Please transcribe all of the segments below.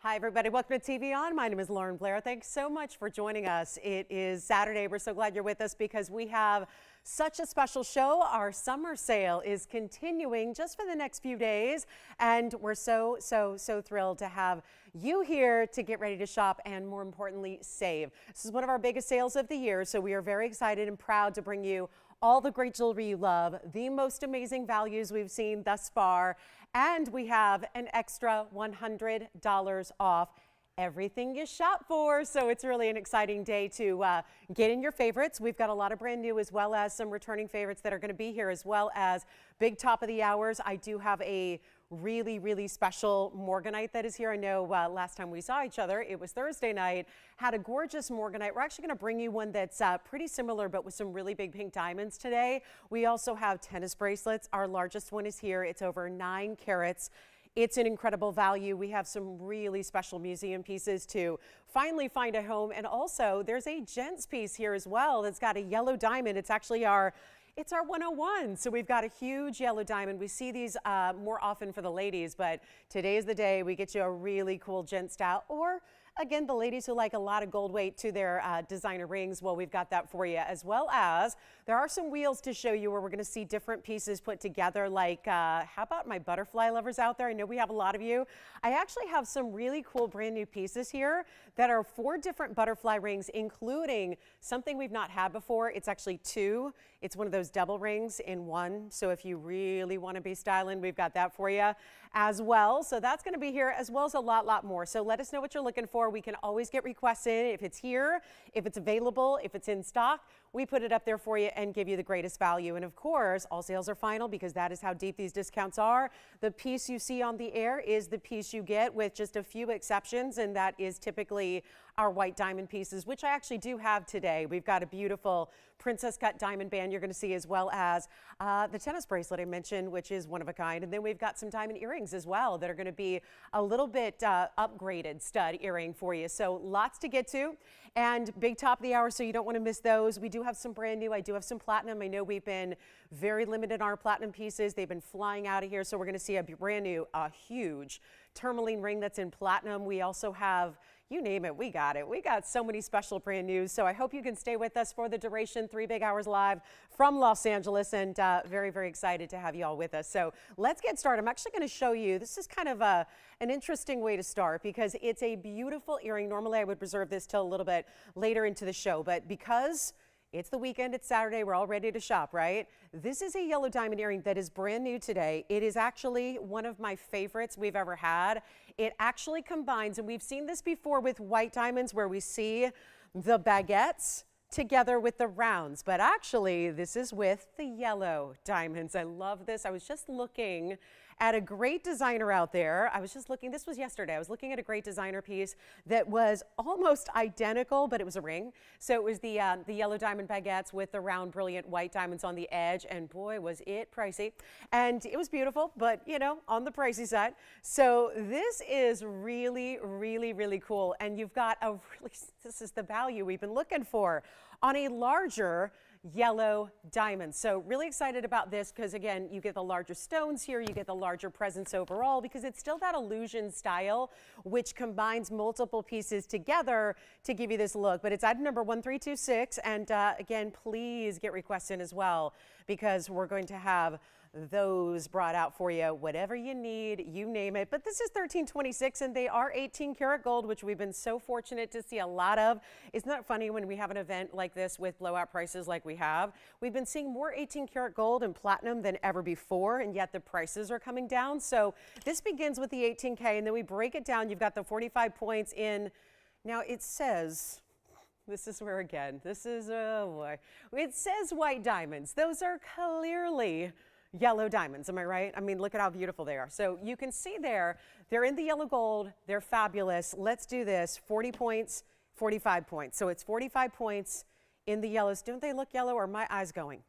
Hi, everybody. Welcome to TVON. My name is Lauren Blair. Thanks so much for joining us. It is Saturday. We're so glad you're with us because we have such a special show. Our summer sale is continuing just for the next few days, and we're so thrilled to have you here to get ready to shop and, more importantly, save. This is one of our biggest sales of the year, so we are very excited and proud to bring you all the great jewelry you love, the most amazing values we've seen thus far, and we have an extra $100 off everything you shop for. So it's really an exciting day to get in your favorites. We've got a lot of brand new as well as some returning favorites that are going to be here, as well as big top of the hours. I do have a really special Morganite that is here. I know last time we saw each other, it was Thursday night, had a gorgeous Morganite. We're actually going to bring you one that's pretty similar, but with some really big pink diamonds today. We also have tennis bracelets. Our largest one is here. It's over 9 carats. It's an incredible value. We have some really special museum pieces to finally find a home. And also there's a gents piece here as well that's got a yellow diamond. It's actually it's our 101. So we've got a huge yellow diamond. We see these more often for the ladies, but today's the day we get you a really cool gent style, or again, the ladies who like a lot of gold weight to their designer rings, well, we've got that for you, as well as there are some wheels to show you where we're going to see different pieces put together, like how about my butterfly lovers out there? I know we have a lot of you. I actually have some really cool brand new pieces here that are 4 different butterfly rings, including something we've not had before. It's actually 2. It's one of those double rings in one. So if you really want to be styling, we've got that for you as well. So that's going to be here, as well as a lot more. So let us know what you're looking for. We can always get requests in if it's here, if it's available, if it's in stock. We put it up there for you and give you the greatest value. And of course, all sales are final because that is how deep these discounts are. The piece you see on the air is the piece you get, with just a few exceptions, and that is typically our white diamond pieces, which I actually do have today. We've got a beautiful princess cut diamond band you're going to see, as well as the tennis bracelet I mentioned, which is one of a kind. And then we've got some diamond earrings as well that are going to be a little bit upgraded stud earring for you. So lots to get to, and big top of the hour, so you don't want to miss those. We do have some brand new. I do have some platinum. I know we've been very limited on our platinum pieces. They've been flying out of here. So we're going to see a brand new, huge tourmaline ring that's in platinum. We also have, you name it, we got it. We got so many special brand news. So I hope you can stay with us for the duration. 3 big hours live from Los Angeles, and very excited to have you all with us. So let's get started. I'm actually going to show you, this is kind of an interesting way to start because it's a beautiful earring. Normally I would reserve this till a little bit later into the show, but because it's the weekend, it's Saturday, we're all ready to shop, right? This is a yellow diamond earring that is brand new today. It is actually one of my favorites we've ever had. It actually combines, and we've seen this before with white diamonds where we see the baguettes together with the rounds, but actually this is with the yellow diamonds. I love this. I was just looking at a great designer out there. I was just looking, this was yesterday, I was looking at a great designer piece that was almost identical, but it was a ring. So it was the yellow diamond baguettes with the round brilliant white diamonds on the edge, and boy was it pricey. And it was beautiful, but you know, on the pricey side. So this is really cool, and you've got a really, this is the value we've been looking for on a larger yellow diamond. So really excited about this because, again, you get the larger stones here, you get the larger presence overall, because it's still that illusion style which combines multiple pieces together to give you this look. But it's item number 1326, and again, please get requests in as well, because we're going to have those brought out for you, whatever you need, you name it. But this is 1326, and they are 18 karat gold, which we've been so fortunate to see a lot of. Isn't that funny when we have an event like this with blowout prices like we have? We've been seeing more 18 karat gold and platinum than ever before, and yet the prices are coming down. So this begins with the 18K, and then we break it down. You've got the 45 points in. Now it says, this is where, again, this is, oh boy, it says white diamonds. Those are clearly yellow diamonds, am I right? I mean, look at how beautiful they are. So you can see there, they're in the yellow gold, they're fabulous. Let's do this, 40 points, 45 points. So it's 45 points in the yellows. Don't they look yellow, or are my eyes going?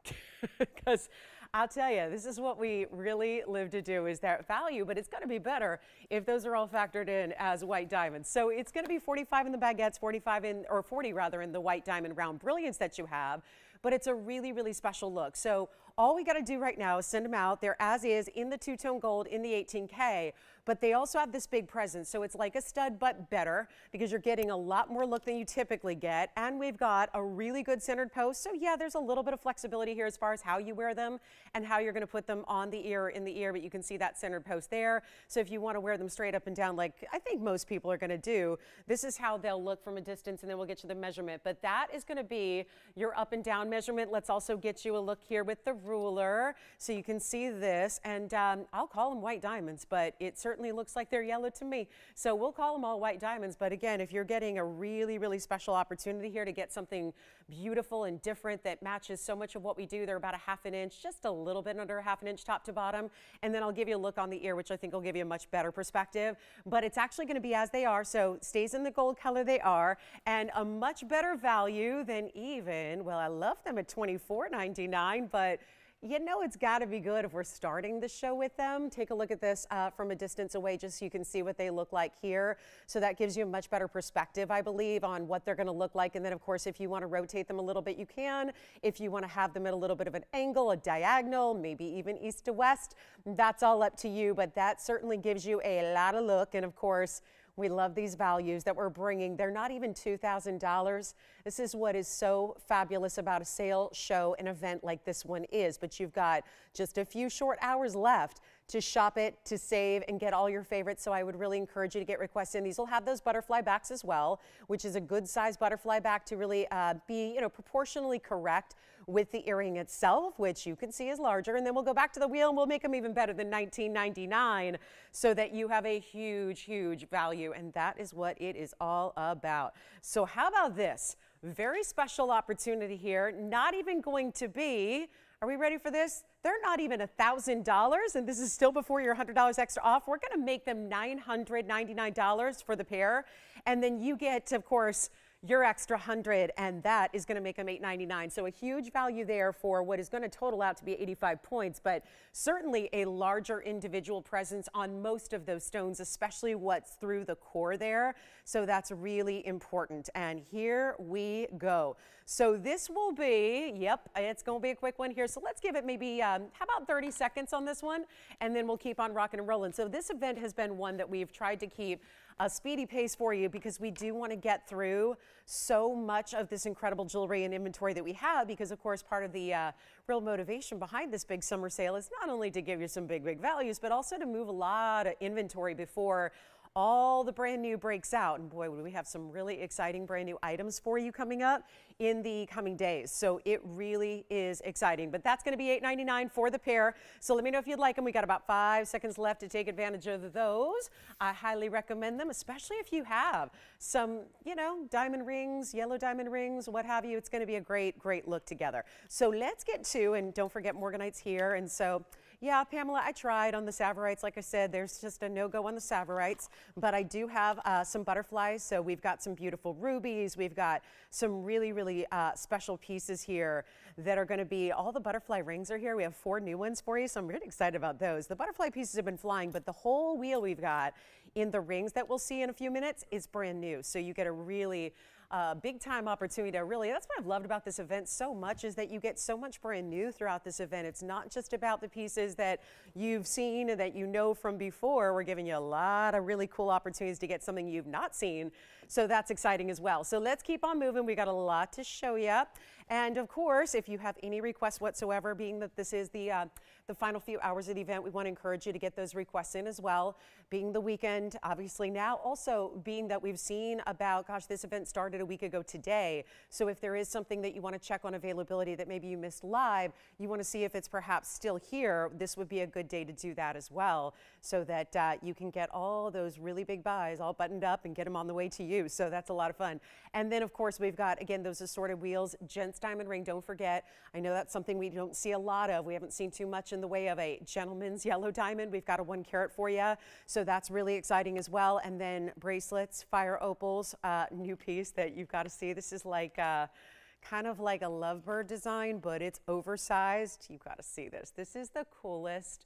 Because I'll tell you, this is what we really live to do, is that value, but it's going to be better if those are all factored in as white diamonds. So it's going to be 45 in the baguettes, 45 in, or 40 rather, in the white diamond round brilliance that you have. But it's a really special look. So all we got to do right now is send them out. They're as is in the two-tone gold in the 18K, but they also have this big presence. So it's like a stud, but better, because you're getting a lot more look than you typically get. And we've got a really good centered post. So yeah, there's a little bit of flexibility here as far as how you wear them and how you're going to put them on the ear or in the ear, but you can see that centered post there. So if you want to wear them straight up and down, like I think most people are going to do, this is how they'll look from a distance, and then we'll get you the measurement. But that is going to be your up and down measurement. Let's also get you a look here with the ruler so you can see this. And I'll call them white diamonds, but it certainly looks like they're yellow to me. So we'll call them all white diamonds. But again, if you're getting a really, really special opportunity here to get something beautiful and different that matches so much of what we do, they're about a half an inch, just a little bit under a half an inch top to bottom. And then I'll give you a look on the ear, which I think will give you a much better perspective. But it's actually going to be as they are. So stays in the gold color they are, and a much better value than even, well, I love them at $24.99, but you know it's got to be good if we're starting the show with them. Take a look at this from a distance away just so you can see what they look like here. So that gives you a much better perspective, I believe, on what they're going to look like. And then, of course, if you want to rotate them a little bit, you can. If you want to have them at a little bit of an angle, a diagonal, maybe even east to west, that's all up to you. But that certainly gives you a lot of look. And, of course, we love these values that we're bringing. They're not even $2,000. This is what is so fabulous about a sale, show, an event like this one is. But you've got just a few short hours left to shop it, to save, and get all your favorites. So I would really encourage you to get requests in. These will have those butterfly backs as well, which is a good size butterfly back to really be, proportionally correct with the earring itself, which you can see is larger. And then we'll go back to the wheel and we'll make them even better than $19.99 so that you have a huge, huge value. And that is what it is all about. So how about this? Very special opportunity here. Not even going to be, are we ready for this? They're not even $1,000, and this is still before your $100 extra off. We're going to make them $999 for the pair. And then you get, of course, your extra 100, and that is going to make them $899. So a huge value there for what is going to total out to be 85 points, but certainly a larger individual presence on most of those stones, especially what's through the core there. So that's really important. And here we go. So this will be, yep, it's going to be a quick one here. So let's give it maybe, how about 30 seconds on this one? And then we'll keep on rocking and rolling. So this event has been one that we've tried to keep a speedy pace for you because we do want to get through so much of this incredible jewelry and inventory that we have, because of course part of the real motivation behind this big summer sale is not only to give you some big values, but also to move a lot of inventory before all the brand new breaks out. And boy, we have some really exciting brand new items for you coming up in the coming days. So it really is exciting, but that's going to be $899 for the pair. So let me know if you'd like them. We got about 5 seconds left to take advantage of those. I highly recommend them, especially if you have some, diamond rings, yellow diamond rings, what have you. It's going to be a great look together. So let's get to, and don't forget Morganite's here. And so, yeah, Pamela, I tried on the Savorites. Like I said, there's just a no-go on the Savorites, but I do have some butterflies. So we've got some beautiful rubies. We've got some really special pieces here that are going to be, all the butterfly rings are here. We have 4 new ones for you, so I'm really excited about those. The butterfly pieces have been flying, but the whole wheel we've got in the rings that we'll see in a few minutes is brand new. So you get a really big time opportunity to really, that's what I've loved about this event so much, is that you get so much brand new throughout this event. It's not just about the pieces that you've seen and that you know from before. We're giving you a lot of really cool opportunities to get something you've not seen. So that's exciting as well. So let's keep on moving. We got a lot to show you. And of course, if you have any requests whatsoever, being that this is the final few hours of the event, we want to encourage you to get those requests in as well. Being the weekend, obviously now, also being that we've seen about, gosh, this event started a week ago today. So if there is something that you want to check on availability that maybe you missed live, you want to see if it's perhaps still here, this would be a good day to do that as well, so that you can get all those really big buys all buttoned up and get them on the way to you. So that's a lot of fun. And then of course we've got, again, those assorted wheels, gents diamond ring, don't forget. I know that's something we don't see a lot of. We haven't seen too much in the way of a gentleman's yellow diamond. We've got a 1 carat for you. So that's really exciting as well. And then bracelets, fire opals, new piece that you've got to see. This is like kind of like a lovebird design, but it's oversized. You've got to see this. This is the coolest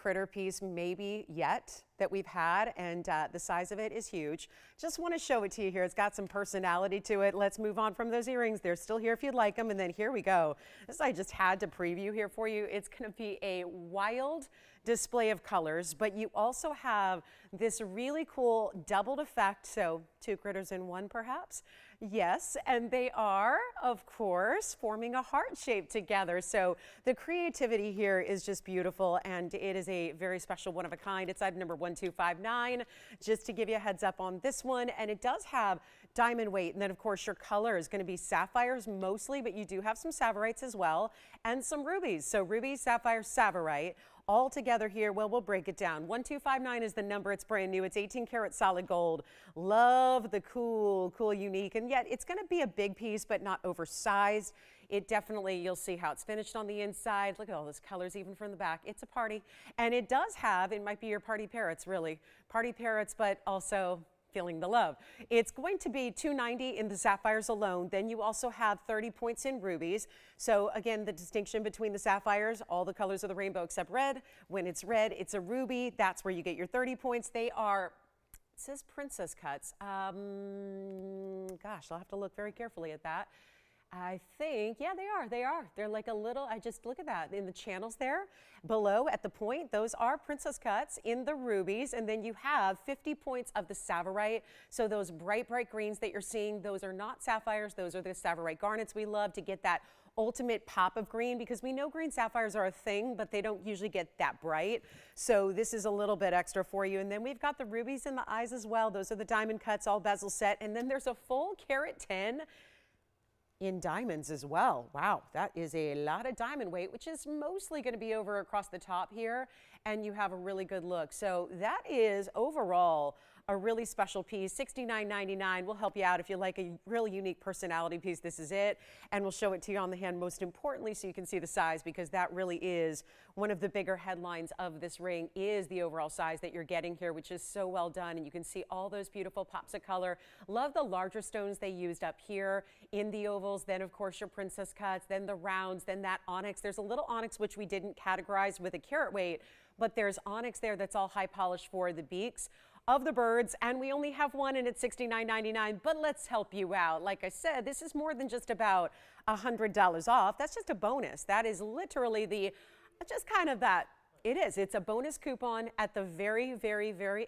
critter piece maybe yet that we've had, and the size of it is huge. Just want to show it to you here. It's got some personality to it. Let's move on from those earrings. They're still here if you'd like them, and then here we go. This I just had to preview here for you. It's going to be a wild display of colors, but you also have this really cool doubled effect, so two critters in one perhaps. Yes, and they are, of course, forming a heart shape together. So the creativity here is just beautiful, and it is a very special one of a kind. It's item number 1259, just to give you a heads up on this one. And it does have diamond weight, and then of course your color is going to be sapphires mostly, but you do have some savorites as well, and some rubies. So ruby, sapphire, savorite. All together here. Well, we'll break it down. 1259 is the number. It's brand new. It's 18 karat solid gold. Love the cool, unique, and yet it's going to be a big piece, but not oversized. It definitely, you'll see how it's finished on the inside. Look at all those colors, even from the back. It's a party. And it does have, it might be your party parrots, really. Party parrots, but also feeling the love. It's going to be $290 in the sapphires alone. Then you also have 30 points in rubies. So again, the distinction between the sapphires, all the colors of the rainbow except red. When it's red, it's a ruby. That's where you get your 30 points. They are, it says princess cuts. Gosh, I'll have to look very carefully at that. I think, yeah, they are. They're like a little, I just look at that in the channels there below at the point. Those are princess cuts in the rubies. And then you have 50 points of the savorite. So those bright greens that you're seeing, those are not sapphires. Those are the savorite garnets. We love to get that ultimate pop of green because we know green sapphires are a thing, but they don't usually get that bright. So this is a little bit extra for you. And then we've got the rubies in the eyes as well. Those are the diamond cuts, all bezel set. And then there's a full carat 10 in diamonds as well. Wow, that is a lot of diamond weight, which is mostly going to be over across the top here, and you have a really good look. So that is overall a really special piece. $69.99 will help you out if you like a really unique personality piece. This is it, and we'll show it to you on the hand most importantly so you can see the size, because that really is one of the bigger headlines of this ring is the overall size that you're getting here, which is so well done, and you can see all those beautiful pops of color. Love the larger stones they used up here in the ovals, then of course your princess cuts, then the rounds, then that onyx. There's a little onyx which we didn't categorize with a carat weight, but there's onyx there that's all high polish for the beaks of the birds, and we only have one and it's $69.99, but let's help you out. Like I said, this is more than just about $100 off. That's just a bonus. That is literally just kind of that. It's a bonus coupon at the very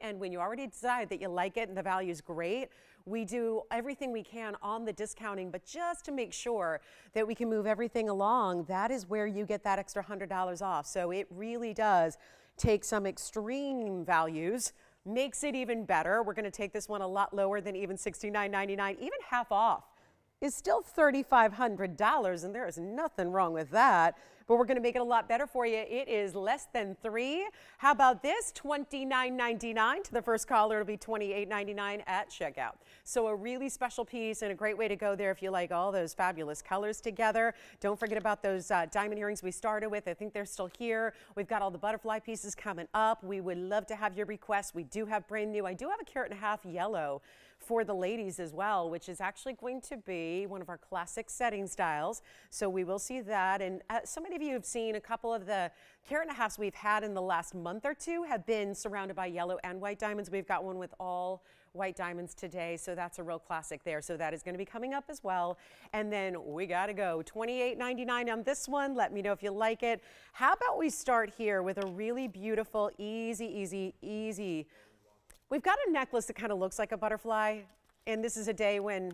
end when you already decide that you like it and the value is great. We do everything we can on the discounting, but just to make sure that we can move everything along, that is where you get that extra $100 off. So it really does take some extreme values, makes it even better. We're going to take this one a lot lower than even $69.99, even half off is still $3,500, and there is nothing wrong with that. But we're going to make it a lot better for you. It is less than $3. How about this? $29.99 to the first caller. It'll be $28.99 at checkout. So a really special piece and a great way to go there if you like all those fabulous colors together. Don't forget about those diamond earrings we started with. I think they're still here. We've got all the butterfly pieces coming up. We would love to have your requests. We do have brand new. I do have a carat and a half yellow for the ladies as well, which is actually going to be one of our classic setting styles. So we will see that. And so many of you have seen a couple of the carat and a halves we've had in the last month or two have been surrounded by yellow and white diamonds. We've got one with all white diamonds today, so that's a real classic there. So that is going to be coming up as well. And then we got to go $28.99 on this one. Let me know if you like it. How about we start here with a really beautiful, easy. We've got a necklace that kind of looks like a butterfly, and this is a day when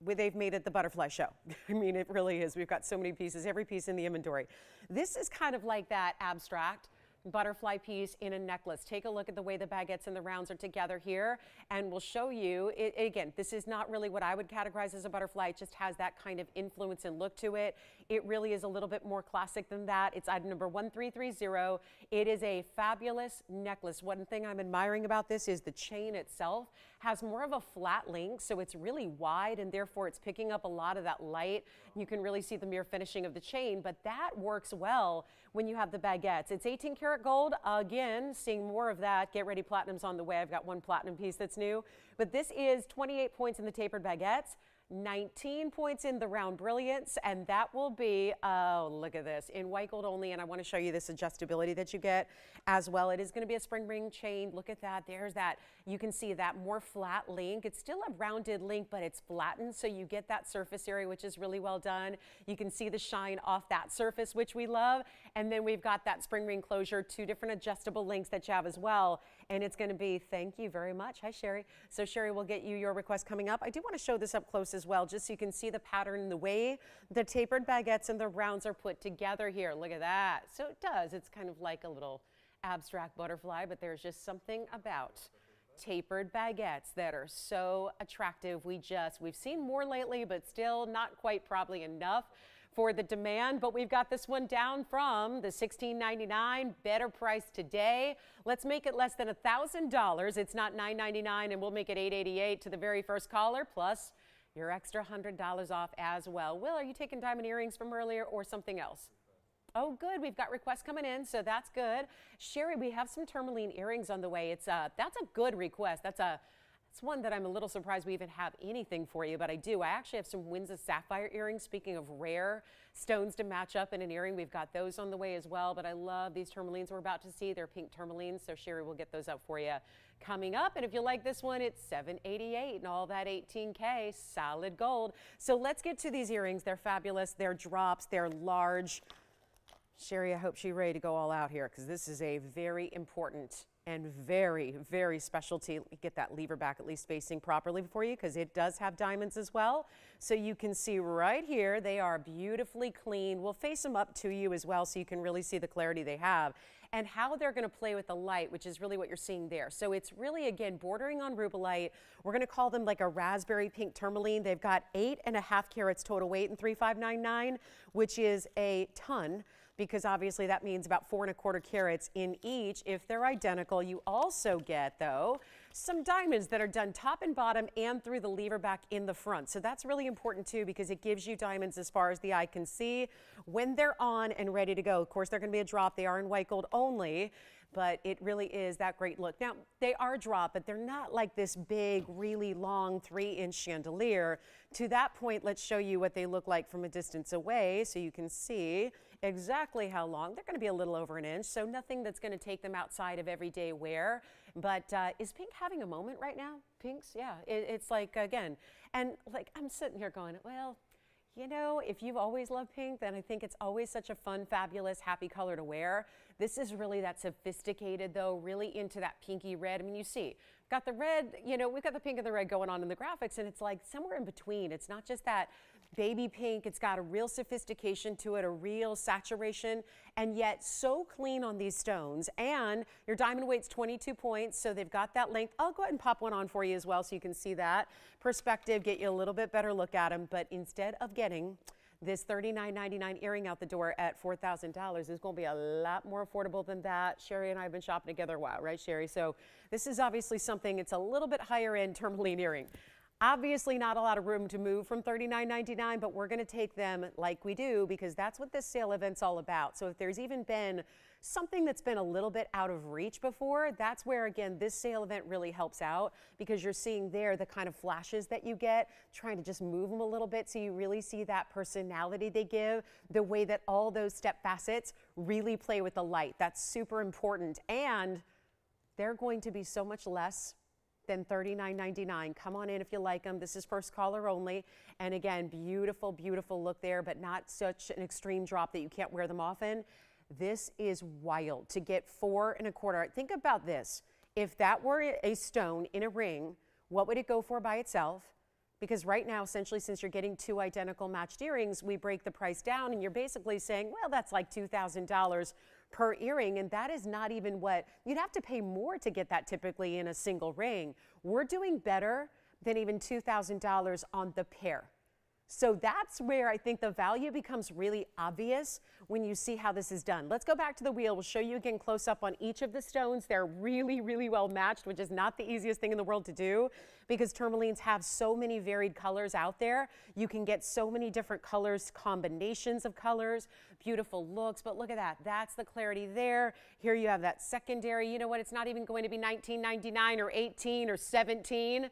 they've made it the butterfly show. I mean, it really is. We've got so many pieces, every piece in the inventory. This is kind of like that abstract butterfly piece in a necklace. Take a look at the way the baguettes and the rounds are together here, and we'll show you. Again, this is not really what I would categorize as a butterfly. It just has that kind of influence and look to it. It really is a little bit more classic than that. It's item number 1330. It is a fabulous necklace. One thing I'm admiring about this is the chain itself has more of a flat link, so it's really wide, and therefore it's picking up a lot of that light. You can really see the mere finishing of the chain, but that works well when you have the baguettes. It's 18 karat gold. Again, seeing more of that. Get ready, platinum's on the way. I've got one platinum piece that's new, but this is 28 points in the tapered baguettes, 19 points in the round brilliance, and that will be, oh, look at this, in white gold only. And I want to show you this adjustability that you get as well. It is going to be a spring ring chain. Look at that. There's that. You can see that more flat link. It's still a rounded link, but it's flattened, so you get that surface area, which is really well done. You can see the shine off that surface, which we love. And then we've got that spring ring closure, 2 different adjustable links that you have as well. And it's going to be, thank you very much. Hi, Sherry. So Sherry will get you your request coming up. I do want to show this up close as well, just so you can see the pattern, the way the tapered baguettes and the rounds are put together here. Look at that. So it does. It's kind of like a little abstract butterfly, but there's just something about tapered baguettes that are so attractive. We've seen more lately, but still not quite probably enough for the demand, but we've got this one down from the $16.99, better price today. Let's make it less than $1,000. It's not $9.99, and we'll make it $8.88 to the very first caller, plus your extra $100 off as well. Will, are you taking diamond earrings from earlier or something else? Oh, good. We've got requests coming in, so that's good. Sherry, we have some tourmaline earrings on the way. That's a good request. It's one that I'm a little surprised we even have anything for you, but I do. I actually have some Windsor sapphire earrings. Speaking of rare stones to match up in an earring, we've got those on the way as well, but I love these tourmalines we're about to see. They're pink tourmalines, so Sherry will get those up for you coming up. And if you like this one, it's $788 and all that 18K solid gold. So let's get to these earrings. They're fabulous. They're drops. They're large. Sherry, I hope she's ready to go all out here, because this is a very important and very, very specialty. Let me get that lever back at least facing properly for you, because it does have diamonds as well. So you can see right here, they are beautifully clean. We'll face them up to you as well, so you can really see the clarity they have and how they're going to play with the light, which is really what you're seeing there. So it's really, again, bordering on rubellite. We're going to call them like a raspberry pink tourmaline. They've got 8.5 carats total weight in 3599, which is a ton, because obviously that means about 4.25 carats in each. If they're identical, you also get, though, some diamonds that are done top and bottom and through the lever back in the front. So that's really important too, because it gives you diamonds as far as the eye can see when they're on and ready to go. Of course, they're going to be a drop. They are in white gold only, but it really is that great look. Now, they are drop, but they're not like this big, really long 3-inch chandelier. To that point, let's show you what they look like from a distance away so you can see exactly how long. They're going to be a little over 1 inch, so nothing that's going to take them outside of everyday wear. But is pink having a moment right now? Pinks, yeah. It's like, again, and like I'm sitting here going, well, you know, if you've always loved pink, then I think it's always such a fun, fabulous, happy color to wear. This is really that sophisticated, though, really into that pinky red. I mean, you see, got the red, you know, we've got the pink and the red going on in the graphics, and it's like somewhere in between. It's not just that baby pink. It's got a real sophistication to it, a real saturation, and yet so clean on these stones. And your diamond weight's 22 points, so they've got that length. I'll go ahead and pop one on for you as well so you can see that perspective, get you a little bit better look at them. But instead of getting this $39.99 earring out the door at $4,000, is going to be a lot more affordable than that. Sherry and I have been shopping together a while, right, Sherry? So this is obviously something, it's a little bit higher end tourmaline earring. Obviously not a lot of room to move from $39.99, but we're going to take them like we do, because that's what this sale event's all about. So if there's even been something that's been a little bit out of reach before, that's where, again, this sale event really helps out, because you're seeing there the kind of flashes that you get, trying to just move them a little bit so you really see that personality they give, the way that all those step facets really play with the light. That's super important, and they're going to be so much less than $39.99. Come on in if you like them. This is first caller only. And again, beautiful, beautiful look there, but not such an extreme drop that you can't wear them often. This is wild to get 4.25. Think about this. If that were a stone in a ring, what would it go for by itself? Because right now, essentially, since you're getting 2 identical matched earrings, we break the price down, and you're basically saying, well, that's like $2,000 per earring, and that is not even what you'd have to pay more to get that typically in a single ring. We're doing better than even $2,000 on the pair. So that's where I think the value becomes really obvious when you see how this is done. Let's go back to the wheel. We'll show you again close up on each of the stones. They're really, really well matched, which is not the easiest thing in the world to do, because tourmalines have so many varied colors out there. You can get so many different colors, combinations of colors, beautiful looks, but look at that. That's the clarity there. Here you have that secondary. You know what? It's not even going to be $19.99 or $18 or $17.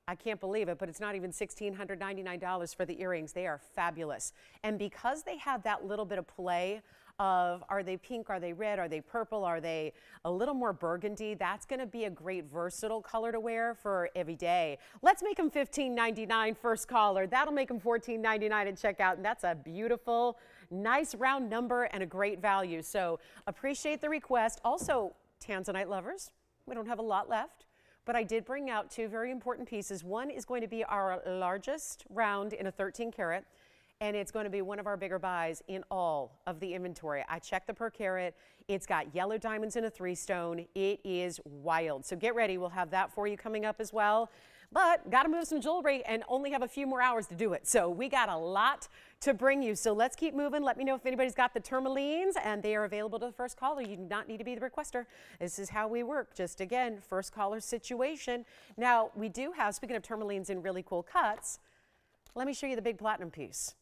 I can't believe it, but it's not even $1,699 for the earrings. They are fabulous. And because they have that little bit of play of, are they pink, are they red, are they purple, are they a little more burgundy, that's going to be a great versatile color to wear for every day. Let's make them $15.99 first caller. That'll make them $14.99 at checkout, and that's a beautiful, nice round number and a great value. So appreciate the request. Also, tanzanite lovers, we don't have a lot left, but I did bring out two very important pieces. One is going to be our largest round in a 13 karat. And it's going to be one of our bigger buys in all of the inventory. I checked the per carat. It's got yellow diamonds in a 3-stone. It is wild. So get ready. We'll have that for you coming up as well. But got to move some jewelry and only have a few more hours to do it. So we got a lot to bring you. So let's keep moving. Let me know if anybody's got the tourmalines, and they are available to the first caller. You do not need to be the requester. This is how we work. Just again, first caller situation. Now we do have, speaking of tourmalines in really cool cuts, let me show you the big platinum piece.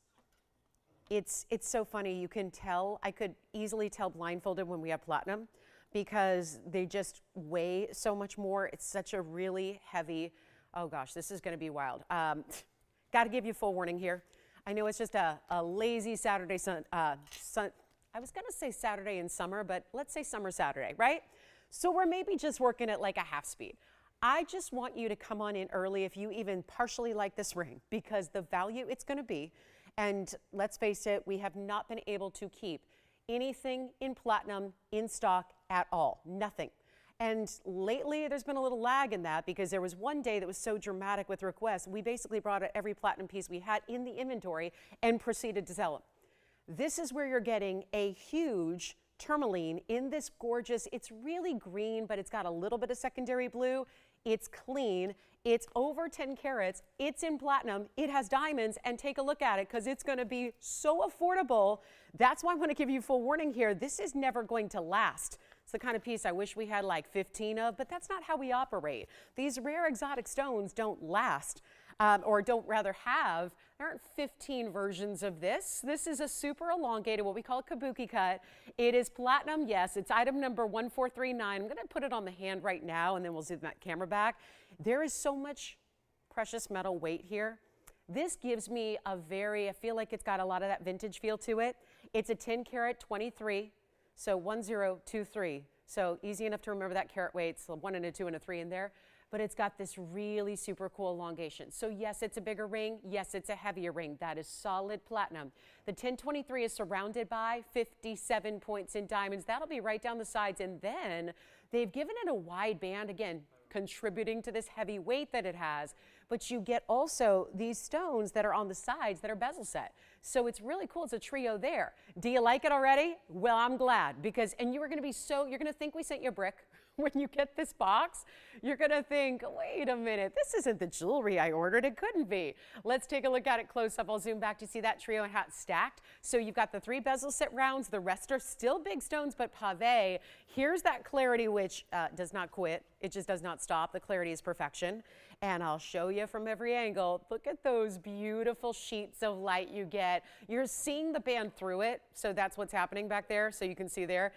It's so funny. You can tell, I could easily tell blindfolded when we have platinum because they just weigh so much more. It's such a really heavy, oh gosh, this is going to be wild. Got to give you full warning here. I know it's just a lazy Saturday, I was going to say Saturday in summer, but let's say summer Saturday, right? So we're maybe just working at like a half speed. I just want you to come on in early if you even partially like this ring, because the value it's going to be. And let's face it, we have not been able to keep anything in platinum in stock at all. Nothing. And lately, there's been a little lag in that because there was one day that was so dramatic with requests. We basically brought out every platinum piece we had in the inventory and proceeded to sell them. This is where you're getting a huge tourmaline in this gorgeous, it's really green, but it's got a little bit of secondary blue. It's clean. It's over 10 carats. It's in platinum. It has diamonds, and take a look at it because it's going to be so affordable. That's why I want to give you full warning here. This is never going to last. It's the kind of piece I wish we had like 15 of, but that's not how we operate. These rare exotic stones don't last. Or don't rather have, there aren't 15 versions of this. This is a super elongated, what we call a kabuki cut. It is platinum, yes, it's item number 1439. I'm gonna put it on the hand right now and then we'll zoom that camera back. There is so much precious metal weight here. This gives me a very, I feel like it's got a lot of that vintage feel to it. It's a 10 karat 23, so 1023. So easy enough to remember that carat weight, so 1 and a 2 and a 3 in there. But it's got this really super cool elongation. So yes, it's a bigger ring. Yes, it's a heavier ring. That is solid platinum. The 1023 is surrounded by 57 points in diamonds. That'll be right down the sides. And then they've given it a wide band, again, contributing to this heavy weight that it has. But you get also these stones that are on the sides that are bezel set. So it's really cool. It's a trio there. Do you like it already? Well, I'm glad because, and you're going to think we sent you a brick. When you get this box, you're going to think, wait a minute, this isn't the jewelry I ordered. It couldn't be. Let's take a look at it close up. I'll zoom back to see that trio and how it's stacked. So you've got the 3 bezel set rounds. The rest are still big stones, but pave. Here's that clarity, which does not quit. It just does not stop. The clarity is perfection. And I'll show you from every angle. Look at those beautiful sheets of light you get. You're seeing the band through it. So that's what's happening back there. So you can see there.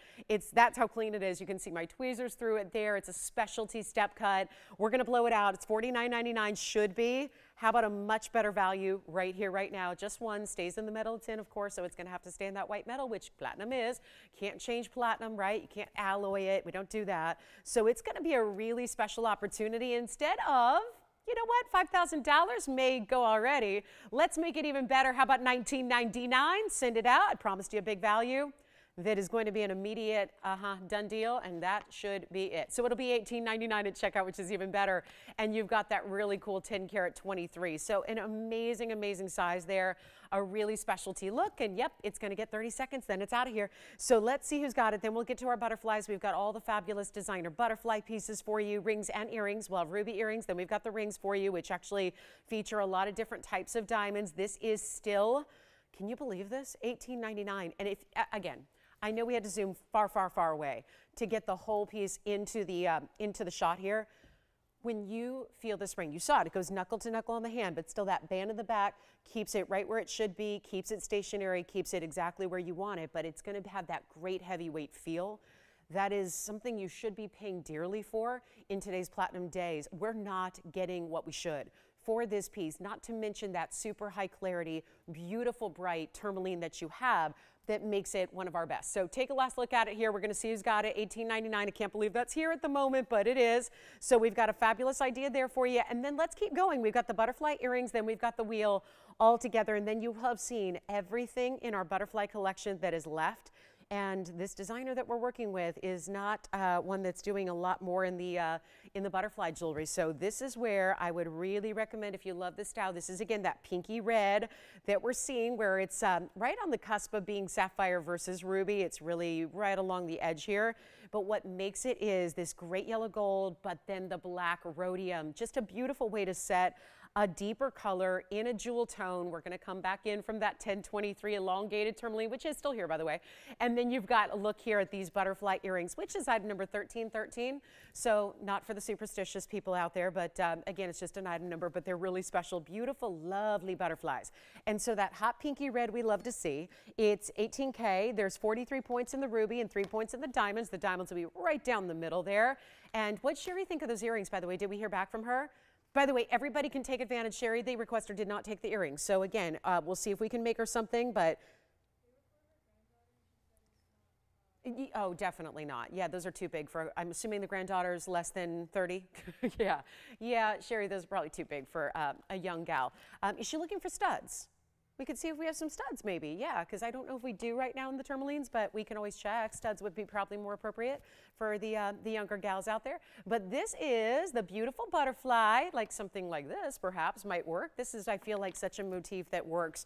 That's how clean it is. You can see my tweezers through it there. It's a specialty step cut. We're going to blow it out. It's $49.99 should be. How about a much better value right here, right now? Just one stays in the metal it's in, of course, so it's going to have to stay in that white metal, which platinum is. Can't change platinum, right? You can't alloy it. We don't do that. So it's going to be a really special opportunity instead of, you know what, $5,000 may go already. Let's make it even better. How about $19.99? Send it out. I promised you a big value. That is going to be an immediate done deal, and that should be it. So it'll be $18.99 at checkout, which is even better. And you've got that really cool 10 karat 23. So an amazing, amazing size there. A really specialty look, and yep, it's going to get 30 seconds, then it's out of here. So let's see who's got it. Then we'll get to our butterflies. We've got all the fabulous designer butterfly pieces for you, rings and earrings. We'll have ruby earrings. Then we've got the rings for you, which actually feature a lot of different types of diamonds. This is still, can you believe this? $18.99. And if, again, I know we had to zoom far, far, far away to get the whole piece into the shot here. When you feel this ring, you saw it, it goes knuckle to knuckle on the hand, but still that band in the back keeps it right where it should be, keeps it stationary, keeps it exactly where you want it, but it's going to have that great heavyweight feel. that is something you should be paying dearly for in today's platinum days. We're not getting what we should for this piece, not to mention that super high clarity, beautiful bright tourmaline that you have that makes it one of our best. So take a last look at it here. We're going to see who's got it. $18.99. I can't believe that's here at the moment, but it is. So we've got a fabulous idea there for you. And then let's keep going. We've got the butterfly earrings, then we've got the wheel all together, and then you will have seen everything in our butterfly collection that is left. And this designer that we're working with is not one that's doing a lot more in the butterfly jewelry. So this is where I would really recommend, if you love this style, this is again that pinky red that we're seeing, where it's right on the cusp of being sapphire versus ruby. It's really right along the edge here. But what makes it is this great yellow gold, but then the black rhodium. Just a beautiful way to set a deeper color in a jewel tone. We're going to come back in from that 1023 elongated tourmaline, which is still here, by the way. And then you've got a look here at these butterfly earrings, which is item number 1313. So not for the superstitious people out there, but again, it's just an item number, but they're really special, beautiful, lovely butterflies. And so that hot pinky red we love to see, it's 18K. There's 43 points in the ruby and 3 points in the diamonds. The diamonds will be right down the middle there. And what Sherry think of those earrings, by the way? Did we hear back from her? By the way, everybody can take advantage. Sherry, the requester, did not take the earrings. So again, we'll see if we can make her something, but oh, definitely not. Yeah, those are too big for, I'm assuming the granddaughter's less than 30. Yeah, Sherry, those are probably too big for a young gal. Is she looking for studs? We could see if we have some studs maybe, yeah, because I don't know if we do right now in the tourmalines, but we can always check. Studs would be probably more appropriate for the younger gals out there. But this is the beautiful butterfly, like something like this perhaps might work. This is, I feel like, such a motif that works.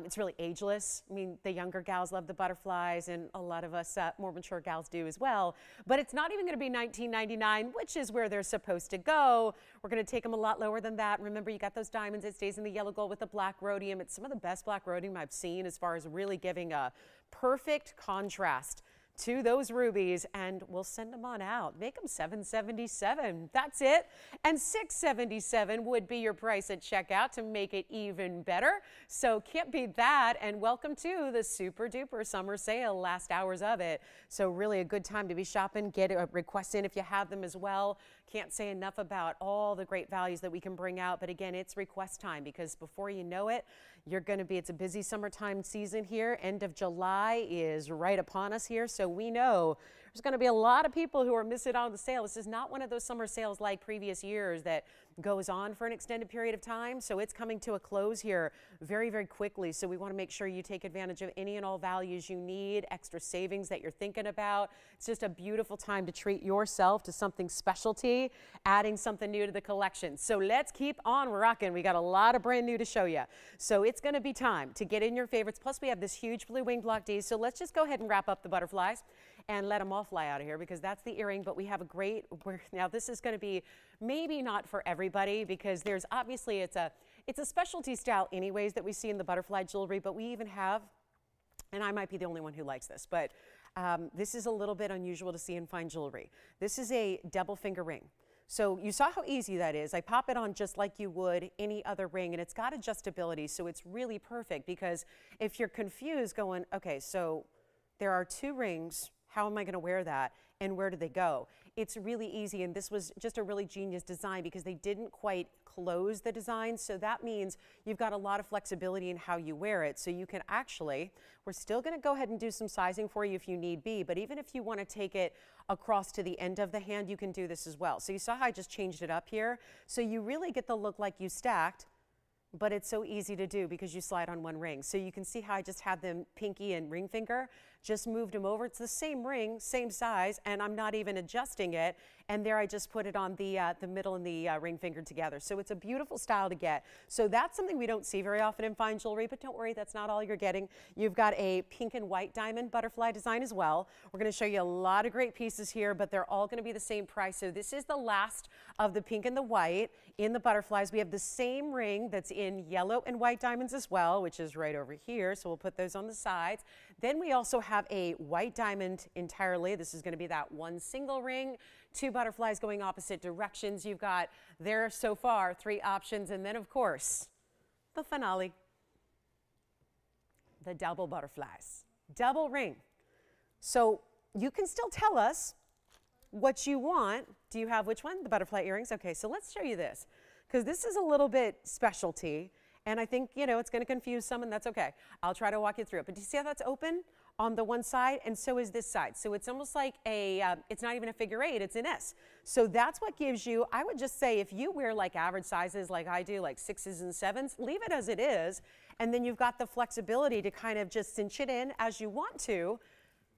It's really ageless. I mean, the younger gals love the butterflies, and a lot of us more mature gals do as well. But it's not even going to be $19.99, which is where they're supposed to go. We're going to take them a lot lower than that. Remember, you got those diamonds. It stays in the yellow gold with the black rhodium. It's some of the best black rhodium I've seen as far as really giving a perfect contrast to those rubies, and we'll send them on out. Make them $777. That's it. And $677 would be your price at checkout to make it even better. So can't beat that. And welcome to the super duper summer sale, last hours of it. So really a good time to be shopping. Get a request in if you have them as well. Can't say enough about all the great values that we can bring out. But again, it's request time, because before you know it, you're going to be, it's a busy summertime season here. End of July is right upon us here. So we know there's going to be a lot of people who are missing out on the sale. This is not one of those summer sales like previous years that goes on for an extended period of time. So it's coming to a close here very, very quickly. So we want to make sure you take advantage of any and all values you need, extra savings that you're thinking about. It's just a beautiful time to treat yourself to something specialty, adding something new to the collection. So let's keep on rocking. We got a lot of brand new to show you. So it's going to be time to get in your favorites. Plus we have this huge blue wing block D. So let's just go ahead and wrap up the butterflies and let them all fly out of here, because that's the earring. But we have a great, now this is going to be maybe not for everybody, because there's obviously, it's a specialty style anyways that we see in the butterfly jewelry, but we even have, and I might be the only one who likes this, but this is a little bit unusual to see in fine jewelry. This is a double finger ring. So you saw how easy that is. I pop it on just like you would any other ring, and it's got adjustability, so it's really perfect, because if you're confused going, okay, so there are two rings, how am I going to wear that, and where do they go? It's really easy, and this was just a really genius design, because they didn't quite close the design, so that means you've got a lot of flexibility in how you wear it. So you can actually, we're still going to go ahead and do some sizing for you if you need be, but even if you want to take it across to the end of the hand, you can do this as well. So you saw how I just changed it up here, so you really get the look like you stacked, but it's so easy to do because you slide on one ring. So you can see how I just had them pinky and ring finger, just moved them over. It's the same ring, same size, and I'm not even adjusting it. And there I just put it on the middle and the ring finger together. So it's a beautiful style to get. So that's something we don't see very often in fine jewelry, but don't worry, that's not all you're getting. You've got a pink and white diamond butterfly design as well. We're going to show you a lot of great pieces here, but they're all going to be the same price. So this is the last of the pink and the white in the butterflies. We have the same ring that's in yellow and white diamonds as well, which is right over here. So we'll put those on the sides. Then we also have a white diamond entirely. This is going to be that one single ring, two butterflies going opposite directions. You've got there so far 3 options. And then, of course, the finale, the double butterflies, double ring. So you can still tell us what you want. Do you have which one? The butterfly earrings? Okay, so let's show you this, because this is a little bit specialty, and I think, you know, it's going to confuse some, and that's okay. I'll try to walk you through it. But do you see how that's open on the one side? And so is this side. So it's almost like a, it's not even a figure eight, it's an S. So that's what gives you, I would just say, if you wear like average sizes like I do, like 6s and 7s, leave it as it is, and then you've got the flexibility to kind of just cinch it in as you want to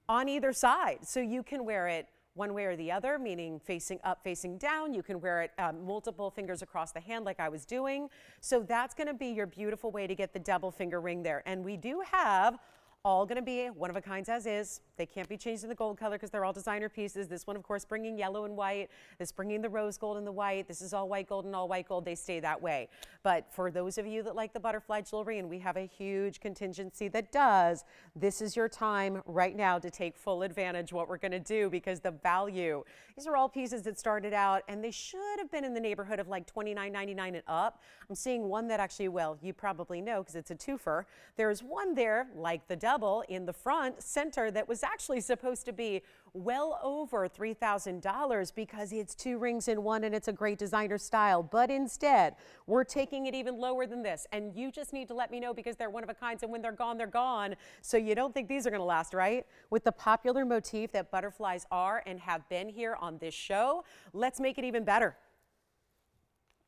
on either side. So you can wear it one way or the other, meaning facing up, facing down. You can wear it multiple fingers across the hand like I was doing. So that's going to be your beautiful way to get the double finger ring there. And we do have all going to be one of a kinds as is. They can't be changed in the gold color because they're all designer pieces. This one, of course, bringing yellow and white. This bringing the rose gold and the white. This is all white gold and all white gold. They stay that way. But for those of you that like the butterfly jewelry, and we have a huge contingency that does, this is your time right now to take full advantage of what we're going to do, because the value, these are all pieces that started out, and they should have been in the neighborhood of like $29.99 and up. I'm seeing one that actually, well, you probably know because it's a twofer. There's one there, like the double in the front center, that was actually supposed to be well over $3,000 because it's 2 rings in one and it's a great designer style. But instead, we're taking it even lower than this. And you just need to let me know, because they're one of a kinds, and when they're gone, they're gone. So you don't think these are going to last, right? With the popular motif that butterflies are and have been here on this show, let's make it even better.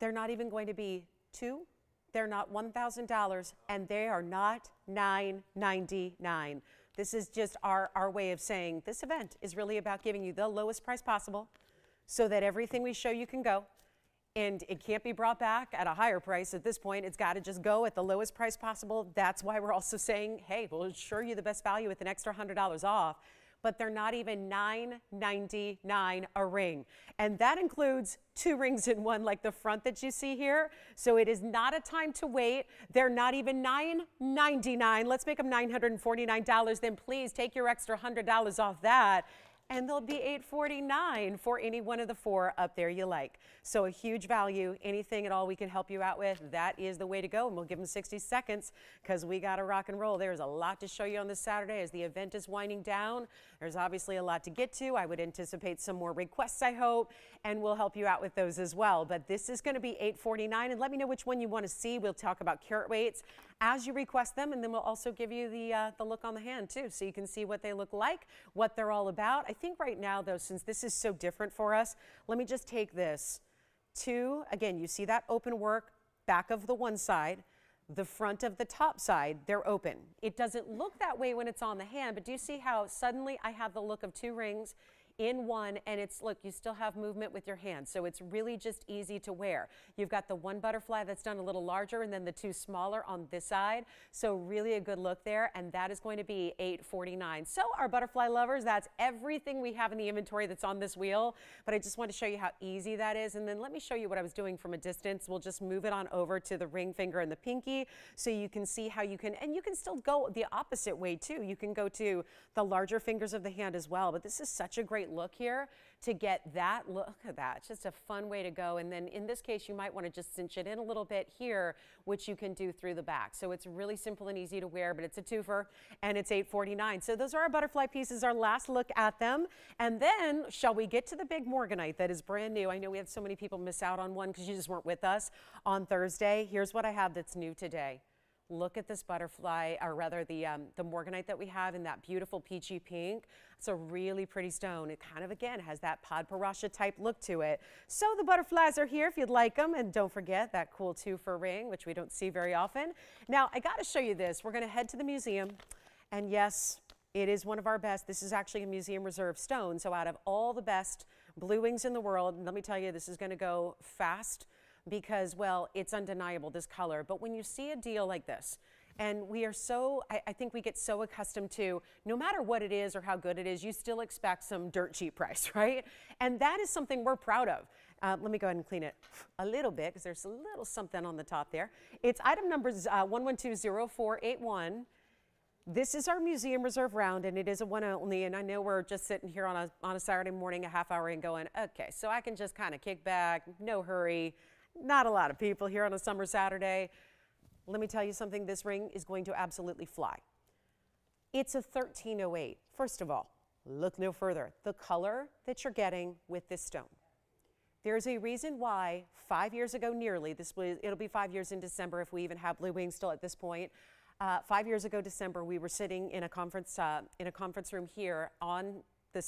They're not even going to be 2. They're not $1,000, and they are not $9.99. This is just our way of saying this event is really about giving you the lowest price possible so that everything we show you can go. And it can't be brought back at a higher price at this point. It's got to just go at the lowest price possible. That's why we're also saying, hey, we'll assure you the best value with an extra $100 off. But they're not even $9.99 a ring. And that includes 2 rings in one, like the front that you see here. So it is not a time to wait. They're not even $9.99. Let's make them $949. Then please take your extra $100 off that, and they'll be $849 for any one of the 4 up there you like. So a huge value. Anything at all we can help you out with, that is the way to go. And we'll give them 60 seconds because we got to rock and roll. There's a lot to show you on this Saturday as the event is winding down. There's obviously a lot to get to. I would anticipate some more requests, I hope, and we'll help you out with those as well. But this is going to be $849, and let me know which one you want to see. We'll talk about carat weights as you request them, and then we'll also give you the look on the hand too, so you can see what they look like, what they're all about. I think right now, though, since this is so different for us, let me just take this to, again, you see that open work, back of the one side, the front of the top side, they're open. It doesn't look that way when it's on the hand, but do you see how suddenly I have the look of 2 rings in one, and it's, look, you still have movement with your hand, so it's really just easy to wear. You've got the one butterfly that's done a little larger, and then the 2 smaller on this side, so really a good look there, and that is going to be $849. So our butterfly lovers, that's everything we have in the inventory that's on this wheel, but I just want to show you how easy that is, and then let me show you what I was doing from a distance. We'll just move it on over to the ring finger and the pinky, so you can see how you can, and you can still go the opposite way too. You can go to the larger fingers of the hand as well, but this is such a great look here to get that. Look at that. It's just a fun way to go. And then in this case, you might want to just cinch it in a little bit here, which you can do through the back. So it's really simple and easy to wear, but it's a twofer and it's $849. So those are our butterfly pieces, our last look at them. And then shall we get to the big Morganite that is brand new? I know we had so many people miss out on one because you just weren't with us on Thursday. Here's what I have that's new today. Look at this butterfly, or rather the Morganite that we have in that beautiful peachy pink. It's a really pretty stone. It kind of, again, has that Patriotic type look to it. So the butterflies are here if you'd like them. And don't forget that cool 2-for ring, which we don't see very often. Now, I got to show you this. We're going to head to the museum. And yes, it is one of our best. This is actually a museum reserve stone. So out of all the best blue wings in the world, let me tell you, this is going to go fast, because, well, it's undeniable, this color. But when you see a deal like this, and we are so, I think we get so accustomed to, no matter what it is or how good it is, you still expect some dirt cheap price, right? And that is something we're proud of. Let me go ahead and clean it a little bit, because there's a little something on the top there. It's item number 1120481. This is our museum reserve round, and it is a one only, and I know we're just sitting here on a Saturday morning, a half hour, and going, okay, so I can just kind of kick back, no hurry. Not a lot of people here on a summer Saturday. Let me tell you something, this ring is going to absolutely fly. It's a 1308. First of all, Look no further. The color that you're getting with this stone. There's a reason why 5 years ago nearly, it'll be 5 years in December if we even have blue wings still at this point. 5 years ago December, we were sitting in a conference room here on the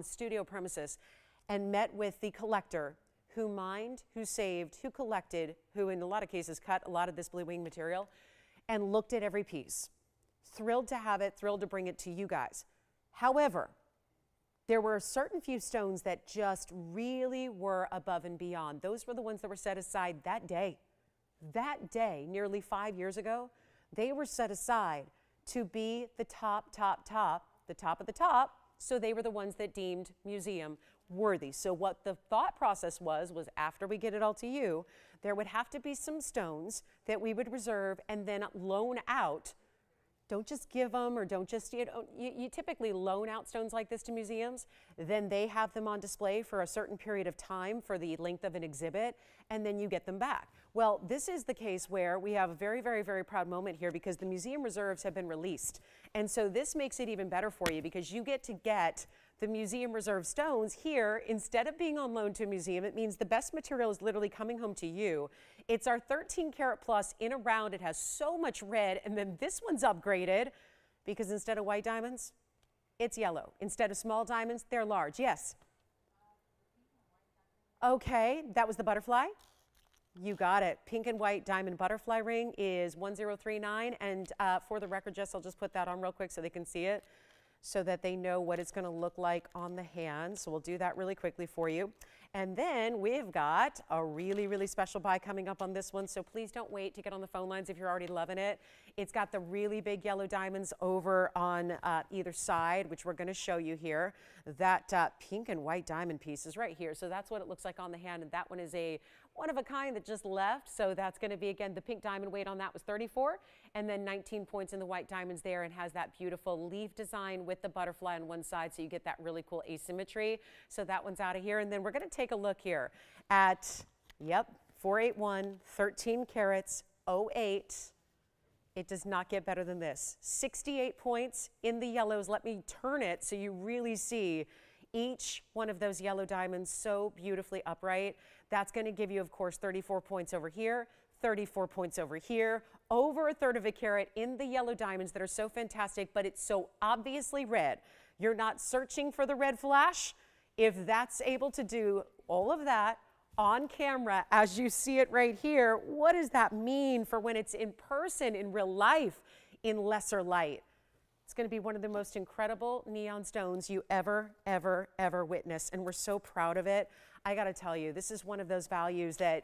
studio premises and met with the collector who mined, who saved, who collected, who in a lot of cases cut a lot of this blue wing material and looked at every piece. Thrilled to have it, thrilled to bring it to you guys. However, there were a certain few stones that just really were above and beyond. Those were the ones that were set aside that day. That day, nearly 5 years ago, they were set aside to be the top of the top, so they were the ones that deemed museum worthy. So what the thought process was after we get it all to you, there would have to be some stones that we would reserve and then loan out. Don't just give them, or don't just, you typically loan out stones like this to museums, then they have them on display for a certain period of time for the length of an exhibit, and then you get them back. Well, this is the case where we have a very, very, very proud moment here because the museum reserves have been released. And so this makes it even better for you because you get to get the museum reserve stones here instead of being on loan to a museum. It means the best material is literally coming home to you. It's our 13 karat plus in a round. It has so much red, and then this one's upgraded because instead of white diamonds, it's yellow. Instead of small diamonds, they're large. Yes? Okay, that was the butterfly. You got it. Pink and white diamond butterfly ring is 1039, and for the record, Jess, I'll just put that on real quick so they can see it, so that they know what it's going to look like on the hand. So we'll do that really quickly for you. And then we've got a really, really special buy coming up on this one. So please don't wait to get on the phone lines if you're already loving it. It's got the really big yellow diamonds over on either side, which we're going to show you here. That pink and white diamond piece is right here. So that's what it looks like on the hand. And that one is a one of a kind that just left. So that's going to be, again, the pink diamond weight on that was 34, and then 19 points in the white diamonds there, and has that beautiful leaf design with the butterfly on one side. So you get that really cool asymmetry. So that one's out of here. And then we're going to take a look here at, 481, 13 carats, 08. It does not get better than this. 68 points in the yellows. Let me turn it so you really see each one of those yellow diamonds so beautifully upright. That's going to give you, of course, 34 points over here, 34 points over here, over a third of a carat in the yellow diamonds that are so fantastic, but it's so obviously red. You're not searching for the red flash. If that's able to do all of that on camera as you see it right here, what does that mean for when it's in person, in real life, in lesser light? It's going to be one of the most incredible neon stones you ever witness, and we're so proud of it. I got to tell you, this is one of those values that,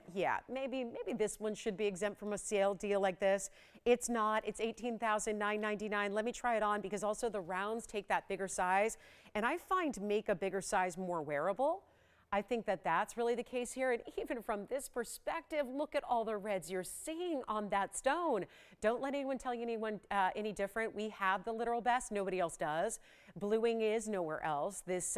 maybe this one should be exempt from a sale deal like this. It's not. It's $18,999. Let me try it on because also the rounds take that bigger size, and I find make a bigger size more wearable. I think that that's really the case here. And even from this perspective, look at all the reds you're seeing on that stone. Don't let anyone tell you any different. We have the literal best. Nobody else does. Bluing is nowhere else. This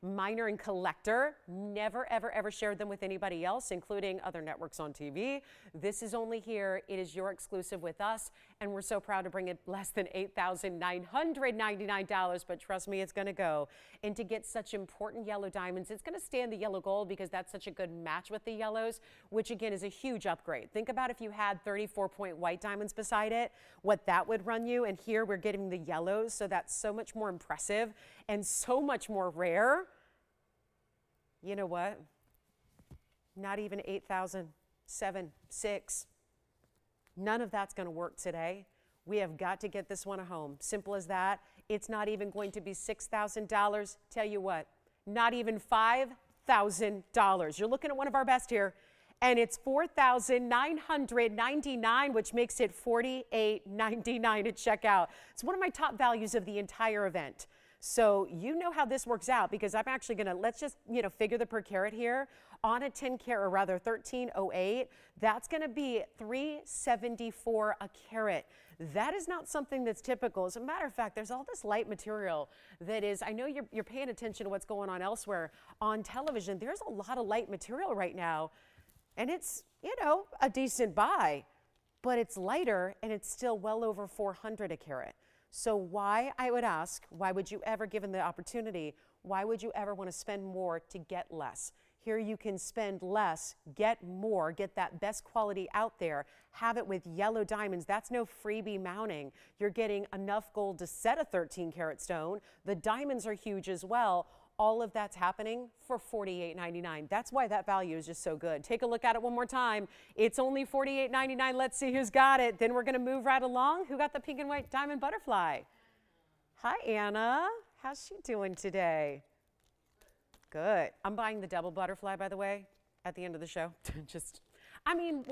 miner and collector never, ever shared them with anybody else, including other networks on TV. This is only here. It is your exclusive with us, and we're so proud to bring it less than $8,999, but trust me, it's going to go. And to get such important yellow diamonds, it's going to stay in the yellow gold because that's such a good match with the yellows, which again is a huge upgrade. Think about if you had 34-point white diamonds beside it, what that would run you, and here we're getting the yellows, so that's so much more impressive and so much more rare. You know what? Not even 8,000, 7, 6. None of that's going to work today. We have got to get this one a home. Simple as that. It's not even going to be $6,000. Tell you what, not even $5,000. You're looking at one of our best here, and it's $4,999, which makes it $4,899 at checkout. It's one of my top values of the entire event. So you know how this works out because I'm actually going to, let's just, figure the per carat here. On a 10 carat, or rather 1308, that's going to be $374 a carat. That is not something that's typical. As a matter of fact, there's all this light material that is, I know you're paying attention to what's going on elsewhere on television. There's a lot of light material right now, and it's, a decent buy, but it's lighter and it's still well over $400 a carat. So why, I would ask, why would you ever, given the opportunity, why would you ever want to spend more to get less? Here you can spend less, get more, get that best quality out there, have it with yellow diamonds. That's no freebie mounting. You're getting enough gold to set a 13 karat stone. The diamonds are huge as well. All of that's happening for $48.99. That's why that value is just so good. Take a look at it one more time. It's only $48.99. Let's see who's got it. Then we're going to move right along. Who got the pink and white diamond butterfly? Hi, Anna. How's she doing today? Good. I'm buying the double butterfly, by the way, at the end of the show. I mean,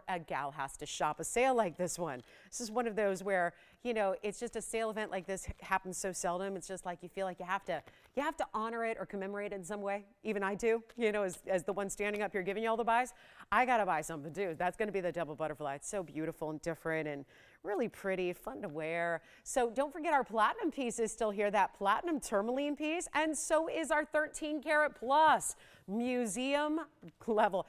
a gal has to shop a sale like this one. This is one of those where, you know, it's just a sale event like this happens so seldom. It's just like you feel like you have to honor it or commemorate it in some way. Even I do, you know, as the one standing up here giving you all the buys. I got to buy something too. That's going to be the double butterfly. It's so beautiful and different and really pretty, fun to wear. So don't forget our platinum piece is still here, that platinum tourmaline piece, and so is our 13 karat plus museum level.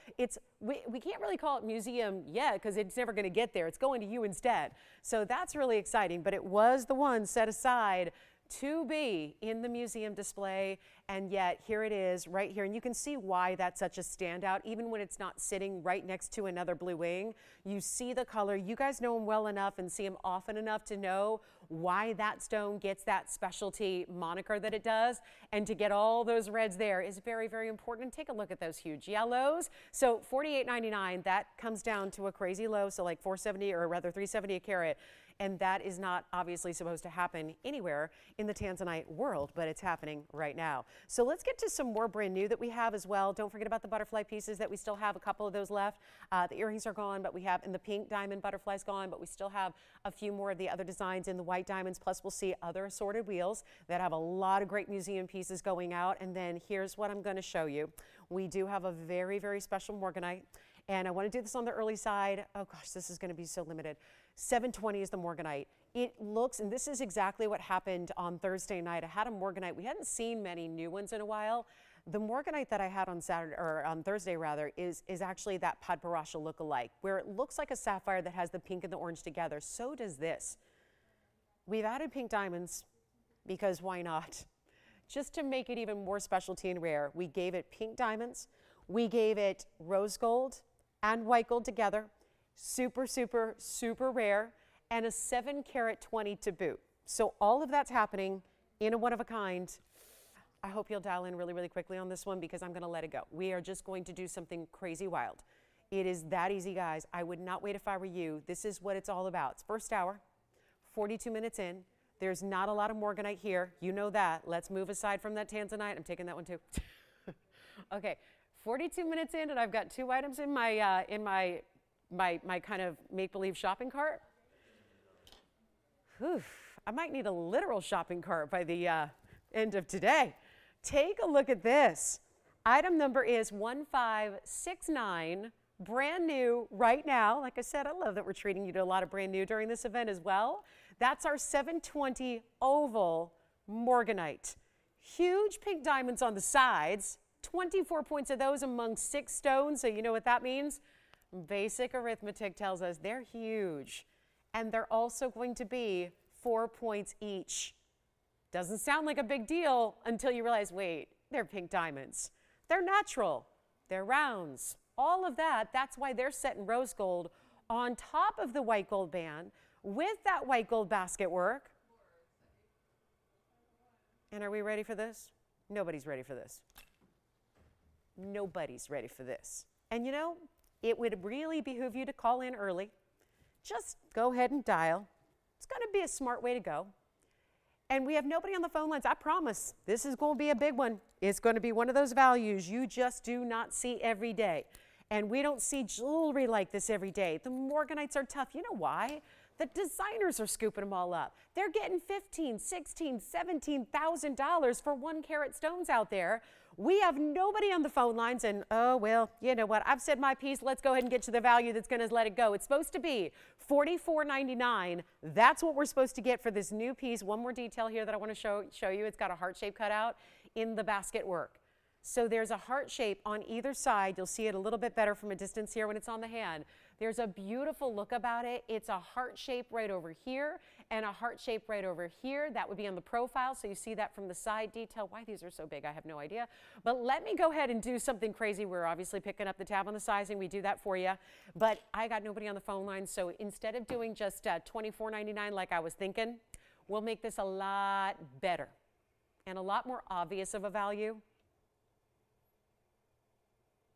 We can't really call it museum yet because it's never going to get there. It's going to you instead. So that's really exciting, but it was the one set aside to be in the museum display, and yet here it is right here, and you can see why that's such a standout. Even when it's not sitting right next to another blue wing, you see the color. You guys know him well enough and see him often enough to know why that stone gets that specialty moniker that it does, and to get all those reds there is very, very important. And take a look at those huge yellows. So $48.99, that comes down to a crazy low, so like $470 or rather $370 a carat. And that is not obviously supposed to happen anywhere in the tanzanite world, but it's happening right now. So let's get to some more brand new that we have as well. Don't forget about the butterfly pieces that we still have a couple of those left. The earrings are gone, but we have, and the pink diamond butterfly's gone, but we still have a few more of the other designs in the white diamonds. Plus we'll see other assorted wheels that have a lot of great museum pieces going out. And then here's what I'm going to show you. We do have a very, very special Morganite. And I want to do this on the early side. Oh gosh, this is going to be so limited. 720 is the Morganite. It looks, and this is exactly what happened on Thursday night. I had a Morganite. We hadn't seen many new ones in a while. The Morganite that I had on Saturday, or on Thursday rather, is actually that Patriotic look-alike, where it looks like a sapphire that has the pink and the orange together. So does this. We've added pink diamonds because why not? Just to make it even more specialty and rare, we gave it pink diamonds. We gave it rose gold and white gold together. Super, super, super rare, and a 7 karat 20 to boot. So all of that's happening in a one of a kind. I hope you'll dial in really, really quickly on this one because I'm going to let it go. We are just going to do something crazy wild. It is that easy, guys. I would not wait if I were you. This is what it's all about. It's first hour, 42 minutes in. There's not a lot of Morganite here. You know that. Let's move aside from that tanzanite. I'm taking that one too. Okay, 42 minutes in, and I've got two items in my kind of make-believe shopping cart. Whew, I might need a literal shopping cart by the end of today. Take a look at this. Item number is 1569, brand new right now. Like I said, I love that we're treating you to a lot of brand new during this event as well. That's our 720 oval Morganite. Huge pink diamonds on the sides, 24 points of those among 6 stones, so you know what that means. Basic arithmetic tells us they're huge, and they're also going to be 4 points each. Doesn't sound like a big deal until you realize, wait, they're pink diamonds. They're natural, they're rounds, all of that. That's why they're set in rose gold on top of the white gold band with that white gold basket work. And are we ready for this? Nobody's ready for this. Nobody's ready for this. And you know, it would really behoove you to call in early. Just go ahead and dial. It's going to be a smart way to go. And we have nobody on the phone lines. I promise this is going to be a big one. It's going to be one of those values you just do not see every day. And we don't see jewelry like this every day. The Morganites are tough. You know why? The designers are scooping them all up. They're getting $15,000, $16,000, $17,000 for 1 carat stones out there. We have nobody on the phone lines, and oh, well, you know what? I've said my piece. Let's go ahead and get to the value that's going to let it go. It's supposed to be $44.99. That's what we're supposed to get for this new piece. One more detail here that I want to show you. It's got a heart shape cut out in the basket work. So there's a heart shape on either side. You'll see it a little bit better from a distance here when it's on the hand. There's a beautiful look about it. It's a heart shape right over here, and a heart shape right over here. That would be on the profile, so you see that from the side detail. Why these are so big, I have no idea. But let me go ahead and do something crazy. We're obviously picking up the tab on the sizing. We do that for you. But I got nobody on the phone line, so instead of doing just $24.99 like I was thinking, we'll make this a lot better and a lot more obvious of a value.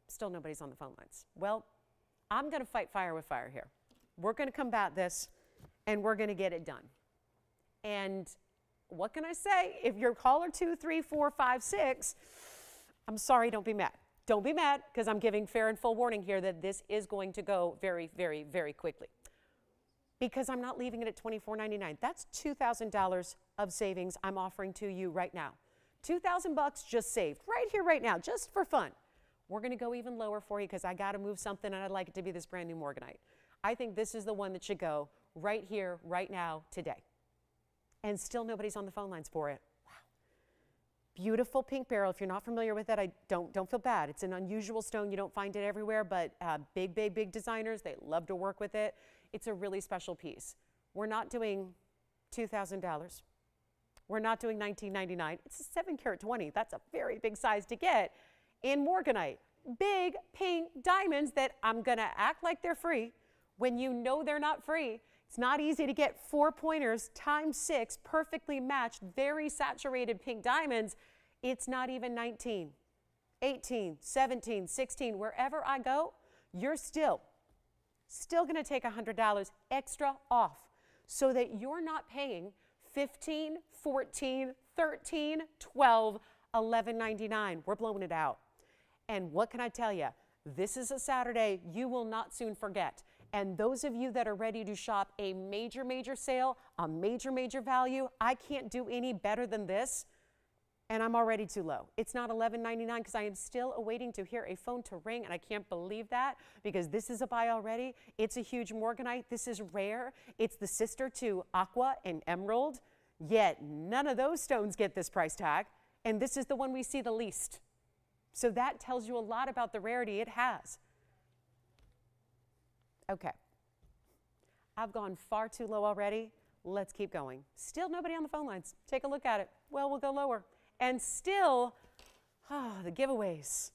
Still nobody's on the phone lines. Well, I'm going to fight fire with fire here. We're going to combat this, and we're going to get it done. And what can I say? If you're caller 2, 3, 4, 5, 6, I'm sorry, don't be mad. Don't be mad, because I'm giving fair and full warning here that this is going to go very, very, very quickly. Because I'm not leaving it at $24.99. That's $2,000 of savings I'm offering to you right now. $2,000 just saved right here, right now, just for fun. We're going to go even lower for you because I got to move something, and I'd like it to be this brand new Morganite. I think this is the one that should go right here, right now, today. And still nobody's on the phone lines for it. Wow. Beautiful pink beryl. If you're not familiar with it, don't feel bad. It's an unusual stone. You don't find it everywhere, but big designers, they love to work with it. It's a really special piece. We're not doing $2,000. We're not doing $19.99. It's a 7-carat 20. That's a very big size to get. In Morganite, big pink diamonds that I'm gonna act like they're free when you know they're not free. It's not easy to get 4 pointers times 6 perfectly matched, very saturated pink diamonds. It's not even 19, 18, 17, 16. Wherever I go, you're still gonna take $100 extra off so that you're not paying $15, $14, $13, $12, $11.99. We're blowing it out. And what can I tell you? This is a Saturday you will not soon forget. And those of you that are ready to shop a major, major sale, a major, major value, I can't do any better than this. And I'm already too low. It's not $11.99 because I am still awaiting to hear a phone to ring, and I can't believe that because this is a buy already. It's a huge Morganite. This is rare. It's the sister to Aqua and Emerald, yet none of those stones get this price tag. And this is the one we see the least. So that tells you a lot about the rarity it has. Okay. I've gone far too low already. Let's keep going. Still nobody on the phone lines. Take a look at it. Well, we'll go lower. And still, the giveaways.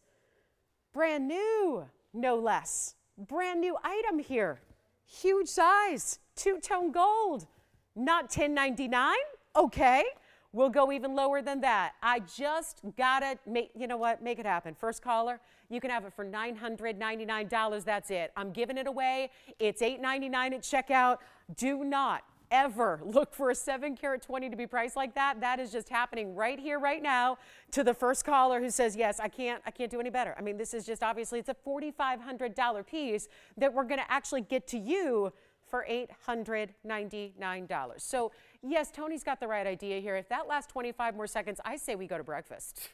Brand new, no less. Brand new item here. Huge size, two-tone gold. Not $10.99? Okay. We'll go even lower than that. I just gotta make, you know what, make it happen. First caller, you can have it for $999, that's it. I'm giving it away. It's $8.99 at checkout. Do not ever look for a 7-carat 20 to be priced like that. That is just happening right here, right now, to the first caller who says, yes, I can't do any better. I mean, this is just obviously, it's a $4,500 piece that we're gonna actually get to you for $899. So yes, Tony's got the right idea here. If that lasts 25 more seconds, I say we go to breakfast.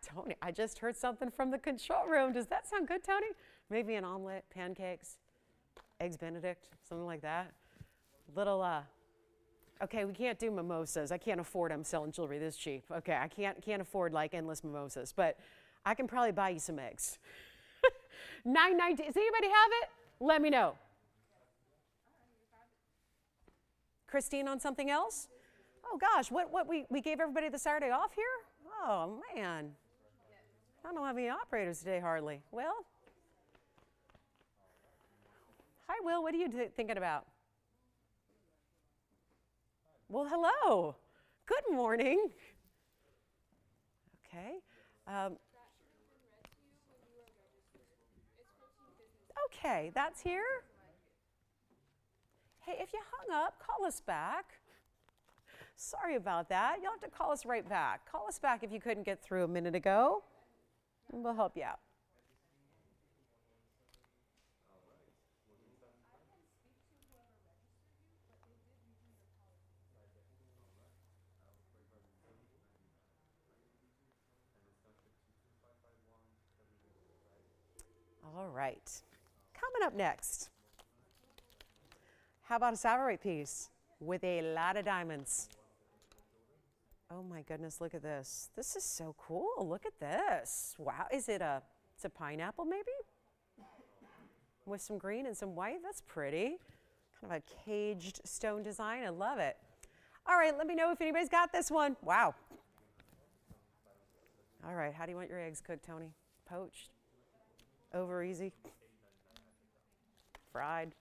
Tony, I just heard something from the control room. Does that sound good, Tony? Maybe an omelet, pancakes, eggs Benedict, something like that. Little, okay, we can't do mimosas. I can't afford them selling jewelry this cheap. Okay, I can't afford like endless mimosas, but I can probably buy you some eggs. $9.90, does anybody have it? Let me know. Christine on something else? Oh gosh, what we gave everybody the Saturday off here? Oh man, I don't have any operators today hardly. Well, hi Will, what are you thinking about? Well, hello, good morning. Okay. Okay, that's here. Hey, if you hung up, call us back. Sorry about that. You'll have to call us right back. Call us back if you couldn't get through a minute ago, and we'll help you out. All right. Coming up next, how about a Savorite piece with a lot of diamonds? Oh my goodness, look at this. This is so cool. Look at this. Wow, it's a pineapple maybe? With some green and some white, that's pretty. Kind of a caged stone design. I love it. All right, let me know if anybody's got this one. Wow. All right, how do you want your eggs cooked, Tony? Poached? Over easy? Fried?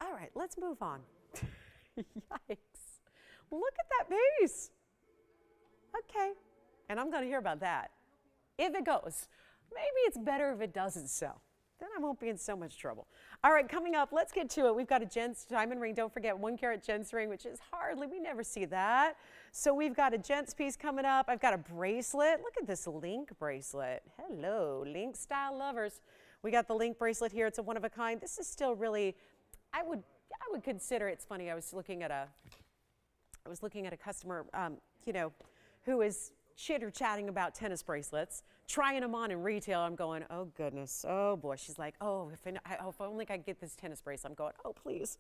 All right, let's move on. Yikes. Look at that piece. Okay, and I'm going to hear about that. If it goes, maybe it's better if it doesn't so. Then I won't be in so much trouble. All right, coming up, let's get to it. We've got a gents diamond ring. Don't forget 1 carat gents ring, which is hardly, we never see that. So we've got a gents piece coming up. I've got a bracelet. Look at this link bracelet. Hello, link style lovers. We got the link bracelet here. It's a one of a kind. This is still really, I would consider, it's funny, I was looking at a customer, who is chitter-chatting about tennis bracelets, trying them on in retail. I'm going, oh goodness, oh boy. She's like, oh, if only I could get this tennis bracelet. I'm going, oh please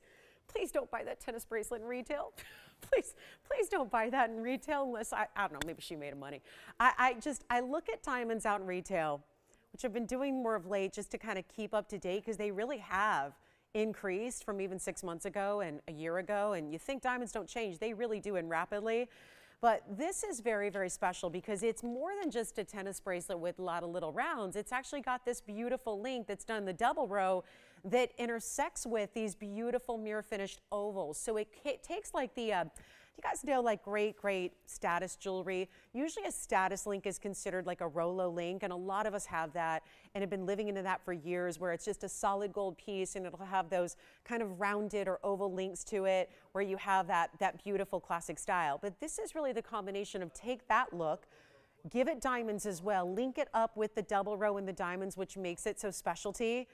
don't buy that tennis bracelet in retail. please don't buy that in retail unless, I don't know, maybe she made money. I look at diamonds out in retail, which I've been doing more of late just to kind of keep up to date because they really have increased from even 6 months ago and a year ago. And you think diamonds don't change. They really do, and rapidly. But this is very, very special because it's more than just a tennis bracelet with a lot of little rounds. It's actually got this beautiful link that's done the double row that intersects with these beautiful mirror finished ovals. So it takes like the, you guys know, like great status jewelry. Usually a status link is considered like a Rolo link, and a lot of us have that and have been living into that for years, where it's just a solid gold piece and it'll have those kind of rounded or oval links to it where you have that beautiful classic style. But this is really the combination of take that look, give it diamonds as well, link it up with the double row and the diamonds, which makes it so specialty.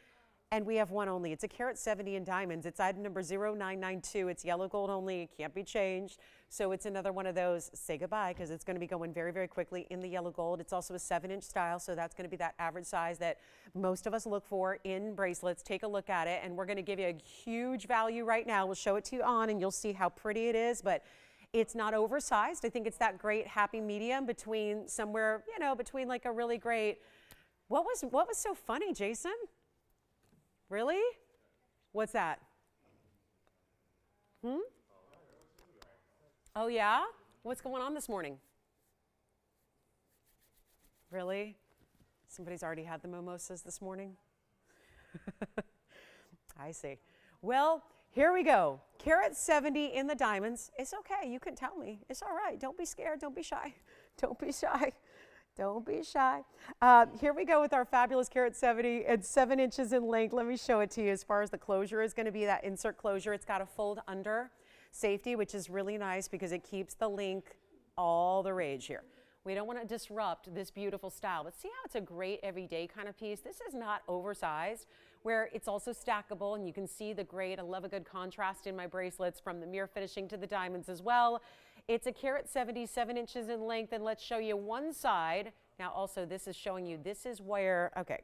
And we have one only. It's a carat 70 in diamonds. It's item number 0992. It's yellow gold only. It can't be changed. So it's another one of those, say goodbye, because it's going to be going very, very quickly in the yellow gold. It's also a 7-inch style, so that's going to be that average size that most of us look for in bracelets. Take a look at it, and we're going to give you a huge value right now. We'll show it to you on, and you'll see how pretty it is, but it's not oversized. I think it's that great happy medium between somewhere, between like a really great, what was so funny, Jason? Really? What's that? Oh yeah? What's going on this morning? Really? Somebody's already had the mimosas this morning? I see. Well, here we go. Carat 70 in the diamonds. It's okay. You can tell me. It's all right. Don't be scared. Don't be shy. Don't be shy. Don't be shy. Here we go with our fabulous carat 70. It's 7 inches in length. Let me show it to you. As far as the closure is going to be, that insert closure, it's got a fold under safety, which is really nice because it keeps the link all the rage here. We don't want to disrupt this beautiful style, but see how it's a great everyday kind of piece? This is not oversized, where it's also stackable, and you can see the great, I love a good contrast in my bracelets from the mirror finishing to the diamonds as well. It's a carat 70, 7 inches in length, and let's show you one side. Now also this is showing you, this is where, okay,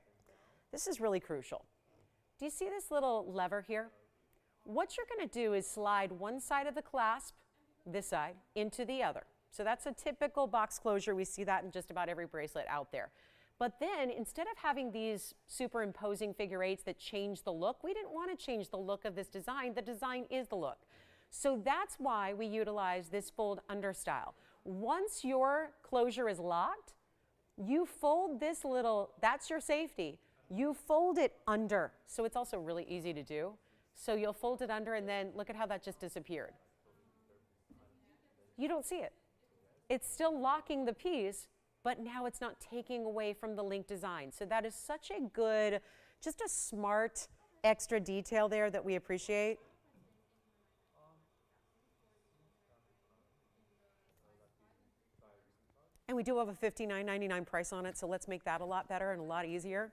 this is really crucial. Do you see this little lever here? What you're going to do is slide one side of the clasp, this side, into the other. So that's a typical box closure. We see that in just about every bracelet out there. But then instead of having these superimposing figure eights that change the look, we didn't want to change the look of this design. The design is the look. So that's why we utilize this fold under style. Once your closure is locked, you fold this little, that's your safety. You fold it under. So it's also really easy to do. So you'll fold it under, and then look at how that just disappeared. You don't see it. It's still locking the piece, but now it's not taking away from the link design. So that is such a good, just a smart extra detail there that we appreciate. And we do have a $59.99 price on it, so let's make that a lot better and a lot easier.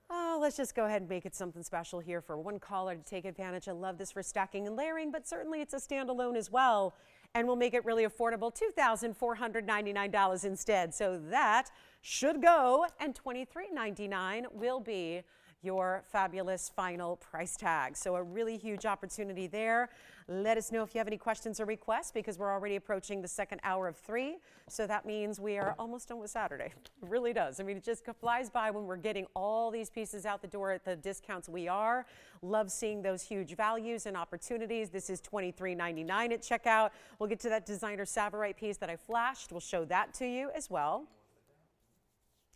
Oh, let's just go ahead and make it something special here for one caller to take advantage. I love this for stacking and layering, but certainly it's a standalone as well. And we'll make it really affordable, $2,499 instead. So that should go, and $23.99 will be your fabulous final price tag. So a really huge opportunity there. Let us know if you have any questions or requests, because we're already approaching the second hour of 3. So that means we are almost done with Saturday. It really does. I mean, it just flies by when we're getting all these pieces out the door at the discounts we are. Love seeing those huge values and opportunities. This is $23.99 at checkout. We'll get to that designer Savorite piece that I flashed. We'll show that to you as well.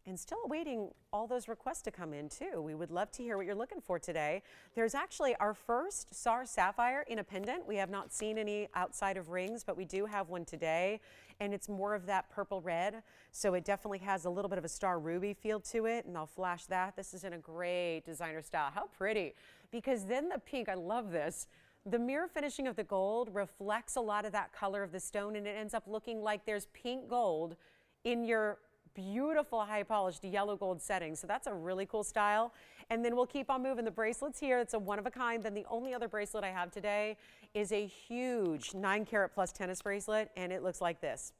And still awaiting all those requests to come in too. We would love to hear what you're looking for today. There's actually our first SAR sapphire in a pendant. We have not seen any outside of rings, but we do have one today. And it's more of that purple red. So it definitely has a little bit of a star ruby feel to it. And I'll flash that. This is in a great designer style. How pretty. Because then the pink, I love this. The mirror finishing of the gold reflects a lot of that color of the stone, and it ends up looking like there's pink gold in your beautiful high polished yellow gold setting. So that's a really cool style. And then we'll keep on moving the bracelets here. It's a one of a kind. Then the only other bracelet I have today is a huge 9 karat plus tennis bracelet, and it looks like this.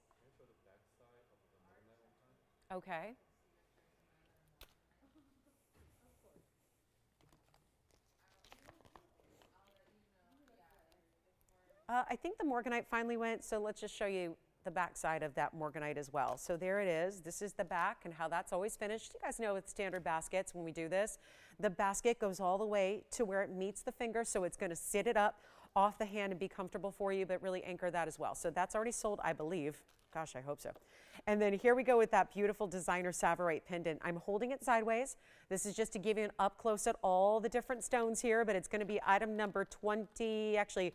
Okay. I think the Morganite finally went, so let's just show you the back side of that Morganite as well. So there it is. This is the back and how that's always finished. You guys know with standard baskets when we do this, the basket goes all the way to where it meets the finger, so it's going to sit it up off the hand and be comfortable for you, but really anchor that as well. So that's already sold, I believe. Gosh, I hope so. And then here we go with that beautiful designer Savorite pendant. I'm holding it sideways. This is just to give you an up close at all the different stones here, but it's going to be item number 20, actually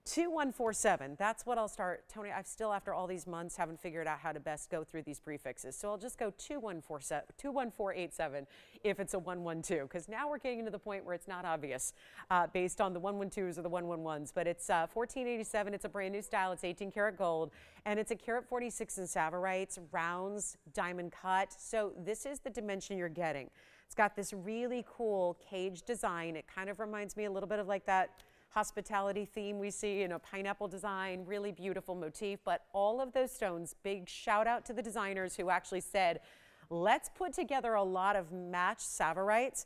2147. That's what I'll start. Tony, I've still, after all these months, haven't figured out how to best go through these prefixes. So I'll just go 21487 if it's a 112, because now we're getting to the point where it's not obvious based on the 112s or the 111s. But it's 1487. It's a brand new style. It's 18 karat gold, and it's a karat 46 in Savorites, rounds, diamond cut. So this is the dimension you're getting. It's got this really cool cage design. It kind of reminds me a little bit of like that hospitality theme we see in a pineapple design, really beautiful motif. But all of those stones, big shout out to the designers who actually said, let's put together a lot of matched Savorites,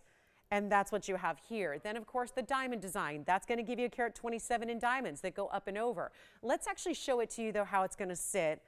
and that's what you have here. Then of course the diamond design, that's going to give you a karat 27 in diamonds that go up and over. Let's actually show it to you though how it's going to sit,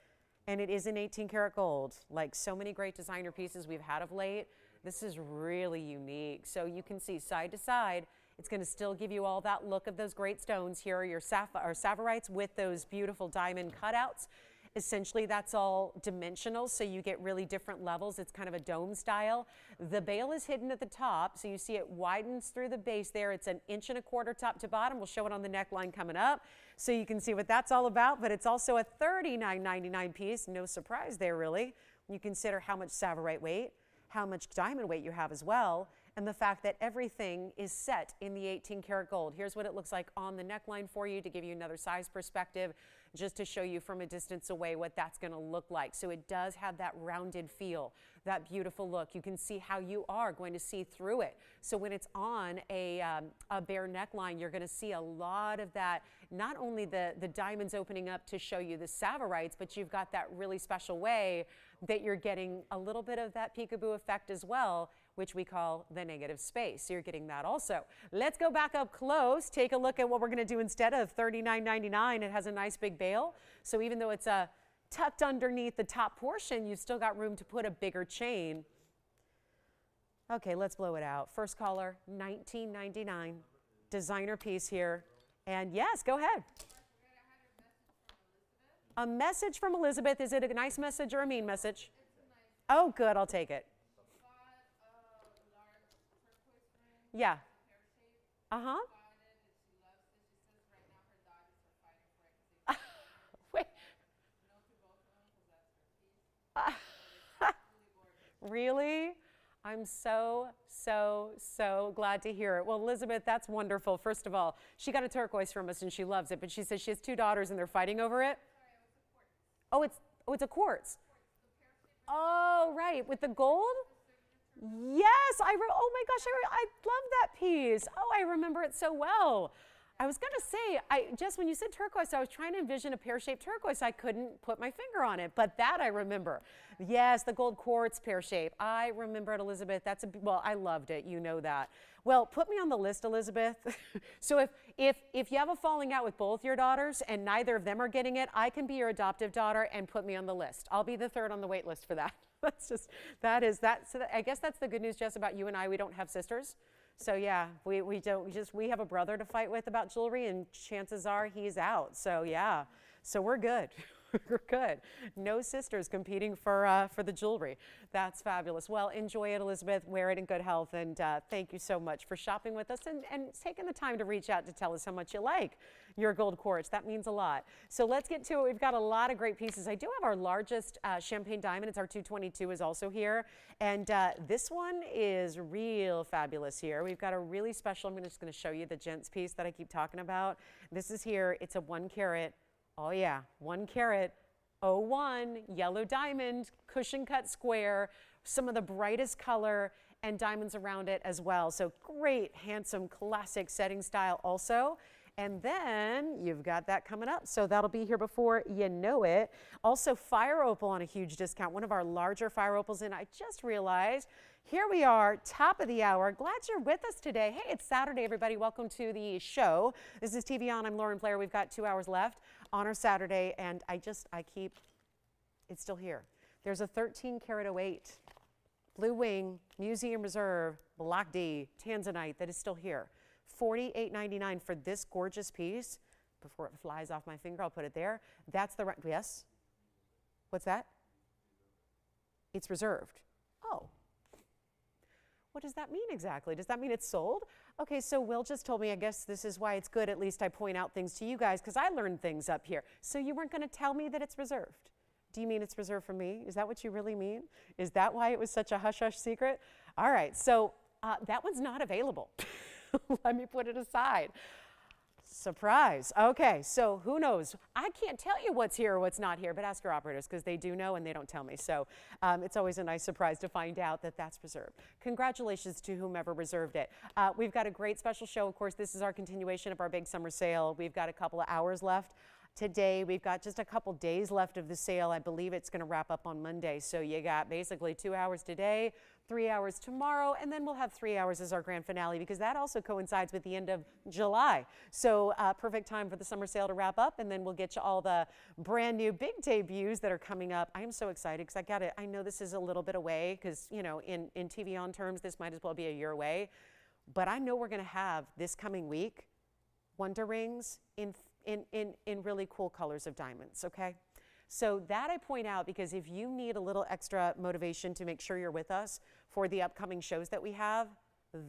and it is in 18 karat gold. Like so many great designer pieces we've had of late, this is really unique. So you can see side to side, it's going to still give you all that look of those great stones. Here are your Savorites with those beautiful diamond cutouts. Essentially, that's all dimensional, so you get really different levels. It's kind of a dome style. The bail is hidden at the top, so you see it widens through the base there. It's 1.25 inches top to bottom. We'll show it on the neckline coming up, so you can see what that's all about. But it's also a $39.99 piece. No surprise there, really, when you consider how much Savorite weight, how much diamond weight you have as well, and the fact that everything is set in the 18 karat gold. Here's what it looks like on the neckline for you to give you another size perspective, just to show you from a distance away what that's going to look like. So it does have that rounded feel, that beautiful look. You can see how you are going to see through it. So when it's on a bare neckline, you're going to see a lot of that, not only the diamonds opening up to show you the Savorites, but you've got that really special way that you're getting a little bit of that peekaboo effect as well, which we call the negative space. So you're getting that also. Let's go back up close, take a look at what we're going to do instead of $39.99. It has a nice big bail. So even though it's tucked underneath the top portion, you've still got room to put a bigger chain. Okay, let's blow it out. First caller, $19.99. Designer piece here. And yes, go ahead. A message from Elizabeth. Is it a nice message or a mean message? Oh, good. I'll take it. Yeah. Uh-huh. Wait. Really? I'm so glad to hear it. Well, Elizabeth, that's wonderful. First of all, she got a turquoise from us and she loves it, but she says she has 2 daughters and they're fighting over it. Oh, it's a quartz. Oh, right, with the gold? Yes, oh my gosh, I love that piece. Oh, I remember it so well. I was going to say, just when you said turquoise, I was trying to envision a pear-shaped turquoise. I couldn't put my finger on it, but that I remember. Yes, the gold quartz pear shape. I remember it, Elizabeth. Well, I loved it. You know that. Well, put me on the list, Elizabeth. So if you have a falling out with both your daughters and neither of them are getting it, I can be your adoptive daughter and put me on the list. I'll be the third on the wait list for that. So I guess that's the good news, Jess, about you and I. We don't have sisters. So yeah, we have a brother to fight with about jewelry, and chances are he's out. So yeah, so we're good. We're good. No sisters competing for the jewelry. That's fabulous. Well, enjoy it, Elizabeth. Wear it in good health, and thank you so much for shopping with us and taking the time to reach out to tell us how much you like your gold quartz. That means a lot. So let's get to it. We've got a lot of great pieces. I do have our largest champagne diamond. It's our 222 is also here, and this one is real fabulous here. We've got a really special. I'm just going to show you the gents piece that I keep talking about. This is here. It's a 1 carat. Oh yeah, 1 carat, 01, yellow diamond, cushion cut square, some of the brightest color and diamonds around it as well. So great, handsome, classic setting style also. And then you've got that coming up. So that'll be here before you know it. Also fire opal on a huge discount, one of our larger fire opals. And I just realized, here we are, top of the hour. Glad you're with us today. Hey, it's Saturday, everybody. Welcome to the show. This is TVON. I'm Lauren Blair. We've got 2 hours left on our Saturday, and it's still here. There's a 13 karat 08 Blue Wing Museum Reserve Black D Tanzanite that is still here. $48.99 for this gorgeous piece. Before it flies off my finger, I'll put it there. That's the right, yes? What's that? It's reserved. Oh. What does that mean exactly? Does that mean it's sold? Okay, so Will just told me, I guess this is why it's good, at least I point out things to you guys, because I learned things up here. So you weren't going to tell me that it's reserved. Do you mean it's reserved for me? Is that what you really mean? Is that why it was such a hush-hush secret? All right, so that one's not available. Let me put it aside. Surprise. Okay, so who knows? I can't tell you what's here or what's not here, but ask your operators because they do know and they don't tell me. So it's always a nice surprise to find out that that's reserved. Congratulations to whomever reserved it. We've got a great special show. Of course, this is our continuation of our big summer sale. We've got a couple of hours left today. We've got just a couple days left of the sale. I believe it's going to wrap up on Monday. So you got basically 2 hours today, 3 hours tomorrow, and then we'll have 3 hours as our grand finale because that also coincides with the end of July. So perfect time for the summer sale to wrap up, and then we'll get you all the brand new big debuts that are coming up. I am so excited because I know this is a little bit away because, you know, in TVON terms, this might as well be a year away. But I know we're going to have this coming week Wonder Rings in really cool colors of diamonds, okay? So that I point out because if you need a little extra motivation to make sure you're with us for the upcoming shows that we have,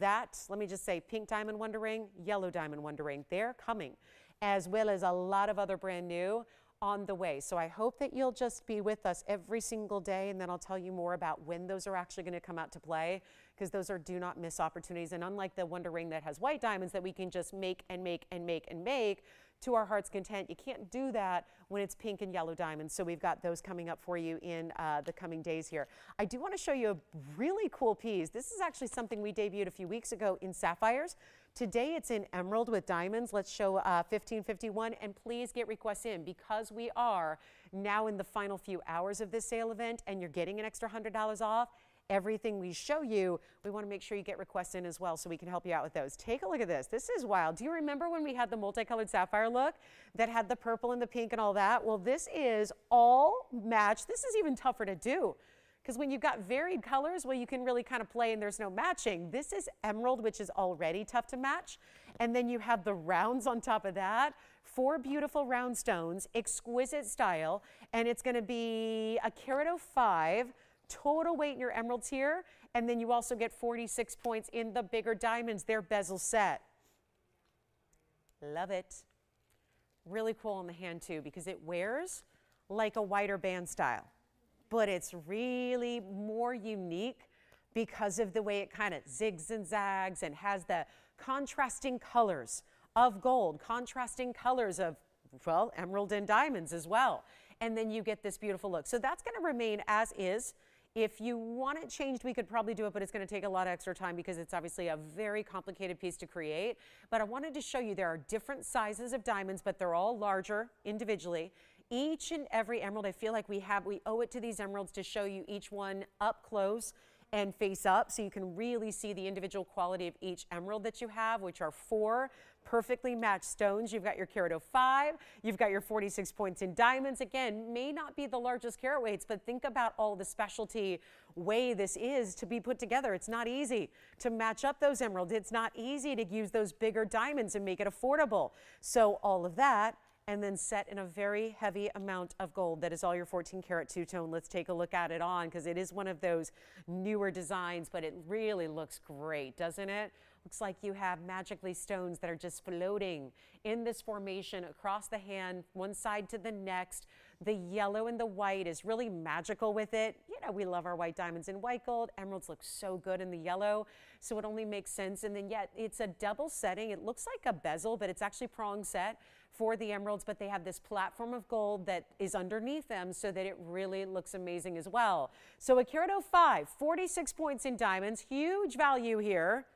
let me just say, pink diamond Wonder Ring, yellow diamond Wonder Ring, they're coming, as well as a lot of other brand new on the way. So I hope that you'll just be with us every single day, and then I'll tell you more about when those are actually going to come out to play, because those are do not miss opportunities. And unlike the Wonder Ring that has white diamonds that we can just make and make and make and make to our heart's content, you can't do that when it's pink and yellow diamonds. So we've got those coming up for you in the coming days here. I do want to show you a really cool piece. This is actually something we debuted a few weeks ago in sapphires. Today it's in emerald with diamonds. Let's show 1551, and please get requests in because we are now in the final few hours of this sale event and you're getting an extra $100 off. Everything we show you, we want to make sure you get requests in as well so we can help you out with those. Take a look at this. This is wild. Do you remember when we had the multicolored sapphire look that had the purple and the pink and all that? Well, this is all matched. This is even tougher to do because when you've got varied colors, well, you can really kind of play and there's no matching. This is emerald, which is already tough to match. And then you have the rounds on top of that. 4 beautiful round stones, exquisite style, and it's going to be a carat 05. Total weight in your emeralds here, and then you also get 46 points in the bigger diamonds. They're bezel set. Love it. Really cool on the hand too because it wears like a wider band style, but it's really more unique because of the way it kind of zigs and zags and has the contrasting colors of gold, contrasting colors of, well, emerald and diamonds as well. And then you get this beautiful look. So that's going to remain as is If you want it changed, we could probably do it, but it's going to take a lot of extra time because it's obviously a very complicated piece to create. But I wanted to show you there are different sizes of diamonds, but they're all larger individually. Each and every emerald, I feel like we owe it to these emeralds to show you each one up close and face up so you can really see the individual quality of each emerald that you have, which are 4 perfectly matched stones. You've got your carat 05, you've got your 46 points in diamonds. Again, may not be the largest carat weights, but think about all the specialty way this is to be put together. It's not easy to match up those emeralds. It's not easy to use those bigger diamonds and make it affordable. So all of that, and then set in a very heavy amount of gold. That is all your 14 karat two-tone. Let's take a look at it on because it is one of those newer designs, but it really looks great, doesn't it? Looks like you have magically stones that are just floating in this formation across the hand, one side to the next. The yellow and the white is really magical with it. You know, we love our white diamonds in white gold. Emeralds look so good in the yellow, so it only makes sense. And then yet it's a double setting. It looks like a bezel, but it's actually prong set for the emeralds, but they have this platform of gold that is underneath them so that it really looks amazing as well. So a carat 05, 46 points in diamonds, huge value here.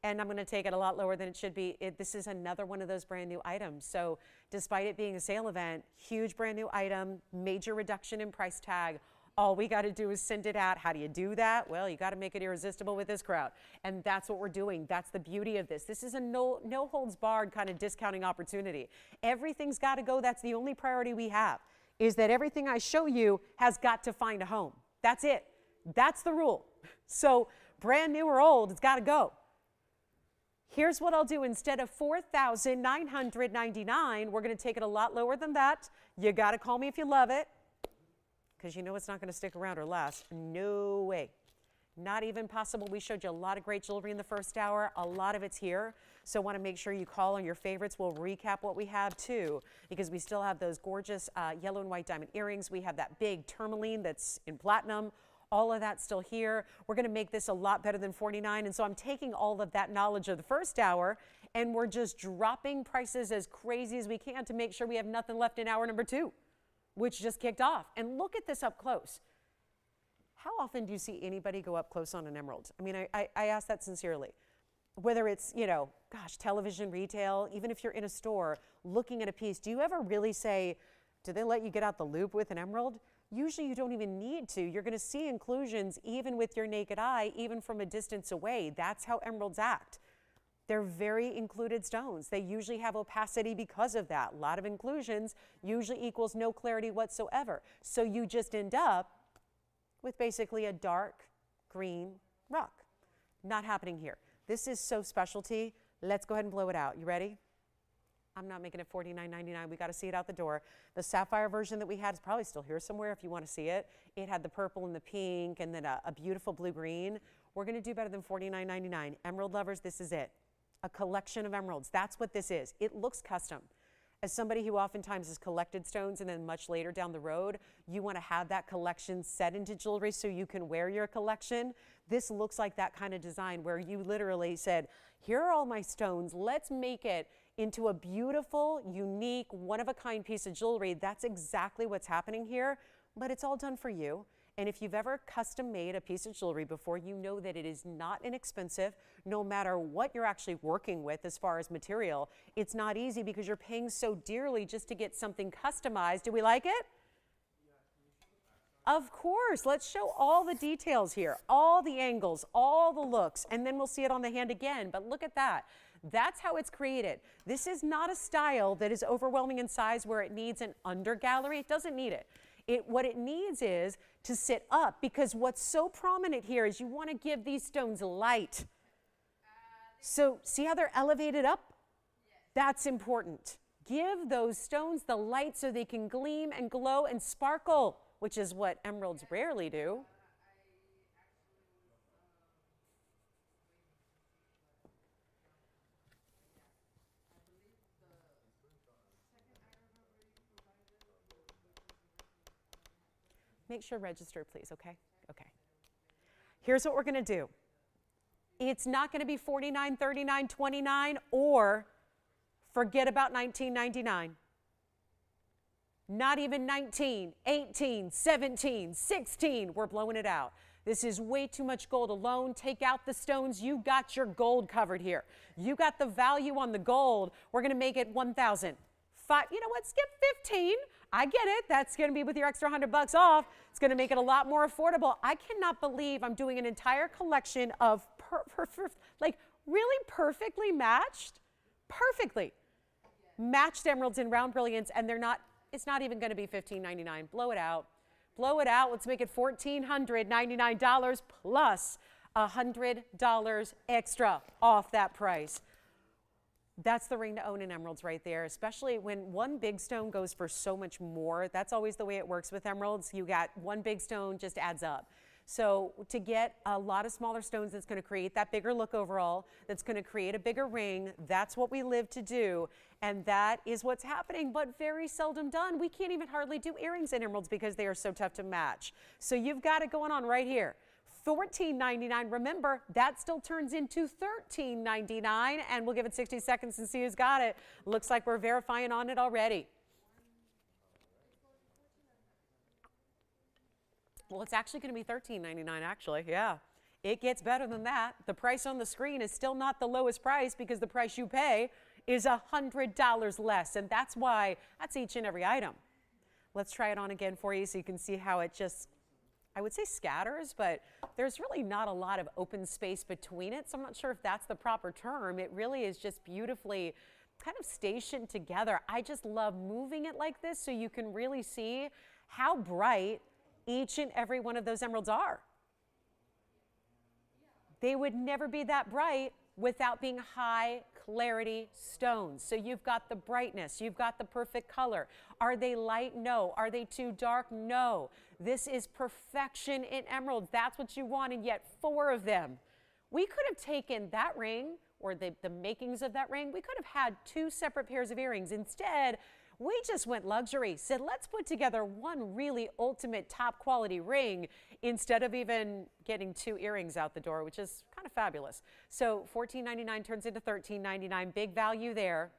And I'm going to take it a lot lower than it should be. This is another one of those brand new items. So despite it being a sale event, huge brand new item, major reduction in price tag. All we got to do is send it out. How do you do that? Well, you got to make it irresistible with this crowd. And that's what we're doing. That's the beauty of this. This is a no holds barred kind of discounting opportunity. Everything's got to go. That's the only priority we have, is that everything I show you has got to find a home. That's it. That's the rule. So brand new or old, it's got to go. Here's what I'll do. Instead of $4,999, we're going to take it a lot lower than that. You got to call me if you love it, because you know it's not going to stick around or last. No way. Not even possible. We showed you a lot of great jewelry in the first hour. A lot of it's here. So I want to make sure you call on your favorites. We'll recap what we have too, because we still have those gorgeous yellow and white diamond earrings. We have that big tourmaline that's in platinum. All of that's still here. We're going to make this a lot better than $49. And so I'm taking all of that knowledge of the first hour, and we're just dropping prices as crazy as we can to make sure we have nothing left in hour number 2, which just kicked off. And look at this up close. How often do you see anybody go up close on an emerald? I mean, I ask that sincerely. Whether it's, you know, gosh, television, retail, even if you're in a store looking at a piece, do you ever really say, do they let you get out the loop with an emerald? Usually you don't even need to. You're going to see inclusions even with your naked eye, even from a distance away. That's how emeralds act. They're very included stones. They usually have opacity because of that. A lot of inclusions usually equals no clarity whatsoever. So you just end up with basically a dark green rock. Not happening here. This is so specialty. Let's go ahead and blow it out. You ready? I'm not making it $49.99. We got to see it out the door. The sapphire version that we had is probably still here somewhere if you want to see it. It had the purple and the pink and then a beautiful blue-green. We're going to do better than $49.99. Emerald lovers, this is it. A collection of emeralds. That's what this is. It looks custom. As somebody who oftentimes has collected stones and then much later down the road, you want to have that collection set into jewelry so you can wear your collection. This looks like that kind of design where you literally said, here are all my stones. Let's make it into a beautiful, unique, one-of-a-kind piece of jewelry. That's exactly what's happening here, but it's all done for you. And if you've ever custom made a piece of jewelry before, you know that it is not inexpensive, no matter what you're actually working with as far as material. It's not easy because you're paying so dearly just to get something customized. Do we like it? Of course. Let's show all the details here, all the angles, all the looks, and then we'll see it on the hand again. But look at that. That's how it's created. This is not a style that is overwhelming in size where it needs an under gallery. It doesn't need it. What it needs is to sit up, because what's so prominent here is you want to give these stones light. So see how they're elevated up? That's important. Give those stones the light so they can gleam and glow and sparkle, which is what emeralds rarely do. Make sure register, please, okay? Okay. Here's what we're going to do. It's not going to be $49, $39, $29, or forget about $19.99. Not even 19, 18, 17, 16. We're blowing it out. This is way too much gold alone. Take out the stones. You got your gold covered here. You got the value on the gold. We're going to make it 1,000. You know what? Skip 15. I get it. That's going to be with your extra $100 off. It's going to make it a lot more affordable. I cannot believe I'm doing an entire collection of like really perfectly matched, perfectly matched emeralds in round brilliance, and they're not. It's not even going to be $15.99. Blow it out. Blow it out. Let's make it $1,499 plus $100 extra off that price. That's the ring to own in emeralds right there, especially when one big stone goes for so much more. That's always the way it works with emeralds. You got one big stone, just adds up. So to get a lot of smaller stones that's going to create that bigger look overall, that's going to create a bigger ring, that's what we live to do. And that is what's happening, but very seldom done. We can't even hardly do earrings in emeralds because they are so tough to match. So you've got it going on right here. $14.99. Remember, that still turns into $13.99, and we'll give it 60 seconds and see who's got it. Looks like we're verifying on it already. Well, it's actually going to be $13.99, actually. Yeah, it gets better than that. The price on the screen is still not the lowest price because the price you pay is $100 less, and that's why that's each and every item. Let's try it on again for you so you can see how it just, I would say scatters, but there's really not a lot of open space between it, so I'm not sure if that's the proper term. It really is just beautifully kind of stationed together. I just love moving it like this so you can really see how bright each and every one of those emeralds are. They would never be that bright without being high clarity stones. So you've got the brightness, you've got the perfect color. Are they light? No. Are they too dark? No. This is perfection in emeralds. That's what you want, and yet 4 of them. We could have taken that ring, or the makings of that ring, we could have had 2 separate pairs of earrings. Instead, we just went luxury, said let's put together one really ultimate top quality ring instead of even getting 2 earrings out the door, which is kind of fabulous. So $14.99 turns into $13.99, big value there.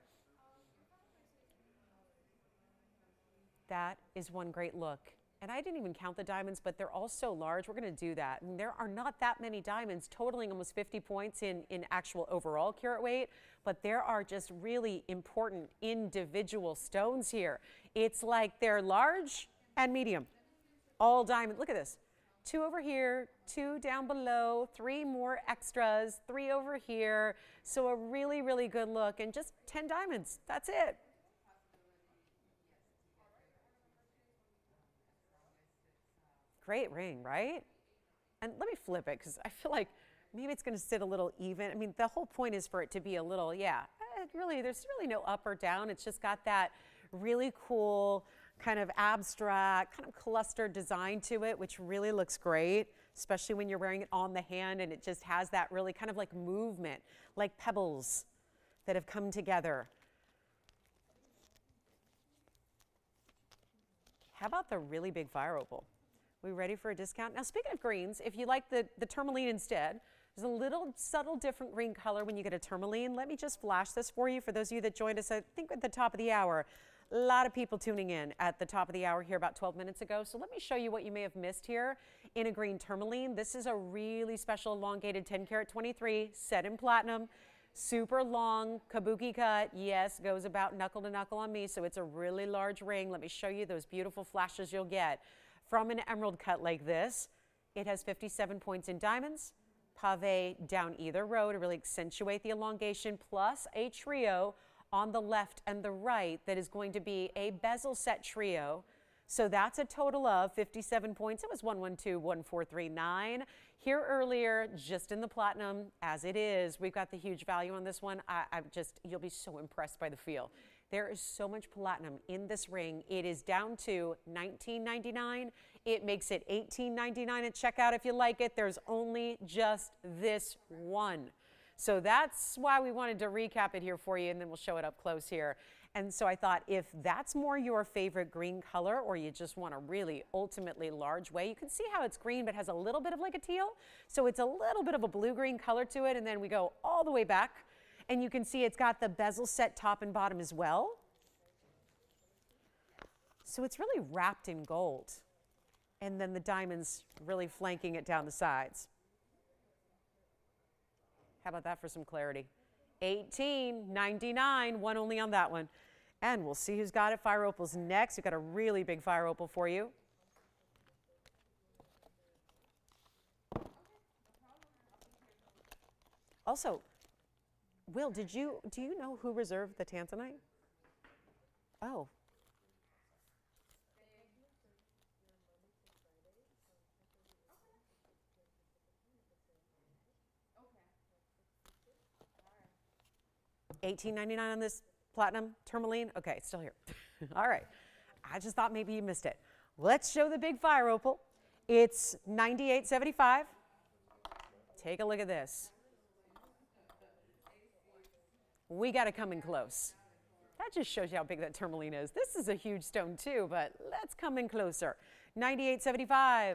That is one great look. And I didn't even count the diamonds, but they're all so large. We're going to do that. And there are not that many diamonds, totaling almost 50 points in actual overall carat weight. But there are just really important individual stones here. It's like they're large and medium. All diamond. Look at this. 2 over here, 2 down below, 3 more extras, 3 over here. So a really, really good look. And just 10 diamonds. That's it. Great ring, right? And let me flip it because I feel like maybe it's going to sit a little even. I mean, the whole point is for it to be a little, there's really no up or down. It's just got that really cool kind of abstract, kind of clustered design to it, which really looks great, especially when you're wearing it on the hand and it just has that really kind of like movement, like pebbles that have come together. How about the really big fire opal? We ready for a discount? Now, speaking of greens, if you like the tourmaline instead, there's a little subtle different green color when you get a tourmaline. Let me just flash this for you. For those of you that joined us, I think at the top of the hour, a lot of people tuning in at the top of the hour here about 12 minutes ago. So let me show you what you may have missed here in a green tourmaline. This is a really special elongated 10 karat 23 set in platinum. Super long, kabuki cut. Yes, goes about knuckle to knuckle on me. So it's a really large ring. Let me show you those beautiful flashes you'll get from an emerald cut like this. It has 57 points in diamonds, pave down either row to really accentuate the elongation, plus a trio on the left and the right that is going to be a bezel set trio. So that's a total of 57 points. It was 1121439 here earlier, just in the platinum as it is. We've got the huge value on this one. You'll be so impressed by the feel. There is so much platinum in this ring. It is down to $19.99. It makes it $18.99 at checkout if you like it. There's only just this one. So that's why we wanted to recap it here for you, and then we'll show it up close here. And so I thought if that's more your favorite green color, or you just want a really ultimately large way, you can see how it's green but has a little bit of like a teal. So it's a little bit of a blue-green color to it, and then we go all the way back. And you can see it's got the bezel set top and bottom as well. So it's really wrapped in gold. And then the diamonds really flanking it down the sides. How about that for some clarity? $18.99, one only on that one. And we'll see who's got it. Fire opals next. We've got a really big fire opal for you. Also, Will, do you know who reserved the tanzanite? Oh. $18.99 on this platinum tourmaline. Okay, it's still here. All right. I just thought maybe you missed it. Let's show the big fire opal. It's $98.75. Take a look at this. We got to come in close. That just shows you how big that tourmaline is. This is a huge stone too, but let's come in closer. $98.75.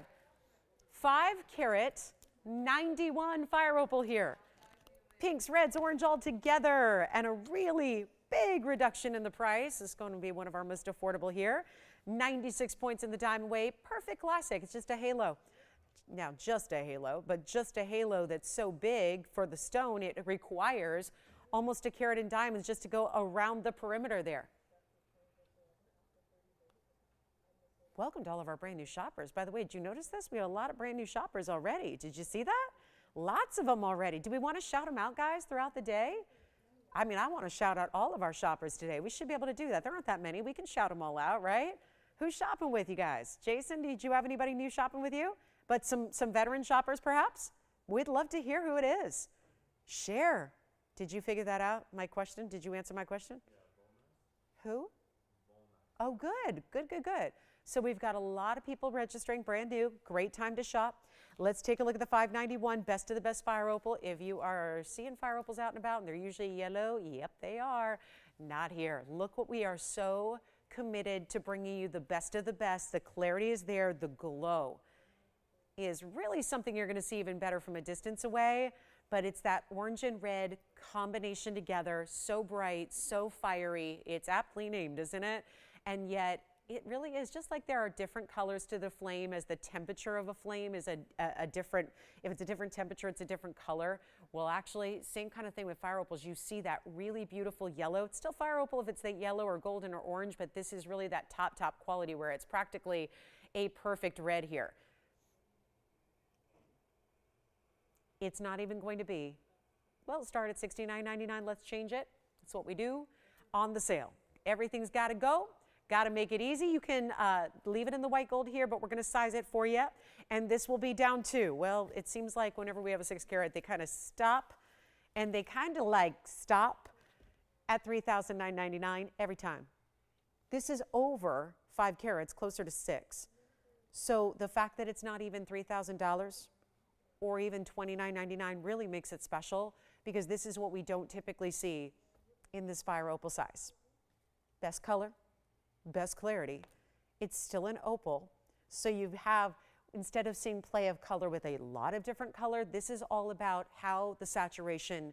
5 carat, 91 fire opal here. Pinks, reds, orange all together, and a really big reduction in the price. This is going to be one of our most affordable here. 96 points in the diamond weight. Perfect classic. It's just a halo. Now, just a halo, but just a halo that's so big for the stone, it requires almost a carat in diamonds just to go around the perimeter there. Welcome to all of our brand new shoppers. By the way, did you notice this? We have a lot of brand new shoppers already. Did you see that? Lots of them already. Do we want to shout them out, guys, throughout the day? I mean, I want to shout out all of our shoppers today. We should be able to do that. There aren't that many. We can shout them all out, right? Who's shopping with you guys? Jason, did you have anybody new shopping with you? But some veteran shoppers, perhaps? We'd love to hear who it is. Share. Did you figure that out, my question? Did you answer my question? Yeah, who? Oh, good. Good, good, good. So we've got a lot of people registering brand new. Great time to shop. Let's take a look at the $5.91 best of the best fire opal. If you are seeing fire opals out and about and they're usually yellow, yep, they are. Not here. Look what we are so committed to bringing you the best of the best. The clarity is there. The glow is really something you're going to see even better from a distance away. But it's that orange and red combination together, so bright, so fiery. It's aptly named, isn't it? And yet it really is just like there are different colors to the flame, as the temperature of a flame is a different, if it's a different temperature, it's a different color. Well, actually, same kind of thing with fire opals. You see that really beautiful yellow. It's still fire opal if it's the yellow or golden or orange, but this is really that top quality where it's practically a perfect red here. It's not even going to be, well, start at $69.99. Let's change it. That's what we do on the sale. Everything's got to go. Got to make it easy. You can leave it in the white gold here, but we're going to size it for you. And this will be down to, well, it seems like whenever we have a 6 carat, they kind of stop. And they kind of like stop at $3,999 every time. This is over 5 carats, closer to 6. So the fact that it's not even $3,000 or even $29.99 really makes it special, because this is what we don't typically see in this fire opal size. Best color, best clarity. It's still an opal, so you have, instead of seeing play of color with a lot of different color, this is all about how the saturation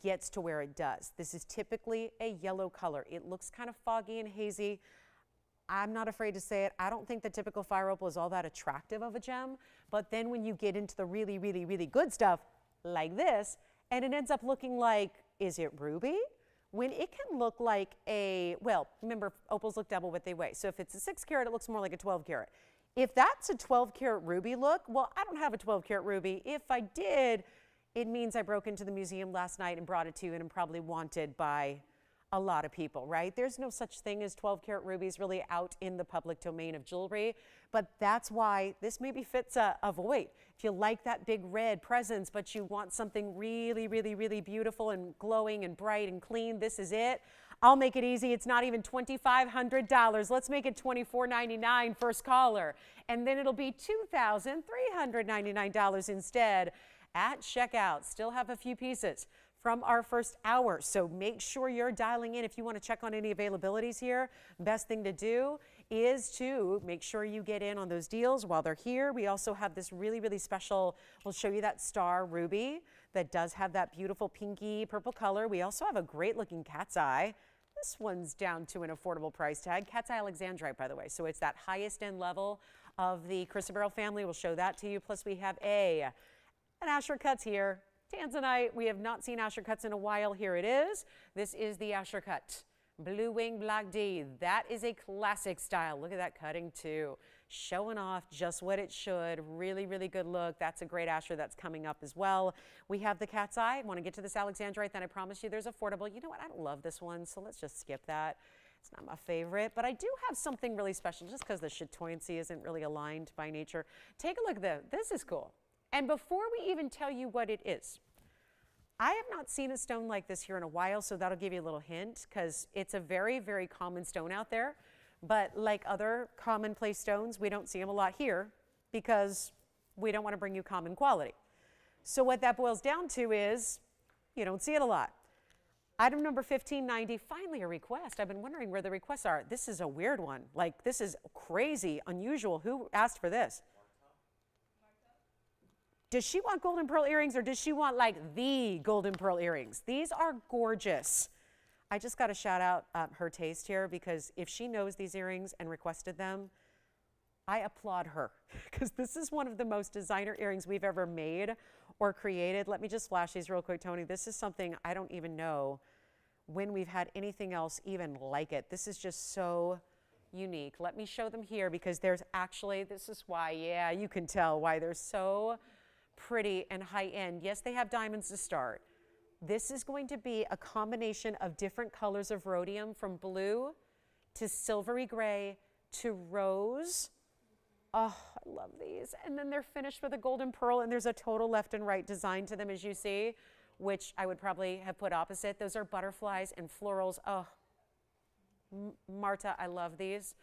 gets to where it does. This is typically a yellow color. It looks kind of foggy and hazy. I'm not afraid to say it. I don't think the typical fire opal is all that attractive of a gem, but then when you get into the really, really, really good stuff like this, and it ends up looking like, is it ruby? When it can look like a, well, remember, opals look double what they weigh. So if it's a 6 carat, it looks more like a 12 carat. If that's a 12 carat ruby look, well, I don't have a 12 carat ruby. If I did, it means I broke into the museum last night and brought it to you, and I'm probably wanted by a lot of people, right? There's no such thing as 12 karat rubies really out in the public domain of jewelry, but that's why this maybe fits a void. If you like that big red presence, but you want something really, really, really beautiful and glowing and bright and clean, this is it. I'll make it easy. It's not even $2,500. Let's make it $2,499 first caller, and then it'll be $2,399 instead at checkout. Still have a few pieces from our first hour, so make sure you're dialing in if you want to check on any availabilities here. Best thing to do is to make sure you get in on those deals while they're here. We also have this really, really special, we'll show you that star ruby that does have that beautiful pinky purple color. We also have a great looking cat's eye. This one's down to an affordable price tag. Cat's eye alexandrite, by the way. So it's that highest end level of the chrysoberyl family. We'll show that to you. Plus we have an Asher Cuts here. Tanzanite. We have not seen Asher Cuts in a while. Here it is. This is the Asher Cut. Blue Wing Black D. That is a classic style. Look at that cutting too. Showing off just what it should. Really, really good look. That's a great Asher that's coming up as well. We have the Cat's Eye. I want to get to this alexandrite, then I promise you there's affordable. You know what? I don't love this one, so let's just skip that. It's not my favorite, but I do have something really special just because the chatoyancy isn't really aligned by nature. Take a look at this. This is cool. And before we even tell you what it is, I have not seen a stone like this here in a while, so that'll give you a little hint because it's a very, very common stone out there. But like other commonplace stones, we don't see them a lot here because we don't want to bring you common quality. So what that boils down to is you don't see it a lot. Item number 1590, finally a request. I've been wondering where the requests are. This is a weird one. Like, this is crazy, unusual. Who asked for this? Does she want golden pearl earrings or does she want like the golden pearl earrings? These are gorgeous. I just got to shout out her taste here because if she knows these earrings and requested them, I applaud her because this is one of the most designer earrings we've ever made or created. Let me just flash these real quick, Tony. This is something I don't even know when we've had anything else even like it. This is just so unique. Let me show them here because there's actually, this is why, yeah, you can tell why they're so pretty and high end. Yes, they have diamonds to start. This is going to be a combination of different colors of rhodium from blue to silvery gray to rose. Oh, I love these. And then they're finished with a golden pearl and there's a total left and right design to them as you see, which I would probably have put opposite. Those are butterflies and florals. Oh, Marta, I love these.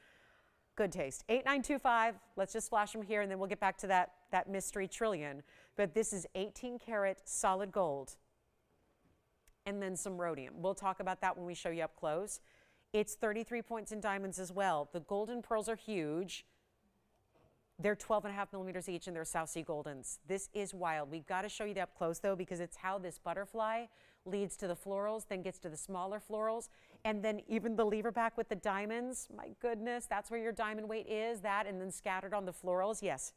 Good taste. 8925. Let's just flash them here and then we'll get back to that mystery trillion. But this is 18 karat solid gold and then some rhodium. We'll talk about that when we show you up close. It's 33 points in diamonds as well. The golden pearls are huge. They're 12.5 millimeters each and they're South Sea Goldens. This is wild. We've got to show you that up close though because it's how this butterfly leads to the florals, then gets to the smaller florals, and then even the lever back with the diamonds. My goodness, that's where your diamond weight is, that, and then scattered on the florals. Yes.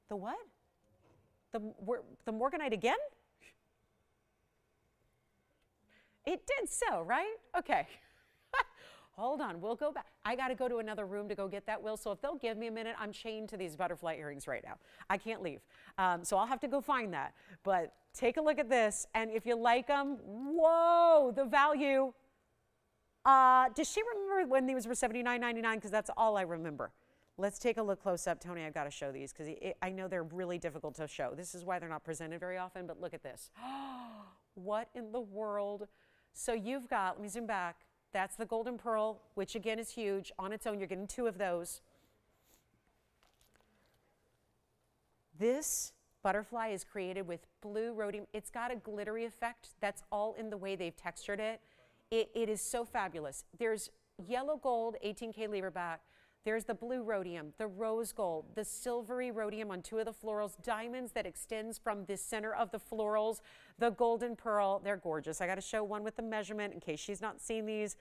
The what? The Morganite again? It did so, right? Okay. Hold on, we'll go back. I got to go to another room to go get that, Will. So if they'll give me a minute, I'm chained to these butterfly earrings right now. I can't leave. So I'll have to go find that. But take a look at this. And if you like them, whoa, the value. Does she remember when these were $79.99? Because that's all I remember. Let's take a look close up. Tony, I've got to show these because I know they're really difficult to show. This is why they're not presented very often, but look at this. What in the world? So you've got, let me zoom back. That's the golden pearl, which again is huge. On its own, you're getting 2 of those. This butterfly is created with blue rhodium. It's got a glittery effect. That's all in the way they've textured it. It is so fabulous. There's yellow gold, 18K lever back. There's the blue rhodium, the rose gold, the silvery rhodium on 2 of the florals, diamonds that extends from the center of the florals, the golden pearl. They're gorgeous. I got to show one with the measurement in case she's not seen these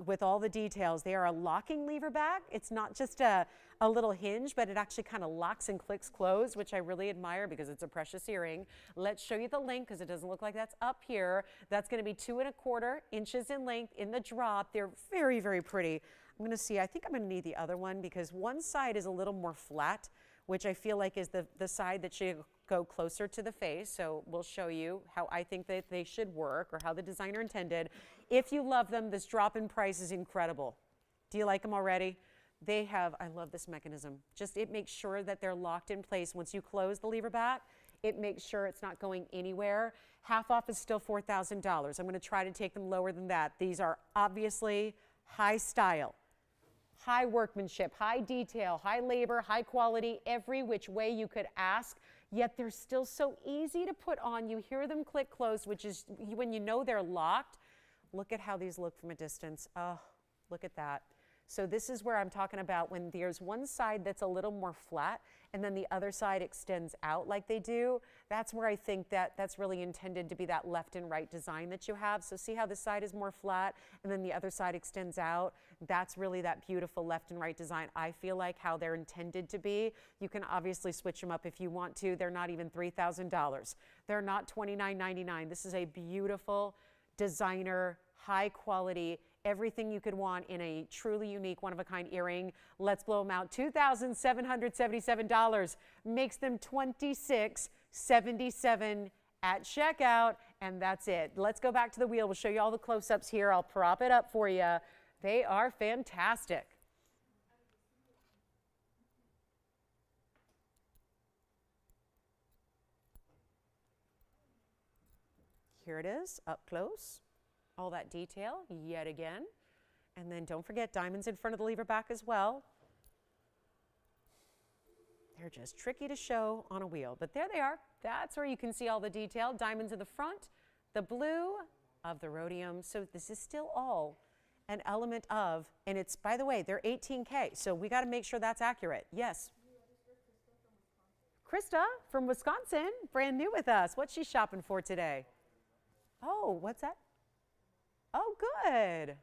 with all the details. They are a locking lever back. It's not just a little hinge, but it actually kind of locks and clicks closed, which I really admire because it's a precious earring. Let's show you the length because it doesn't look like that's up here. That's going to be 2¼ inches in length in the drop. They're very, very pretty. I'm going to see, I think I'm going to need the other one because one side is a little more flat, which I feel like is the side that should go closer to the face. So we'll show you how I think that they should work or how the designer intended. If you love them, this drop in price is incredible. Do you like them already? They have, I love this mechanism. Just it makes sure that they're locked in place. Once you close the lever back, it makes sure it's not going anywhere. Half off is still $4,000. I'm going to try to take them lower than that. These are obviously high style. High workmanship, high detail, high labor, high quality, every which way you could ask, yet they're still so easy to put on. You hear them click closed, which is when you know they're locked. Look at how these look from a distance. Oh, look at that. So this is where I'm talking about when there's one side that's a little more flat and then the other side extends out like they do. That's where I think that that's really intended to be that left and right design that you have. So see how this side is more flat and then the other side extends out? That's really that beautiful left and right design. I feel like how they're intended to be. You can obviously switch them up if you want to. They're not even $3,000. They're not $29.99. This is a beautiful designer, high quality, everything you could want in a truly unique, one-of-a-kind earring. Let's blow them out. $2,777 makes them $2,677 at checkout, and that's it. Let's go back to the wheel. We'll show you all the close-ups here. I'll prop it up for you. They are fantastic. Here it is, up close. All that detail yet again. And then don't forget diamonds in front of the lever back as well. They're just tricky to show on a wheel, but there they are. That's where you can see all the detail. Diamonds in the front, the blue of the rhodium. So this is still all an element of, and it's, by the way, they're 18K, so we got to make sure that's accurate. Yes. Krista from Wisconsin, brand new with us. What's she shopping for today? Oh, what's that? Oh, good.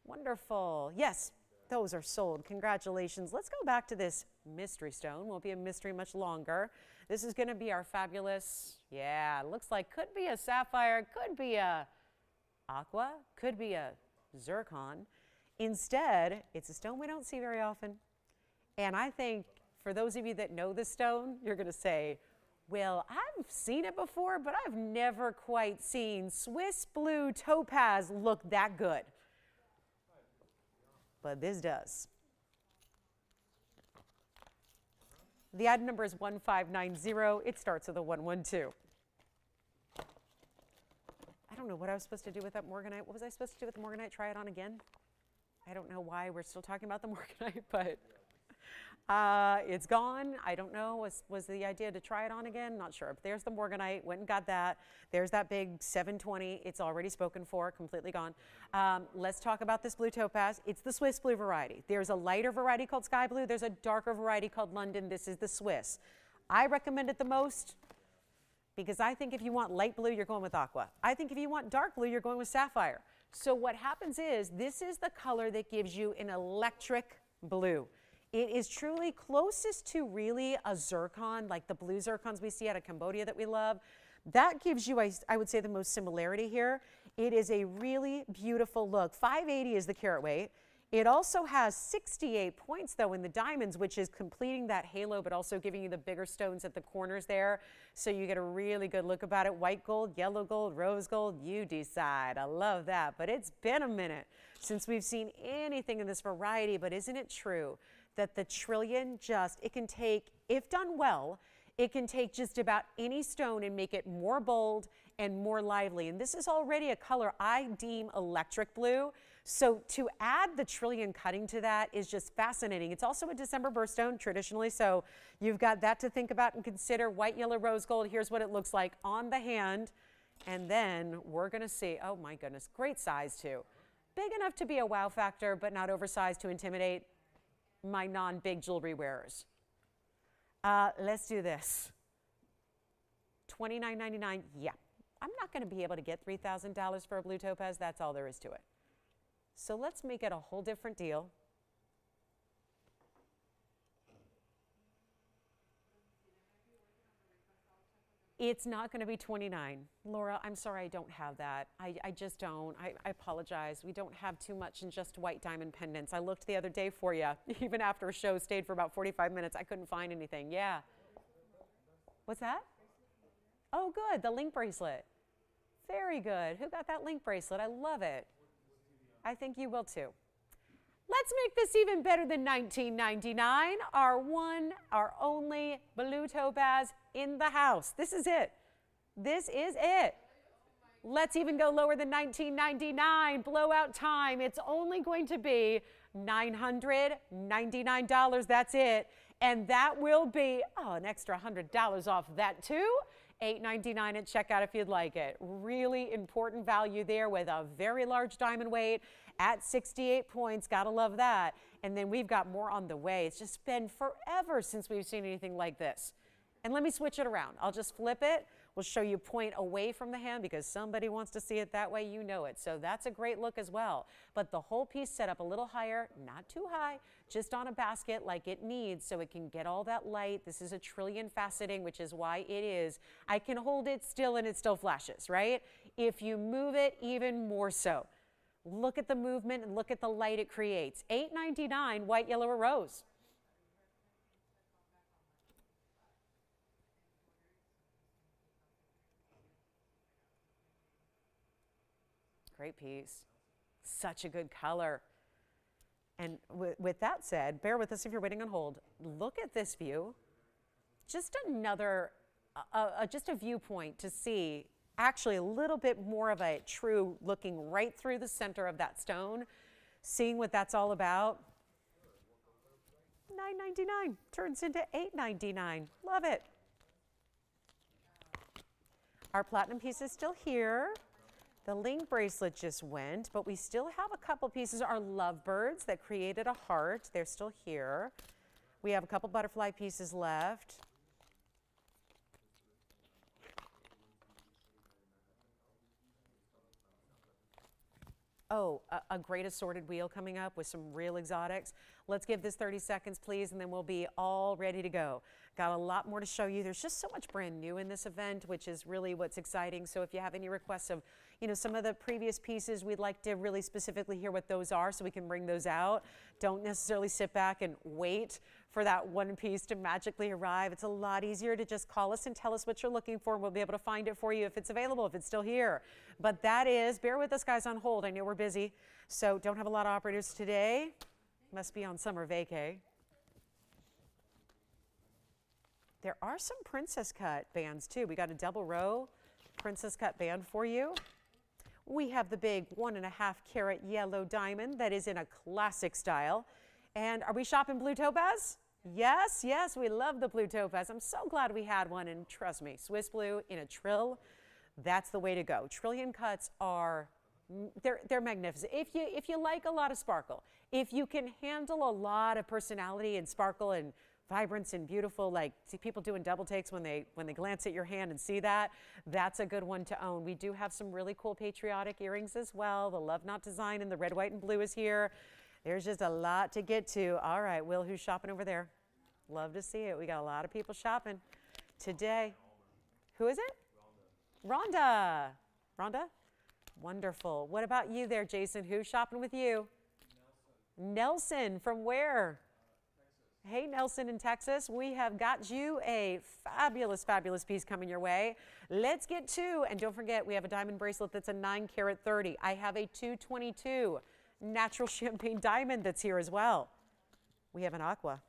Wonderful. Yes, those are sold. Congratulations. Let's go back to this mystery stone. Won't be a mystery much longer. This is going to be our fabulous, yeah, looks like could be a sapphire, could be a aqua, could be a zircon. Instead, it's a stone we don't see very often. And I think for those of you that know this stone, you're going to say, well, I've seen it before, but I've never quite seen Swiss blue topaz look that good. But this does. The item number is 1590. It starts with a 112. I don't know what I was supposed to do with that Morganite. What was I supposed to do with the Morganite? Try it on again? I don't know why we're still talking about the Morganite, but it's gone. I don't know. Was the idea to try it on again? Not sure. But there's the Morganite. Went and got that. There's that big 720. It's already spoken for. Completely gone. Let's talk about this blue topaz. It's the Swiss blue variety. There's a lighter variety called sky blue. There's a darker variety called London. This is the Swiss. I recommend it the most because I think if you want light blue, you're going with aqua. I think if you want dark blue, you're going with sapphire. So what happens is this is the color that gives you an electric blue. It is truly closest to really a zircon, like the blue zircons we see out of Cambodia that we love. That gives you, I would say, the most similarity here. It is a really beautiful look. 580 is the carat weight. It also has 68 points, though, in the diamonds, which is completing that halo, but also giving you the bigger stones at the corners there. So you get a really good look about it. White gold, yellow gold, rose gold, you decide. I love that. But it's been a minute since we've seen anything in this variety, but isn't it true that the trillion it can take, if done well, it can take just about any stone and make it more bold and more lively. And this is already a color I deem electric blue. So to add the trillion cutting to that is just fascinating. It's also a December birthstone traditionally, so you've got that to think about and consider. White, yellow, rose gold. Here's what it looks like on the hand. And then we're going to see, oh my goodness, great size too. Big enough to be a wow factor, but not oversized to intimidate my non-big jewelry wearers. Let's do this. $29.99. Yeah, I'm not going to be able to get $3,000 for a blue topaz. That's all there is to it. So let's make it a whole different deal. It's not going to be $29. Laura, I'm sorry, I don't have that. I just don't. I apologize. We don't have too much in just white diamond pendants. I looked the other day for you. Even after a show stayed for about 45 minutes, I couldn't find anything. Yeah. What's that? Oh, good. The link bracelet. Very good. Who got that link bracelet? I love it. I think you will too. Let's make this even better than $19.99. Our only blue topaz in the house. This is it. This is it. Let's even go lower than $19.99. Blowout time. It's only going to be $999. That's it. And that will be, an extra $100 off that too. $8.99 at checkout if you'd like it. Really important value there with a very large diamond weight at 68 points. Gotta love that. And then we've got more on the way. It's just been forever since we've seen anything like this. And let me switch it around. I'll just flip it. We'll show you point away from the hand because somebody wants to see it that way, you know it. So that's a great look as well. But the whole piece set up a little higher, not too high, just on a basket like it needs so it can get all that light. This is a trillion faceting, which is why it is. I can hold it still and it still flashes, right? If you move it, even more so. Look at the movement and look at the light it creates. $8.99, white, yellow, or rose. Great piece. Such a good color. And with that said, bear with us if you're waiting on hold. Look at this view. Just another, just a viewpoint to see actually a little bit more of a true looking right through the center of that stone, seeing what that's all about. $9.99 turns into $8.99. Love it. Our platinum piece is still here. The link bracelet just went, but we still have a couple pieces. Our lovebirds that created a heart, they're still here. We have a couple butterfly pieces left. Oh, a great assorted wheel coming up with some real exotics. Let's give this 30 seconds, please, and then we'll be all ready to go. Got a lot more to show you. There's just so much brand new in this event, which is really what's exciting. So if you have any requests of, some of the previous pieces, we'd like to really specifically hear what those are so we can bring those out. Don't necessarily sit back and wait for that one piece to magically arrive. It's a lot easier to just call us and tell us what you're looking for, and we'll be able to find it for you if it's available, if it's still here. But that is, bear with us guys on hold. I know we're busy, so don't have a lot of operators today. Must be on summer vacay. There are some princess cut bands too. We got a double row princess cut band for you. We have the big 1.5 carat yellow diamond that is in a classic style. And are we shopping blue topaz? Yes, yes, we love the blue topaz. I'm so glad we had one, and trust me, Swiss blue in a trill, that's the way to go. Trillion cuts are, they're magnificent. If you like a lot of sparkle, if you can handle a lot of personality and sparkle and vibrance and beautiful, like see people doing double takes when they glance at your hand and see that, that's a good one to own. We do have some really cool patriotic earrings as well. The Love Not design in the red, white, and blue is here. There's just a lot to get to. All right, Will, who's shopping over there? Love to see it. We got a lot of people shopping today. Who is it? Rhonda. Rhonda? Wonderful. What about you there, Jason? Who's shopping with you? Nelson. From where? Hey, Nelson in Texas, we have got you a fabulous, fabulous piece coming your way. Let's get to, and don't forget, we have a diamond bracelet that's a 9 carat 30. I have a 222 natural champagne diamond that's here as well. We have an aqua.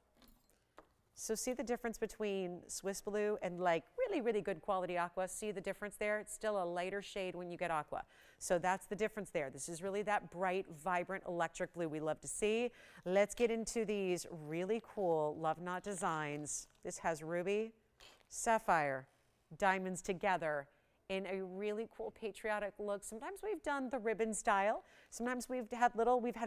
So see the difference between Swiss blue and like really, really good quality aqua. See the difference there? It's still a lighter shade when you get aqua. So that's the difference there. This is really that bright, vibrant electric blue we love to see. Let's get into these really cool Love Not designs. This has ruby, sapphire, diamonds together in a really cool patriotic look. Sometimes we've done the ribbon style. Sometimes we've had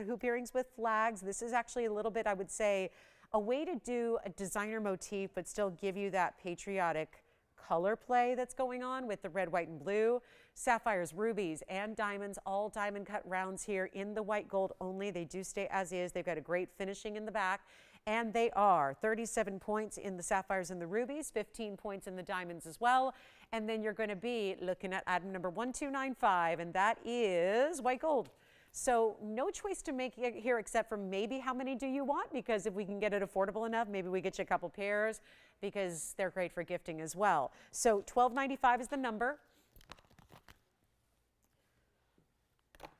hoop earrings with flags. This is actually a little bit, I would say, a way to do a designer motif but still give you that patriotic color play that's going on with the red, white, and blue. Sapphires, rubies, and diamonds, all diamond cut rounds here in the white gold only. They do stay as is. They've got a great finishing in the back. And they are 37 points in the sapphires and the rubies, 15 points in the diamonds as well. And then you're going to be looking at item number 1295, and that is white gold. So no choice to make here except for maybe how many do you want, because if we can get it affordable enough, maybe we get you a couple pairs because they're great for gifting as well. So $12.95 is the number.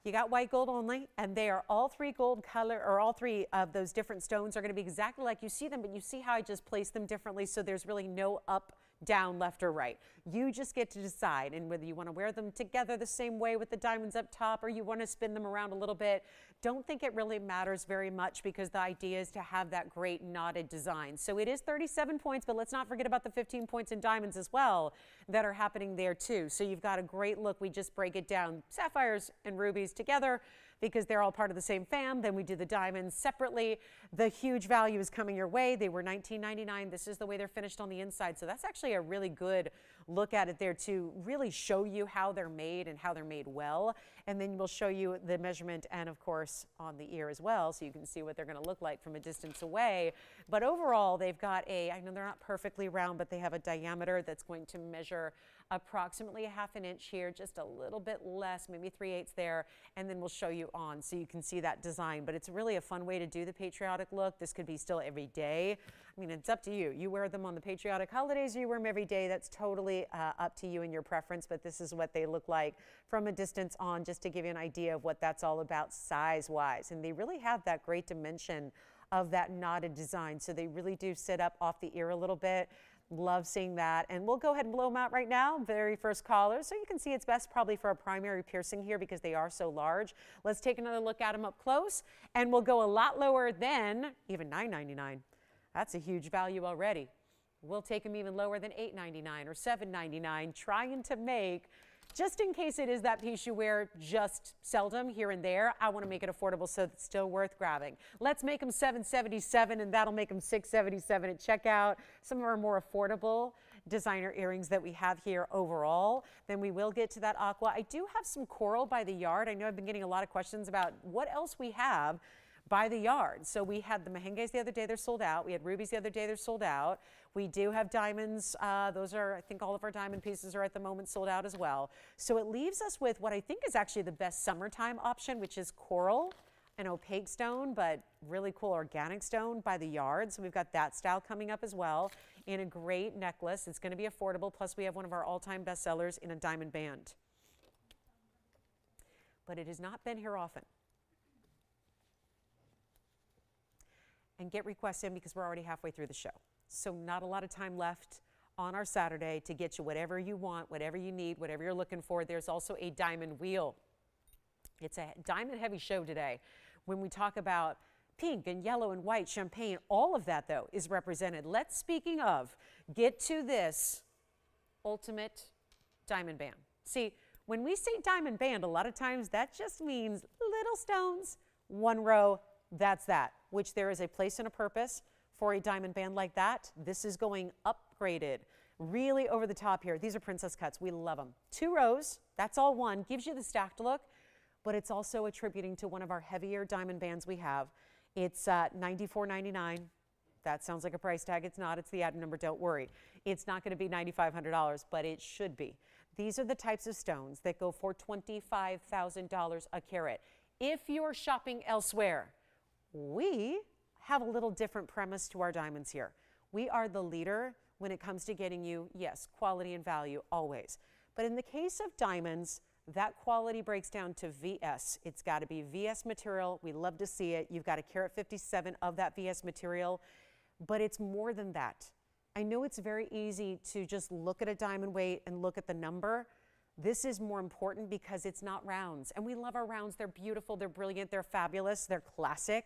You got white gold only, and they are all three gold color, or all three of those different stones are going to be exactly like you see them, but you see how I just placed them differently, so there's really no up, down, left, or right. You just get to decide, and whether you want to wear them together the same way with the diamonds up top, or you want to spin them around a little bit. Don't think it really matters very much, because the idea is to have that great knotted design. So it is 37 points, but let's not forget about the 15 points in diamonds as well that are happening there too. So you've got a great look. We just break it down. Sapphires and rubies together, because they're all part of the same fam. Then we do the diamonds separately. The huge value is coming your way. They were $19.99. This is the way they're finished on the inside. So that's actually a really good look at it there to really show you how they're made and how they're made well. And then we'll show you the measurement and of course on the ear as well, so you can see what they're going to look like from a distance away. But overall, they've got I know they're not perfectly round, but they have a diameter that's going to measure approximately 1/2 inch here, just a little bit less, maybe 3/8 there, and then we'll show you on so you can see that design. But it's really a fun way to do the patriotic look. This could be still every day. I mean, it's up to you. You wear them on the patriotic holidays, or you wear them every day. That's totally up to you and your preference, but this is what they look like from a distance on, just to give you an idea of what that's all about size-wise. And they really have that great dimension of that knotted design, so they really do sit up off the ear a little bit. Love seeing that. And we'll go ahead and blow them out right now. Very first caller. So you can see it's best probably for a primary piercing here because they are so large. Let's take another look at them up close, and we'll go a lot lower than even $9.99. That's a huge value already. We'll take them even lower than $8.99 or $7.99, trying to make, just in case it is that piece you wear just seldom here and there, I want to make it affordable so it's still worth grabbing. Let's make them $7.77, and that'll make them $6.77 at checkout. Some of our more affordable designer earrings that we have here overall. Then we will get to that aqua. I do have some coral by the yard. I know I've been getting a lot of questions about what else we have by the yard. So we had the mehenges the other day, they're sold out. We had rubies the other day, they're sold out. We do have diamonds. Those are, I think all of our diamond pieces are at the moment sold out as well. So it leaves us with what I think is actually the best summertime option, which is coral, an opaque stone, but really cool organic stone by the yard. So we've got that style coming up as well in a great necklace. It's going to be affordable. Plus we have one of our all-time bestsellers in a diamond band. But it has not been here often. And get requests in because we're already halfway through the show. So not a lot of time left on our Saturday to get you whatever you want, whatever you need, whatever you're looking for. There's also a diamond wheel. It's a diamond heavy show today. When we talk about pink and yellow and white, champagne, all of that though is represented. Let's, speaking of, get to this ultimate diamond band. See, when we say diamond band, a lot of times that just means little stones, one row, that's that, which there is a place and a purpose for a diamond band like that. This is going upgraded, really over the top here. These are princess cuts. We love them. 2 rows, that's all one, gives you the stacked look, but it's also attributing to one of our heavier diamond bands we have. It's $94.99. That sounds like a price tag. It's not. It's the item number. Don't worry. It's not going to be $9,500, but it should be. These are the types of stones that go for $25,000 a carat. If you're shopping elsewhere, we have a little different premise to our diamonds here. We are the leader when it comes to getting you, yes, quality and value always. But in the case of diamonds, that quality breaks down to VS. It's got to be VS material. We love to see it. You've got a carat 57 of that VS material, but it's more than that. I know it's very easy to just look at a diamond weight and look at the number. This is more important because it's not rounds. And we love our rounds. They're beautiful, they're brilliant, they're fabulous, they're classic.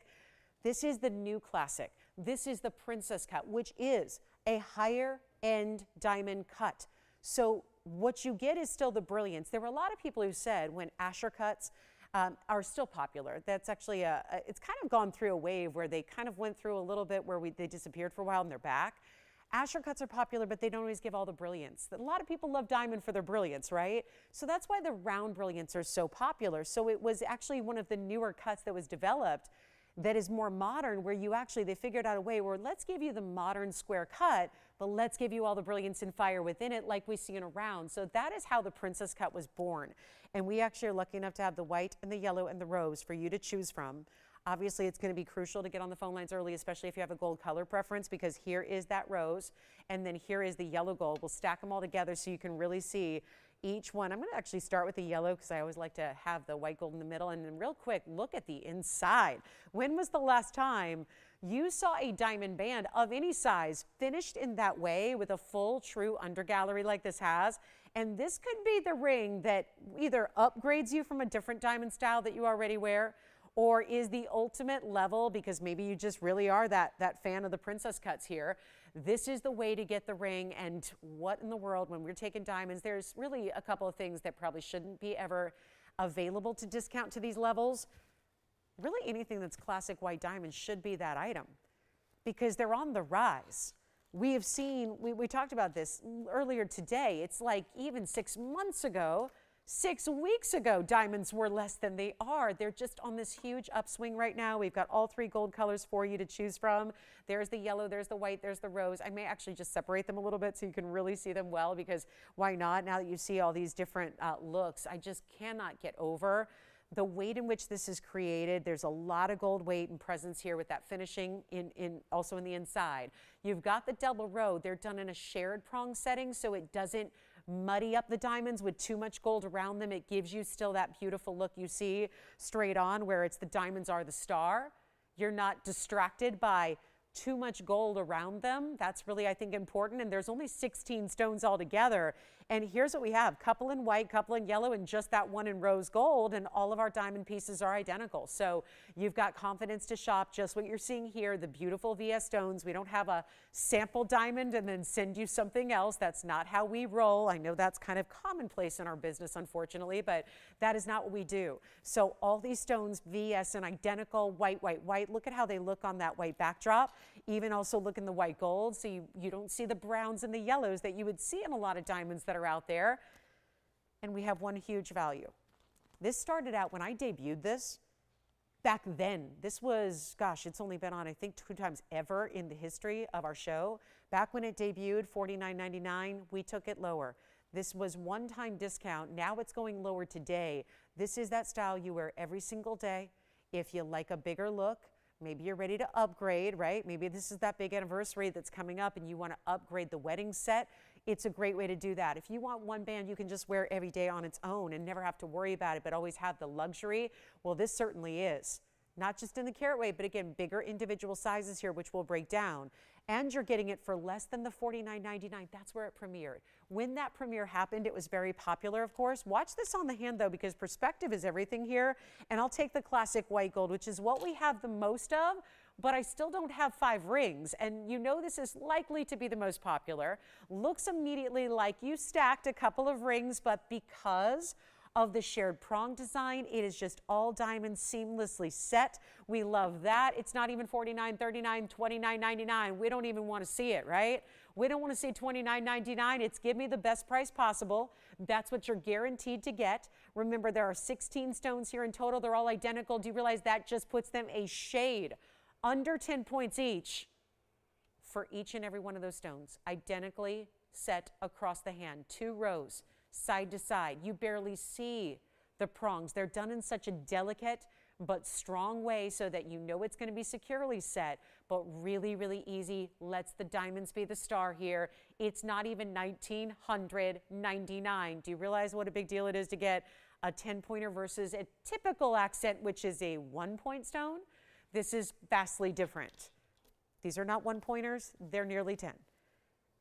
This is the new classic. This is the princess cut, which is a higher end diamond cut. So what you get is still the brilliance. There were a lot of people who said when Asher cuts are still popular. That's actually it's kind of gone through a wave where they kind of went through a little bit where they disappeared for a while and they're back. Asher cuts are popular, but they don't always give all the brilliance. A lot of people love diamond for their brilliance, right? So that's why the round brilliants are so popular. So it was actually one of the newer cuts that was developed that is more modern, where they figured out a way where let's give you the modern square cut, but let's give you all the brilliance and fire within it like we see in a round. So that is how the princess cut was born. And we actually are lucky enough to have the white and the yellow and the rose for you to choose from. Obviously, it's going to be crucial to get on the phone lines early, especially if you have a gold color preference, because here is that rose, and then here is the yellow gold. We'll stack them all together so you can really see each one. I'm going to actually start with the yellow because I always like to have the white gold in the middle. And then real quick, look at the inside. When was the last time you saw a diamond band of any size finished in that way with a full, true undergallery like this has? And this could be the ring that either upgrades you from a different diamond style that you already wear, or is the ultimate level because maybe you just really are that fan of the princess cuts here. This is the way to get the ring. And what in the world, when we're taking diamonds, there's really a couple of things that probably shouldn't be ever available to discount to these levels, really anything that's classic white diamond should be that item because they're on the rise. We have seen, we talked about this earlier today. It's like even 6 months ago, 6 weeks ago, diamonds were less than they are. They're just on this huge upswing right now. We've got all 3 gold colors for you to choose from. There's the yellow, there's the white, there's the rose. I may actually just separate them a little bit so you can really see them well, because why not? Now that you see all these different looks, I just cannot get over the weight in which this is created. There's a lot of gold weight and presence here with that finishing also in the inside. You've got the double row. They're done in a shared prong setting, so it doesn't muddy up the diamonds with too much gold around them. It gives you still that beautiful look you see straight on, where it's the diamonds are the star. You're not distracted by too much gold around them. That's really, I think, important. And there's only 16 stones altogether. And here's what we have: couple in white, couple in yellow, and just that one in rose gold. And all of our diamond pieces are identical. So you've got confidence to shop just what you're seeing here, the beautiful VS stones. We don't have a sample diamond and then send you something else. That's not how we roll. I know that's kind of commonplace in our business, unfortunately, but that is not what we do. So all these stones, VS and identical, white, white, white. Look at how they look on that white backdrop. Even also look in the white gold, so you don't see the browns and the yellows that you would see in a lot of diamonds that are out there. And we have one huge value. This started out when I debuted this. Back then, this was, gosh, it's only been on, I think, 2 times ever in the history of our show. Back when it debuted, $49.99, we took it lower. This was one-time discount. Now it's going lower today. This is that style you wear every single day. If you like a bigger look, maybe you're ready to upgrade, right? Maybe this is that big anniversary that's coming up and you want to upgrade the wedding set. It's a great way to do that. If you want one band you can just wear every day on its own and never have to worry about it, but always have the luxury, well, this certainly is. Not just in the carat weight, but again, bigger individual sizes here, which we'll break down. And you're getting it for less than the $49.99. That's where it premiered. When that premiere happened, it was very popular, of course. Watch this on the hand, though, because perspective is everything here. And I'll take the classic white gold, which is what we have the most of, but I still don't have 5 rings. And you know this is likely to be the most popular. Looks immediately like you stacked a couple of rings, but because of the shared prong design, it is just all diamonds seamlessly set. We love that. It's not even $49, $39, $29.99. We don't even want to see it, right? We don't want to see $29.99. It's give me the best price possible. That's what you're guaranteed to get. Remember, there are 16 stones here in total. They're all identical. Do you realize that just puts them a shade under 10 points each for each and every one of those stones, identically set across the hand, 2 rows. Side to side. You barely see the prongs. They're done in such a delicate but strong way so that you know it's going to be securely set, but really, really easy. Lets the diamonds be the star here. It's not even $1,999. Do you realize what a big deal it is to get a 10-pointer versus a typical accent, which is a 1-point stone? This is vastly different. These are not 1-pointers. They're nearly 10.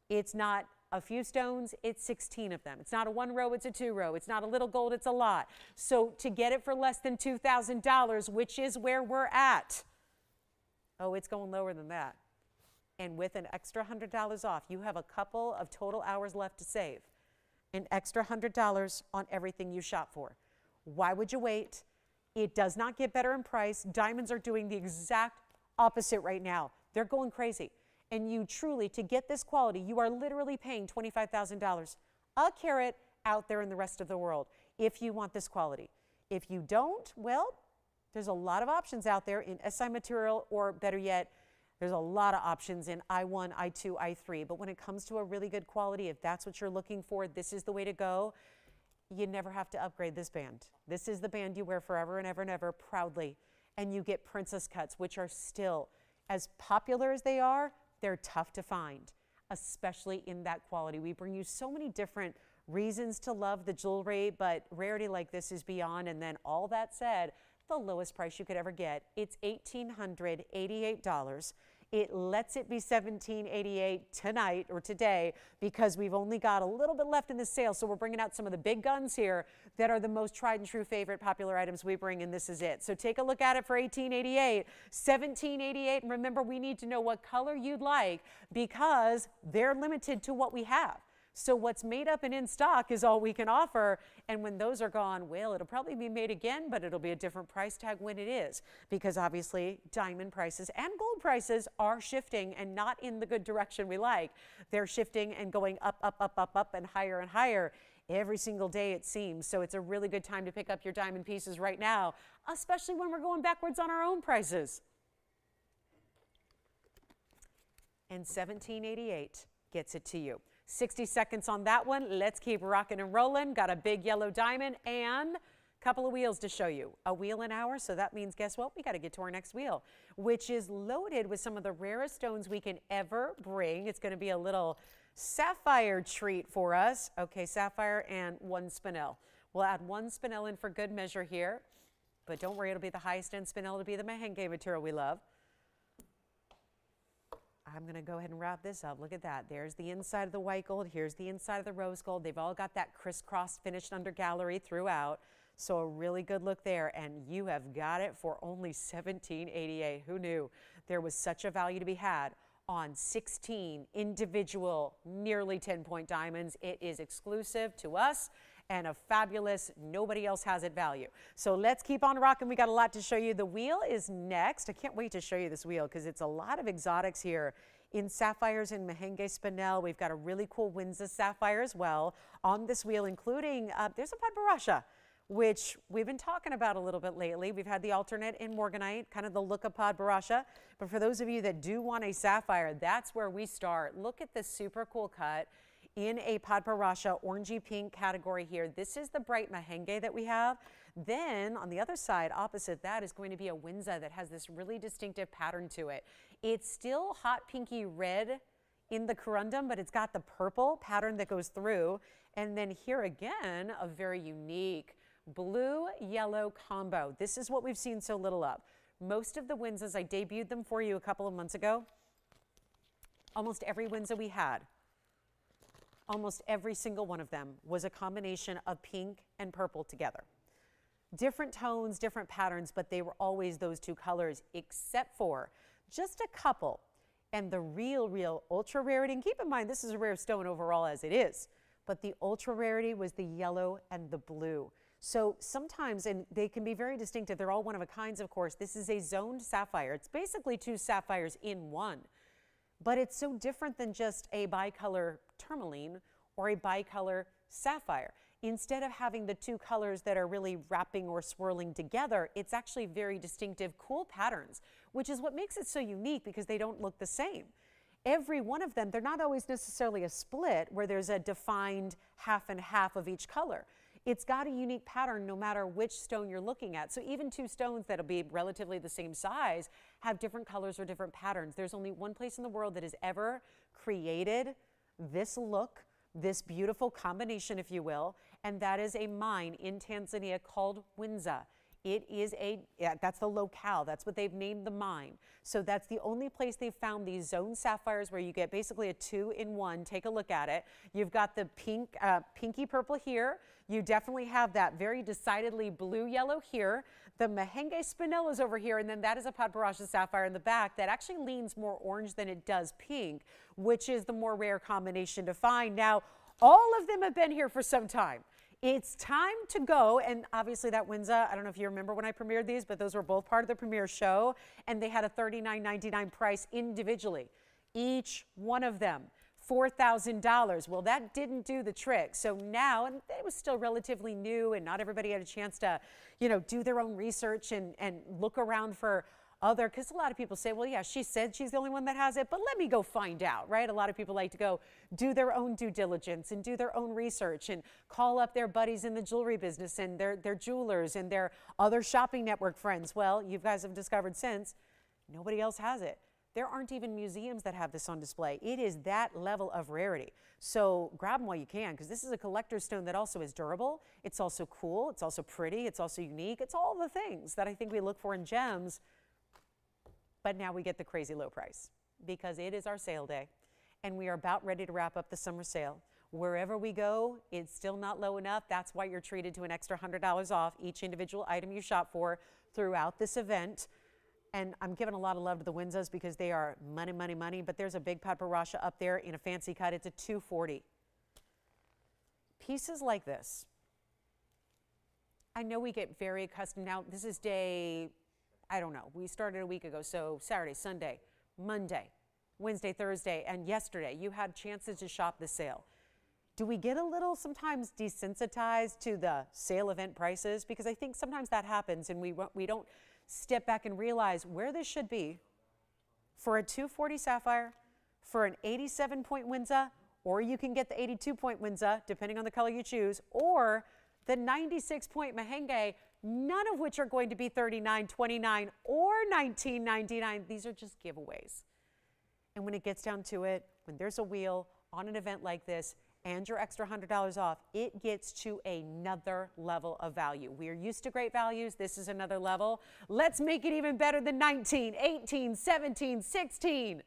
It's not a few stones, it's 16 of them. It's not a 1 row, it's a 2 row. It's not a little gold, it's a lot. So to get it for less than $2,000, which is where we're at, oh, it's going lower than that. And with an extra $100 off, you have a couple of total hours left to save. An extra $100 on everything you shop for. Why would you wait? It does not get better in price. Diamonds are doing the exact opposite right now. They're going crazy. And you truly, to get this quality, you are literally paying $25,000 a carat out there in the rest of the world if you want this quality. If you don't, well, there's a lot of options out there in SI material, or better yet, there's a lot of options in I1, I2, I3. But when it comes to a really good quality, if that's what you're looking for, this is the way to go. You never have to upgrade this band. This is the band you wear forever and ever and ever proudly. And you get princess cuts, which are still as popular as they are. They're tough to find, especially in that quality. We bring you so many different reasons to love the jewelry, but rarity like this is beyond. And then all that said, the lowest price you could ever get, it's $1,888. It lets it be $1,788 tonight or today because we've only got a little bit left in the sale. So we're bringing out some of the big guns here that are the most tried and true favorite popular items we bring, and this is it. So take a look at it for $1,888, $1,788. And remember, we need to know what color you'd like because they're limited to what we have. So what's made up and in stock is all we can offer. And when those are gone, well, it'll probably be made again, but it'll be a different price tag when it is, because obviously diamond prices and gold prices are shifting, and not in the good direction we like. They're shifting and going up, up, up, up, up, and higher every single day, it seems. So it's a really good time to pick up your diamond pieces right now, especially when we're going backwards on our own prices. And $17.88 gets it to you. 60 seconds on that one. Let's keep rocking and rolling. Got a big yellow diamond and a couple of wheels to show you. A wheel an hour, so that means, guess what? We got to get to our next wheel, which is loaded with some of the rarest stones we can ever bring. It's going to be a little sapphire treat for us. Okay, sapphire and 1 spinel. We'll add 1 spinel in for good measure here, but don't worry, it'll be the highest end spinel. It'll be the merengue material we love. I'm going to go ahead and wrap this up. Look at that. There's the inside of the white gold. Here's the inside of the rose gold. They've all got that crisscross finished under gallery throughout. So a really good look there. And you have got it for only $17.88. Who knew there was such a value to be had on 16 individual, nearly 10-point diamonds? It is exclusive to us and a fabulous, nobody else has it value. So let's keep on rocking. We got a lot to show you. The wheel is next. I can't wait to show you this wheel because it's a lot of exotics here in sapphires and merengue spinel. We've got a really cool Windsor sapphire as well on this wheel, including, there's a Patriotic, which we've been talking about a little bit lately. We've had the alternate in Morganite, kind of the look of Patriotic. But for those of you that do want a sapphire, that's where we start. Look at this super cool cut in a Patriotic orangey pink category here. This is the bright merengue that we have. Then on the other side, opposite that, is going to be a Windsor that has this really distinctive pattern to it. It's still hot pinky red in the corundum, but it's got the purple pattern that goes through. And then here again, a very unique blue-yellow combo. This is what we've seen so little of. Most of the Windsors, I debuted them for you a couple of months ago. Almost every Windsor we had, almost every single one of them was a combination of pink and purple together. Different tones, different patterns, but they were always those two colors, except for just a couple. And the real ultra rarity, and keep in mind this is a rare stone overall as it is, but the ultra rarity was the yellow and the blue. So sometimes, and they can be very distinctive, they're all one of a kinds, of course. This is a zoned sapphire. It's basically 2 sapphires in one. But it's so different than just a bicolor tourmaline or a bicolor sapphire. Instead of having the 2 colors that are really wrapping or swirling together, it's actually very distinctive, cool patterns, which is what makes it so unique because they don't look the same. Every one of them, they're not always necessarily a split where there's a defined half and half of each color. It's got a unique pattern no matter which stone you're looking at. So even 2 stones that'll be relatively the same size have different colors or different patterns. There's only one place in the world that has ever created this look, this beautiful combination, if you will, and that is a mine in Tanzania called Windsor. It is that's the locale. That's what they've named the mine. So that's the only place they've found these zone sapphires where you get basically a 2-in-1. Take a look at it. You've got the pink, pinky purple here. You definitely have that very decidedly blue-yellow here. The merengue spinel is over here, and then that is a Patriotic sapphire in the back that actually leans more orange than it does pink, which is the more rare combination to find. Now, all of them have been here for some time. It's time to go, and obviously that Windsor, I don't know if you remember when I premiered these, but those were both part of the premiere show, and they had a $39.99 price individually. Each one of them, $4,000. Well, that didn't do the trick. So now, and it was still relatively new, and not everybody had a chance to, do their own research and look around for other, because a lot of people say, well, yeah, she said she's the only one that has it, but let me go find out, right? A lot of people like to go do their own due diligence and do their own research and call up their buddies in the jewelry business and their jewelers and their other shopping network friends. Well, you guys have discovered since nobody else has it. There aren't even museums that have this on display. It is that level of rarity. So grab them while you can, because this is a collector's stone that also is durable. It's also cool. It's also pretty. It's also unique. It's all the things that I think we look for in gems. But now we get the crazy low price because it is our sale day and we are about ready to wrap up the summer sale. Wherever we go, it's still not low enough. That's why you're treated to an extra $100 off each individual item you shop for throughout this event. And I'm giving a lot of love to the Windsors because they are money, money, money. But there's a big Patriotic up there in a fancy cut. It's a $240. pieces like this, I know we get very accustomed. Now, this is day, I don't know, we started a week ago, so Saturday, Sunday, Monday, Wednesday, Thursday, and yesterday, you had chances to shop the sale. Do we get a little sometimes desensitized to the sale event prices? Because I think sometimes that happens and we don't step back and realize where this should be for a 240 sapphire, for an 87-point Windsor, or you can get the 82-point Windsor, depending on the color you choose, or the 96-point Mahenge, none of which are going to be $39, $29, or $19.99. These are just giveaways. And when it gets down to it, when there's a wheel on an event like this and your extra $100 off, it gets to another level of value. We're used to great values. This is another level. Let's make it even better than 19, 18, 17, 16.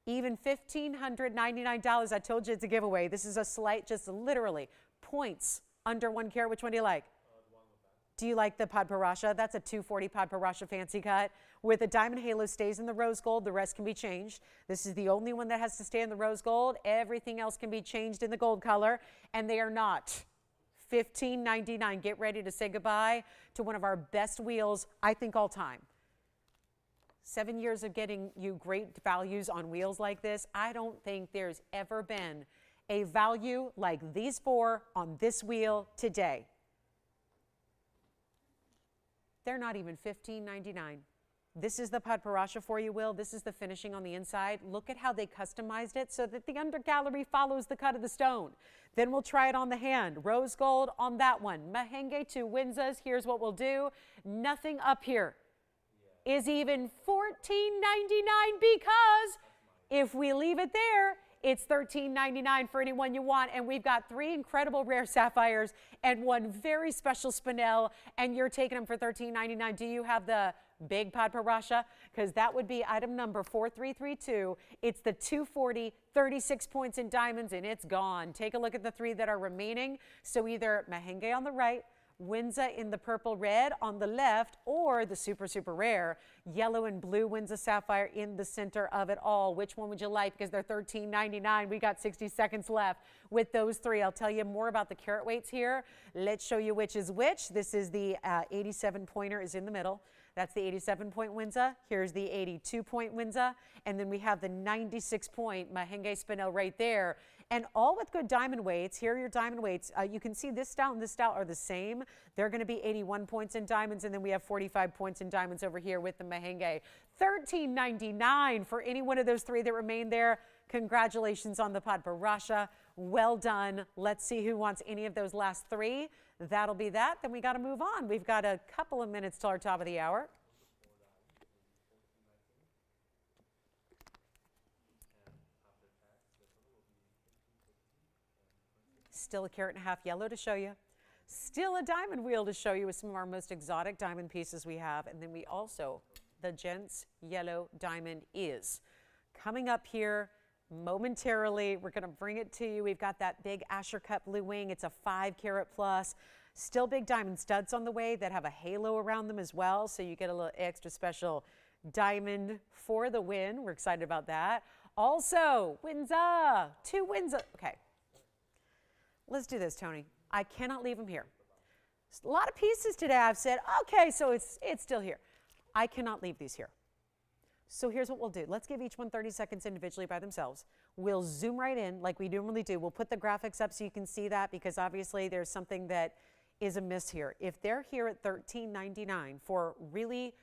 Even $1,599. I told you it's a giveaway. This is a slight, just literally points under 1 carat. Which one do you like? Do you like the Patriotic? That's a 240 Patriotic fancy cut with a diamond halo, stays in the rose gold. The rest can be changed. This is the only one that has to stay in the rose gold. Everything else can be changed in the gold color, and they are not $15.99. Get ready to say goodbye to one of our best wheels, I think, all time. 7 years of getting you great values on wheels like this. I don't think there's ever been a value like these 4 on this wheel today. They're not even $15.99. This is the Patriotic for you, Will. This is the finishing on the inside. Look at how they customized it so that the undergallery follows the cut of the stone. Then we'll try it on the hand. Rose gold on that one. Mahenge 2 Windsors. Here's what we'll do. Nothing up here is even $14.99 because if we leave it there, it's $13.99 for anyone you want, and we've got 3 incredible rare sapphires and 1 very special spinel, and you're taking them for $13.99. Do you have the big Patriotic? Because that would be item number 4332. It's the 240, 36 points in diamonds, and it's gone. Take a look at the 3 that are remaining. So either Mahenge on the right, Windsor in the purple red on the left, or the super, super rare yellow and blue Windsor sapphire in the center of it all. Which one would you like? Because they're $13.99. We got 60 seconds left with those 3. I'll tell you more about the carat weights here. Let's show you which is which. This is the 87 pointer is in the middle. That's the 87-point Windsor. Here's the 82-point Windsor. And then we have the 96-point Mahenge spinel right there. And all with good diamond weights. Here are your diamond weights. You can see this style and this style are the same. They're going to be 81 points in diamonds, and then we have 45 points in diamonds over here with the Mahenge. $13.99 for any one of those 3 that remain there. Congratulations on the Patriotic. Well done. Let's see who wants any of those last 3. That'll be that. Then we got to move on. We've got a couple of minutes till our top of the hour. Still a carat and a half yellow to show you. Still a diamond wheel to show you with some of our most exotic diamond pieces we have. And then we also, the gents yellow diamond is coming up here momentarily. We're going to bring it to you. We've got that big Asher cut blue wing. It's a 5 carat plus. Still big diamond studs on the way that have a halo around them as well. So you get a little extra special diamond for the win. We're excited about that. Also, Windsor, 2 Windsor. Okay. Let's do this, Tony. I cannot leave them here. A lot of pieces today I've said, okay, so it's still here. I cannot leave these here. So here's what we'll do. Let's give each one 30 seconds individually by themselves. We'll zoom right in like we normally do. We'll put the graphics up so you can see that because obviously there's something that is amiss here. If they're here at $13.99 for really,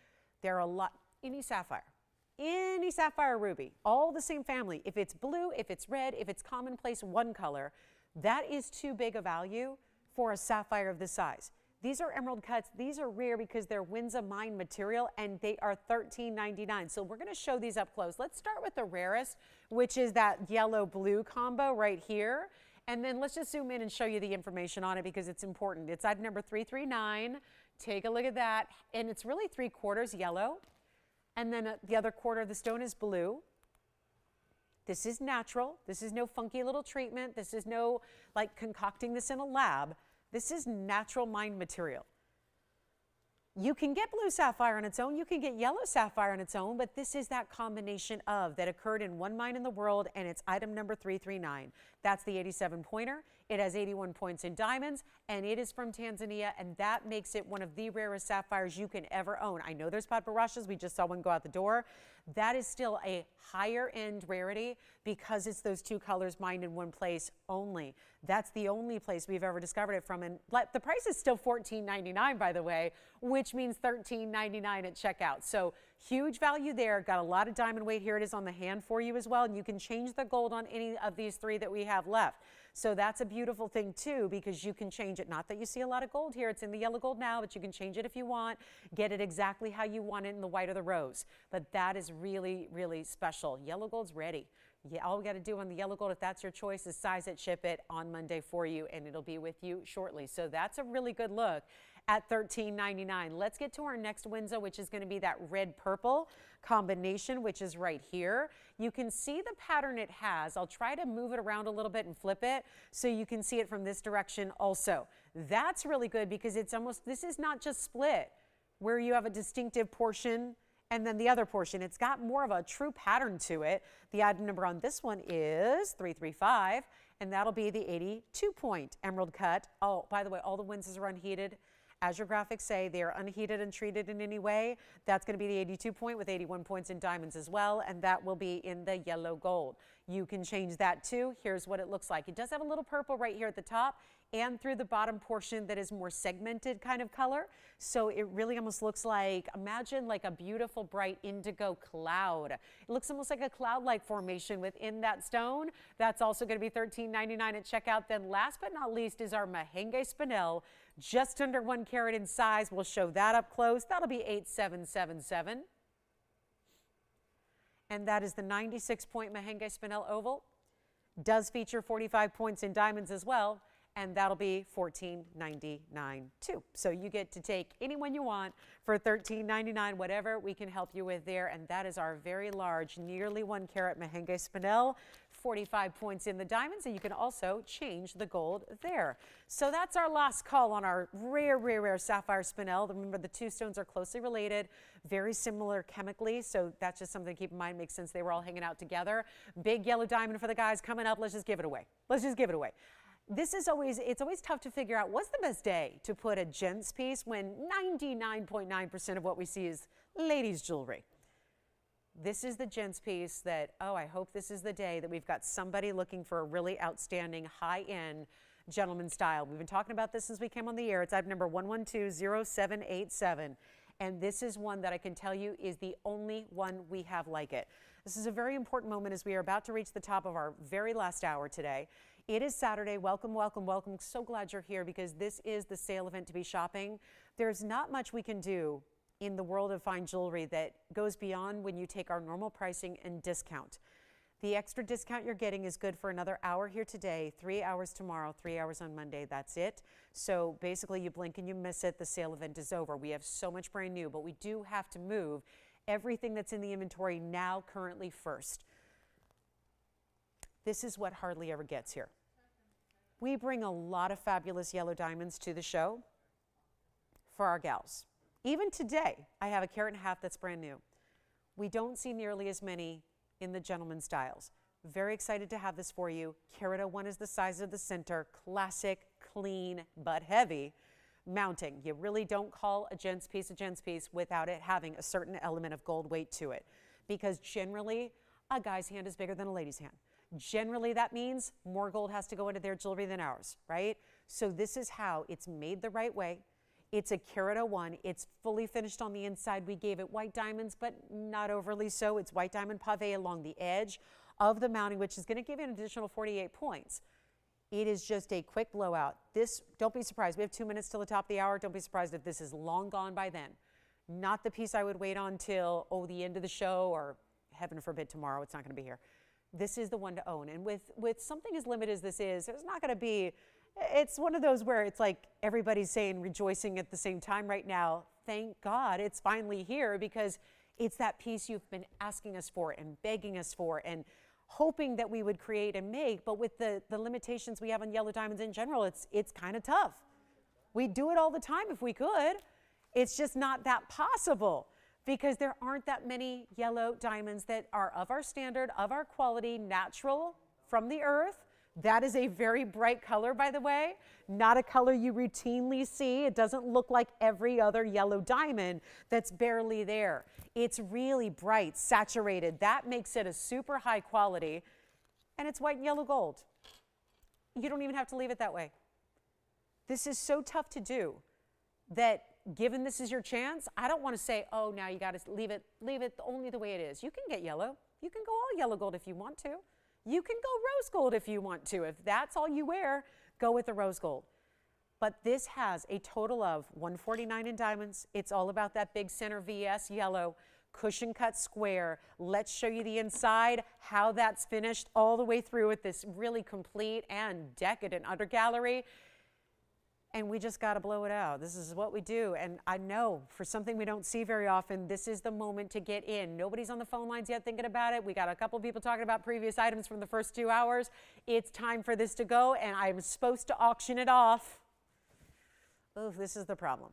there are a lot, any sapphire ruby, all the same family. If it's blue, if it's red, if it's commonplace one color, that is too big a value for a sapphire of this size. These are emerald cuts. These are rare because they're Windsor mine material, and they are $13.99. So we're going to show these up close. Let's start with the rarest, which is that yellow-blue combo right here. And then let's just zoom in and show you the information on it because it's important. It's item number 339. Take a look at that. And it's really 3/4 yellow. And then the other quarter of the stone is blue. This is natural. This is no funky little treatment. This is no like concocting this in a lab. This is natural mined material. You can get blue sapphire on its own. You can get yellow sapphire on its own, but this is that combination of that occurred in one mine in the world, and it's item number 339. That's the 87 pointer. It has 81 points in diamonds, and it is from Tanzania, and that makes it one of the rarest sapphires you can ever own. I know there's paparachas. We just saw one go out the door. That is still a higher end rarity because it's those two colors mined in one place only. That's the only place we've ever discovered it from. And the price is still $14.99, by the way, which means $13.99 at checkout. So huge value there. Got a lot of diamond weight. Here it is on the hand for you as well. And you can change the gold on any of these three that we have left. So that's a beautiful thing too, because you can change it. Not that you see a lot of gold here. It's in the yellow gold now, but you can change it if you want. Get it exactly how you want it in the white or the rose. But that is really, really special. Yellow gold's ready. Yeah, all we got to do on the yellow gold, if that's your choice, is size it, ship it on Monday for you, and it'll be with you shortly. So that's a really good look at $13.99. Let's get to our next Windsor, which is going to be that red-purple combination, which is right here. You can see the pattern it has. I'll try to move it around a little bit and flip it so you can see it from this direction also. That's really good because it's almost, this is not just split where you have a distinctive portion and then the other portion. It's got more of a true pattern to it. The item number on this one is 335, and that'll be the 82-point emerald cut. Oh, by the way, all the Windsors are unheated. As your graphics say, they are unheated and treated in any way. That's going to be the 82 point with 81 points in diamonds as well, and that will be in the yellow gold. You can change that too. Here's what it looks like. It does have a little purple right here at the top and through the bottom portion that is more segmented kind of color. So it really almost looks like, imagine like a beautiful bright indigo cloud. It looks almost like a cloud-like formation within that stone. That's also going to be $13.99 at checkout. Then last but not least is our Mahenge spinel, just under 1 carat in size. We'll show that up close. That'll be $8,777. And that is the 96-point Mahenge spinel oval. Does feature 45 points in diamonds as well, and that'll be $14.99 too. So you get to take any one you want for $13.99, whatever we can help you with there. And that is our very large, nearly 1 carat Mahenge spinel, 45 points in the diamonds, and you can also change the gold there. So that's our last call on our rare, rare, rare sapphire spinel. Remember, the two stones are closely related, very similar chemically, so that's just something to keep in mind. Makes sense they were all hanging out together. Big yellow diamond for the guys coming up. Let's just give it away. Let's just give it away. This is always, it's always tough to figure out what's the best day to put a gents piece when 99.9% of what we see is ladies' jewelry. This is the gents piece that, oh, I hope this is the day that we've got somebody looking for a really outstanding high-end gentleman style. We've been talking about this since we came on the air. It's item number 1120787. And this is one that I can tell you is the only one we have like it. This is a very important moment as we are about to reach the top of our very last hour today. It is Saturday. Welcome, welcome, welcome. So glad you're here because this is the sale event to be shopping. There's not much we can do in the world of fine jewelry that goes beyond when you take our normal pricing and discount. The extra discount you're getting is good for another hour here today, 3 hours tomorrow, 3 hours on Monday. That's it. So basically you blink and you miss it. The sale event is over. We have so much brand new, but we do have to move everything that's in the inventory now currently first. This is what hardly ever gets here. We bring a lot of fabulous yellow diamonds to the show for our gals. Even today, I have a carat and a half that's brand new. We don't see nearly as many in the gentleman styles. Very excited to have this for you. Carat 01 is the size of the center. Classic, clean, but heavy mounting. You really don't call a gents piece without it having a certain element of gold weight to it. Because generally, a guy's hand is bigger than a lady's hand. Generally, that means more gold has to go into their jewelry than ours, right? So this is how it's made the right way. It's a carat 01. It's fully finished on the inside. We gave it white diamonds, but not overly so. It's white diamond pave along the edge of the mounting, which is going to give you an additional 48 points. It is just a quick blowout. This, don't be surprised. We have 2 minutes till the top of the hour. Don't be surprised if this is long gone by then. Not the piece I would wait on till, the end of the show or heaven forbid tomorrow. It's not going to be here. This is the one to own. And with something as limited as this is, there's not going to be, it's one of those where it's like everybody's saying, rejoicing at the same time right now. Thank God it's finally here because it's that piece you've been asking us for and begging us for and hoping that we would create and make. But with the limitations we have on yellow diamonds in general, it's kind of tough. We'd do it all the time if we could. It's just not that possible because there aren't that many yellow diamonds that are of our standard, of our quality, natural from the earth, That is a very bright color, by the way, not a color you routinely see. It doesn't look like every other yellow diamond that's barely there. It's really bright, saturated. That makes it a super high quality, and it's white and yellow gold. You don't even have to leave it that way. This is so tough to do that given this is your chance, I don't want to say, oh, now you got to leave it only the way it is. You can get yellow. You can go all yellow gold if you want to. You can go rose gold if you want to. If that's all you wear, go with the rose gold. But this has a total of $149 in diamonds. It's all about that big center VS yellow, cushion cut square. Let's show you the inside, how that's finished all the way through with this really complete and decadent undergallery. And we just got to blow it out. This is what we do. And I know for something we don't see very often, this is the moment to get in. Nobody's on the phone lines yet thinking about it. We got a couple people talking about previous items from the first 2 hours. It's time for this to go, and I'm supposed to auction it off. Oh, this is the problem.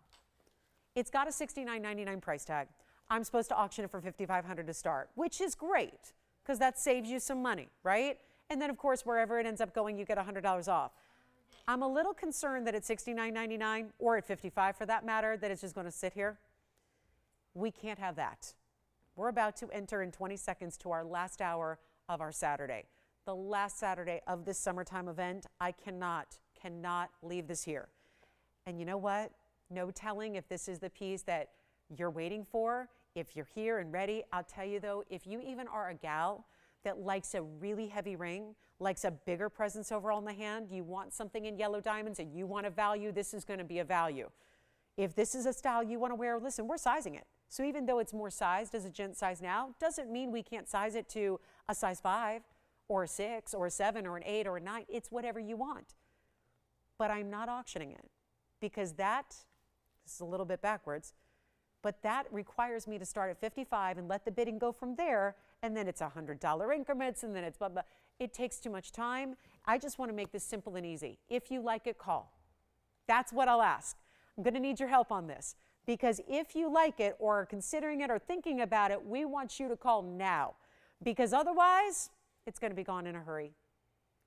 It's got a $69.99 price tag. I'm supposed to auction it for $5,500 to start, which is great because that saves you some money, right? And then, of course, wherever it ends up going, you get $100 off. I'm a little concerned that at $69.99 or at $55 for that matter, that it's just going to sit here. We can't have that. We're about to enter in 20 seconds to our last hour of our Saturday. The last Saturday of this summertime event. I cannot leave this here. And you know what? No telling if this is the piece that you're waiting for. If you're here and ready, I'll tell you though, if you even are a gal that likes a really heavy ring, likes a bigger presence overall in the hand, you want something in yellow diamonds and you want a value, this is going to be a value. If this is a style you want to wear, listen, we're sizing it. So even though it's more sized as a gent size now, doesn't mean we can't size it to a size 5 or a 6 or a 7 or an 8 or a 9. It's whatever you want. But I'm not auctioning it because this is a little bit backwards, but that requires me to start at 55 and let the bidding go from there, and then it's $100 increments, and then it's blah, blah. It takes too much time. I just want to make this simple and easy. If you like it, call. That's what I'll ask. I'm going to need your help on this because if you like it or are considering it or thinking about it, we want you to call now because otherwise it's going to be gone in a hurry.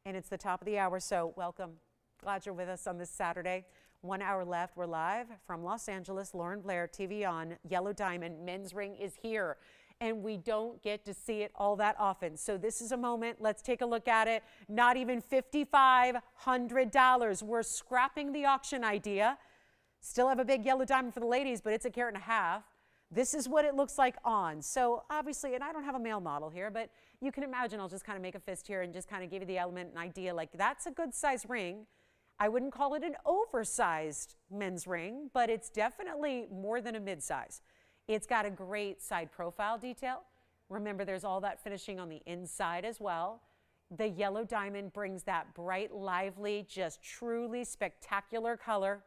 And it's the top of the hour, so welcome. Glad you're with us on this Saturday. 1 hour left. We're live from Los Angeles. Lauren Blair, TVON, Yellow Diamond, men's ring is here. And we don't get to see it all that often. So this is a moment. Let's take a look at it. Not even $5,500. We're scrapping the auction idea. Still have a big yellow diamond for the ladies, but it's 1.5 carats. This is what it looks like on. So obviously, and I don't have a male model here, but you can imagine I'll just kind of make a fist here and just kind of give you the element and idea. Like that's a good size ring. I wouldn't call it an oversized men's ring, but it's definitely more than a mid-size. It's got a great side profile detail. Remember, there's all that finishing on the inside as well. The yellow diamond brings that bright, lively, just truly spectacular color.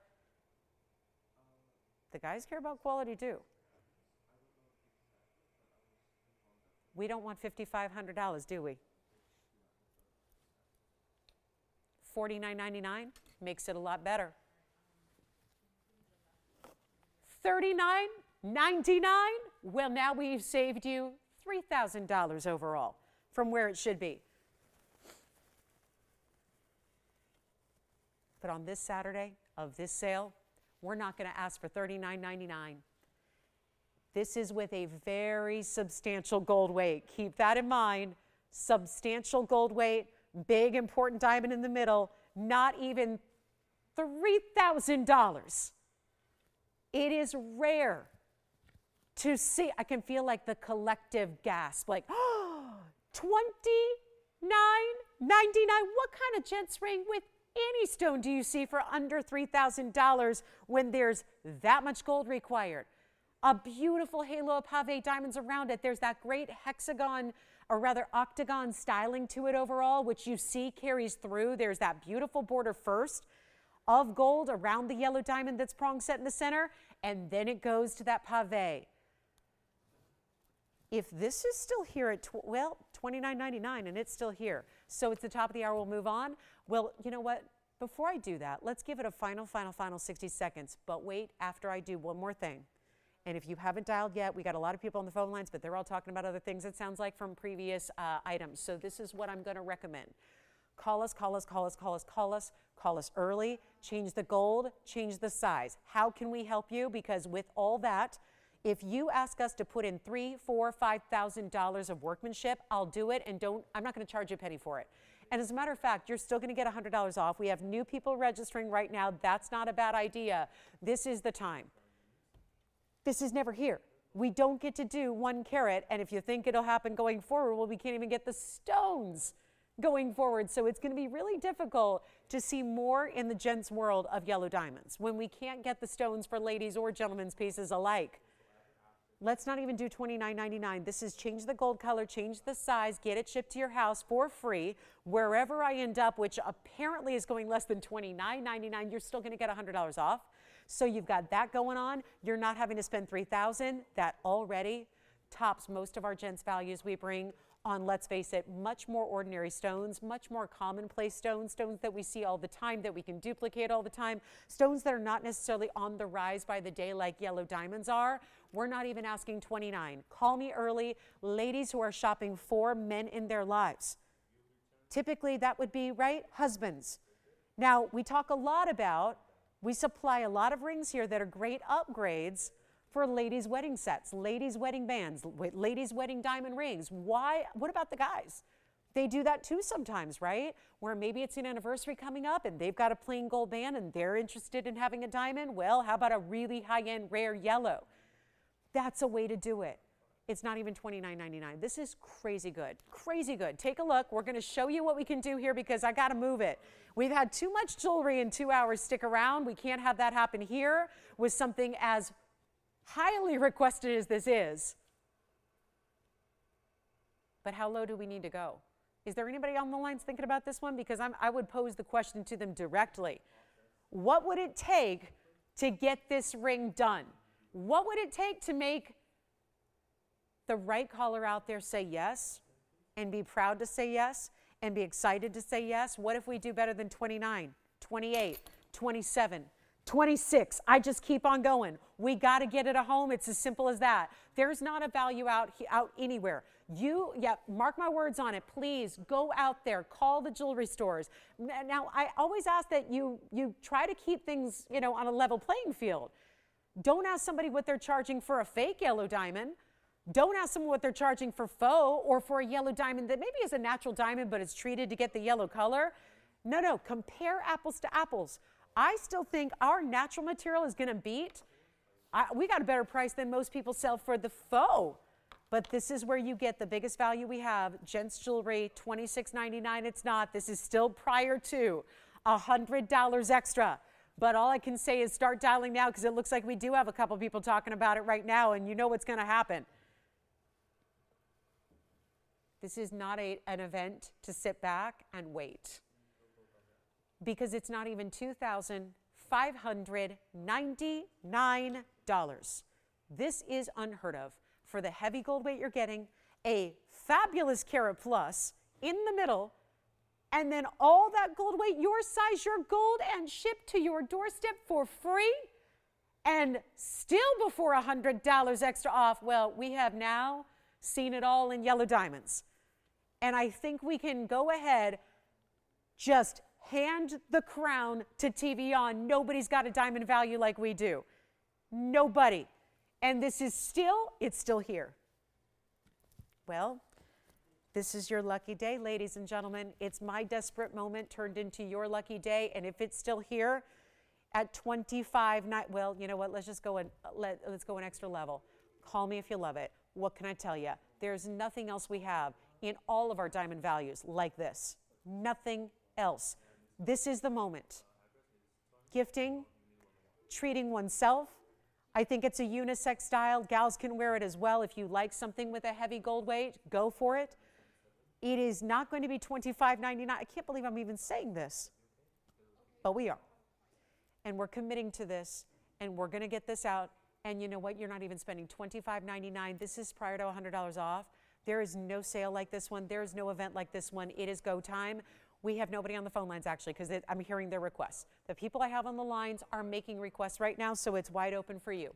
The guys care about quality too. We don't want $5,500, do we? $49.99 makes it a lot better. $39.99? Well, now we've saved you $3,000 overall from where it should be. But on this Saturday of this sale, we're not going to ask for $39.99. This is with a very substantial gold weight. Keep that in mind. Substantial gold weight, big important diamond in the middle, not even $3,000. It is rare to see. I can feel like the collective gasp, like, oh, $29.99. What kind of gents ring with any stone do you see for under $3,000 when there's that much gold required? A beautiful halo of pave diamonds around it. There's that great hexagon, or rather octagon styling to it overall, which you see carries through. There's that beautiful border first of gold around the yellow diamond that's prong set in the center, and then it goes to that pave. If this is still here at, $29.99 and it's still here, so it's the top of the hour, we'll move on. Well, you know what? Before I do that, let's give it a final 60 seconds, but wait, after I do one more thing. And if you haven't dialed yet, we got a lot of people on the phone lines, but they're all talking about other things, it sounds like, from previous items. So this is what I'm going to recommend. Call us, call us, call us, call us, call us, call us early, change the gold, change the size. How can we help you? Because with all that, if you ask us to put in $3,000, $4,000, $5,000 of workmanship, I'll do it, and I'm not going to charge you a penny for it. And as a matter of fact, you're still going to get $100 off. We have new people registering right now. That's not a bad idea. This is the time. This is never here. We don't get to do 1 carat, and if you think it'll happen going forward, well, we can't even get the stones going forward. So it's going to be really difficult to see more in the gents world of yellow diamonds when we can't get the stones for ladies or gentlemen's pieces alike. Let's not even do $29.99. This is change the gold color, change the size, get it shipped to your house for free. Wherever I end up, which apparently is going less than $29.99, you're still going to get $100 off. So you've got that going on. You're not having to spend $3,000. That already tops most of our gents values we bring on, let's face it, much more ordinary stones, much more commonplace stones, stones that we see all the time, that we can duplicate all the time, stones that are not necessarily on the rise by the day like yellow diamonds are. We're not even asking $29. Call me early. Ladies who are shopping for men in their lives. Typically that would be, right, husbands. Now, we talk a lot about, we supply a lot of rings here that are great upgrades for ladies' wedding sets, ladies' wedding bands, ladies' wedding diamond rings. Why? What about the guys? They do that too sometimes, right? Where maybe it's an anniversary coming up and they've got a plain gold band and they're interested in having a diamond. Well, how about a really high-end rare yellow? That's a way to do it. It's not even $29.99. This is crazy good, crazy good. Take a look. We're going to show you what we can do here because I got to move it. We've had too much jewelry in 2 hours. Stick around. We can't have that happen here with something as highly requested as this is. But how low do we need to go? Is there anybody on the lines thinking about this one? Because I would pose the question to them directly. What would it take to get this ring done? What would it take to make the right caller out there say yes and be proud to say yes and be excited to say yes? What if we do better than 29, 28, 27, 26? I just keep on going. We got to get it a home. It's as simple as that. There's not a value out anywhere. Mark my words on it. Please go out there, call the jewelry stores. Now, I always ask that you try to keep things, on a level playing field. Don't ask somebody what they're charging for a fake yellow diamond. Don't ask someone what they're charging for faux or for a yellow diamond that maybe is a natural diamond, but it's treated to get the yellow color. No, compare apples to apples. I still think our natural material is going to beat. We got a better price than most people sell for the faux. But this is where you get the biggest value we have. Gents jewelry, $26.99. It's not. This is still prior to $100 extra. But all I can say is start dialing now because it looks like we do have a couple people talking about it right now, and you know what's going to happen. This is not an event to sit back and wait because it's not even $2,599. This is unheard of for the heavy gold weight you're getting, a fabulous carat plus in the middle, and then all that gold weight, your size, your gold, and shipped to your doorstep for free, and still before $100 extra off. Well, we have now seen it all in yellow diamonds. And I think we can go ahead, just hand the crown to TVON. Nobody's got a diamond value like we do. Nobody. And this is it's still here. Well, this is your lucky day, ladies and gentlemen. It's my desperate moment turned into your lucky day. And if it's still here at 25, well, you know what? Let's just go an extra level. Call me if you love it. What can I tell you? There's nothing else we have in all of our diamond values like this. Nothing else. This is the moment. Gifting, treating oneself. I think it's a unisex style. Gals can wear it as well. If you like something with a heavy gold weight, go for it. It is not going to be $25.99. I can't believe I'm even saying this, but we are. And we're committing to this, and we're going to get this out. And you know what? You're not even spending $25.99. This is prior to $100 off. There is no sale like this one. There is no event like this one. It is go time. We have nobody on the phone lines, actually, because I'm hearing their requests. The people I have on the lines are making requests right now, so it's wide open for you.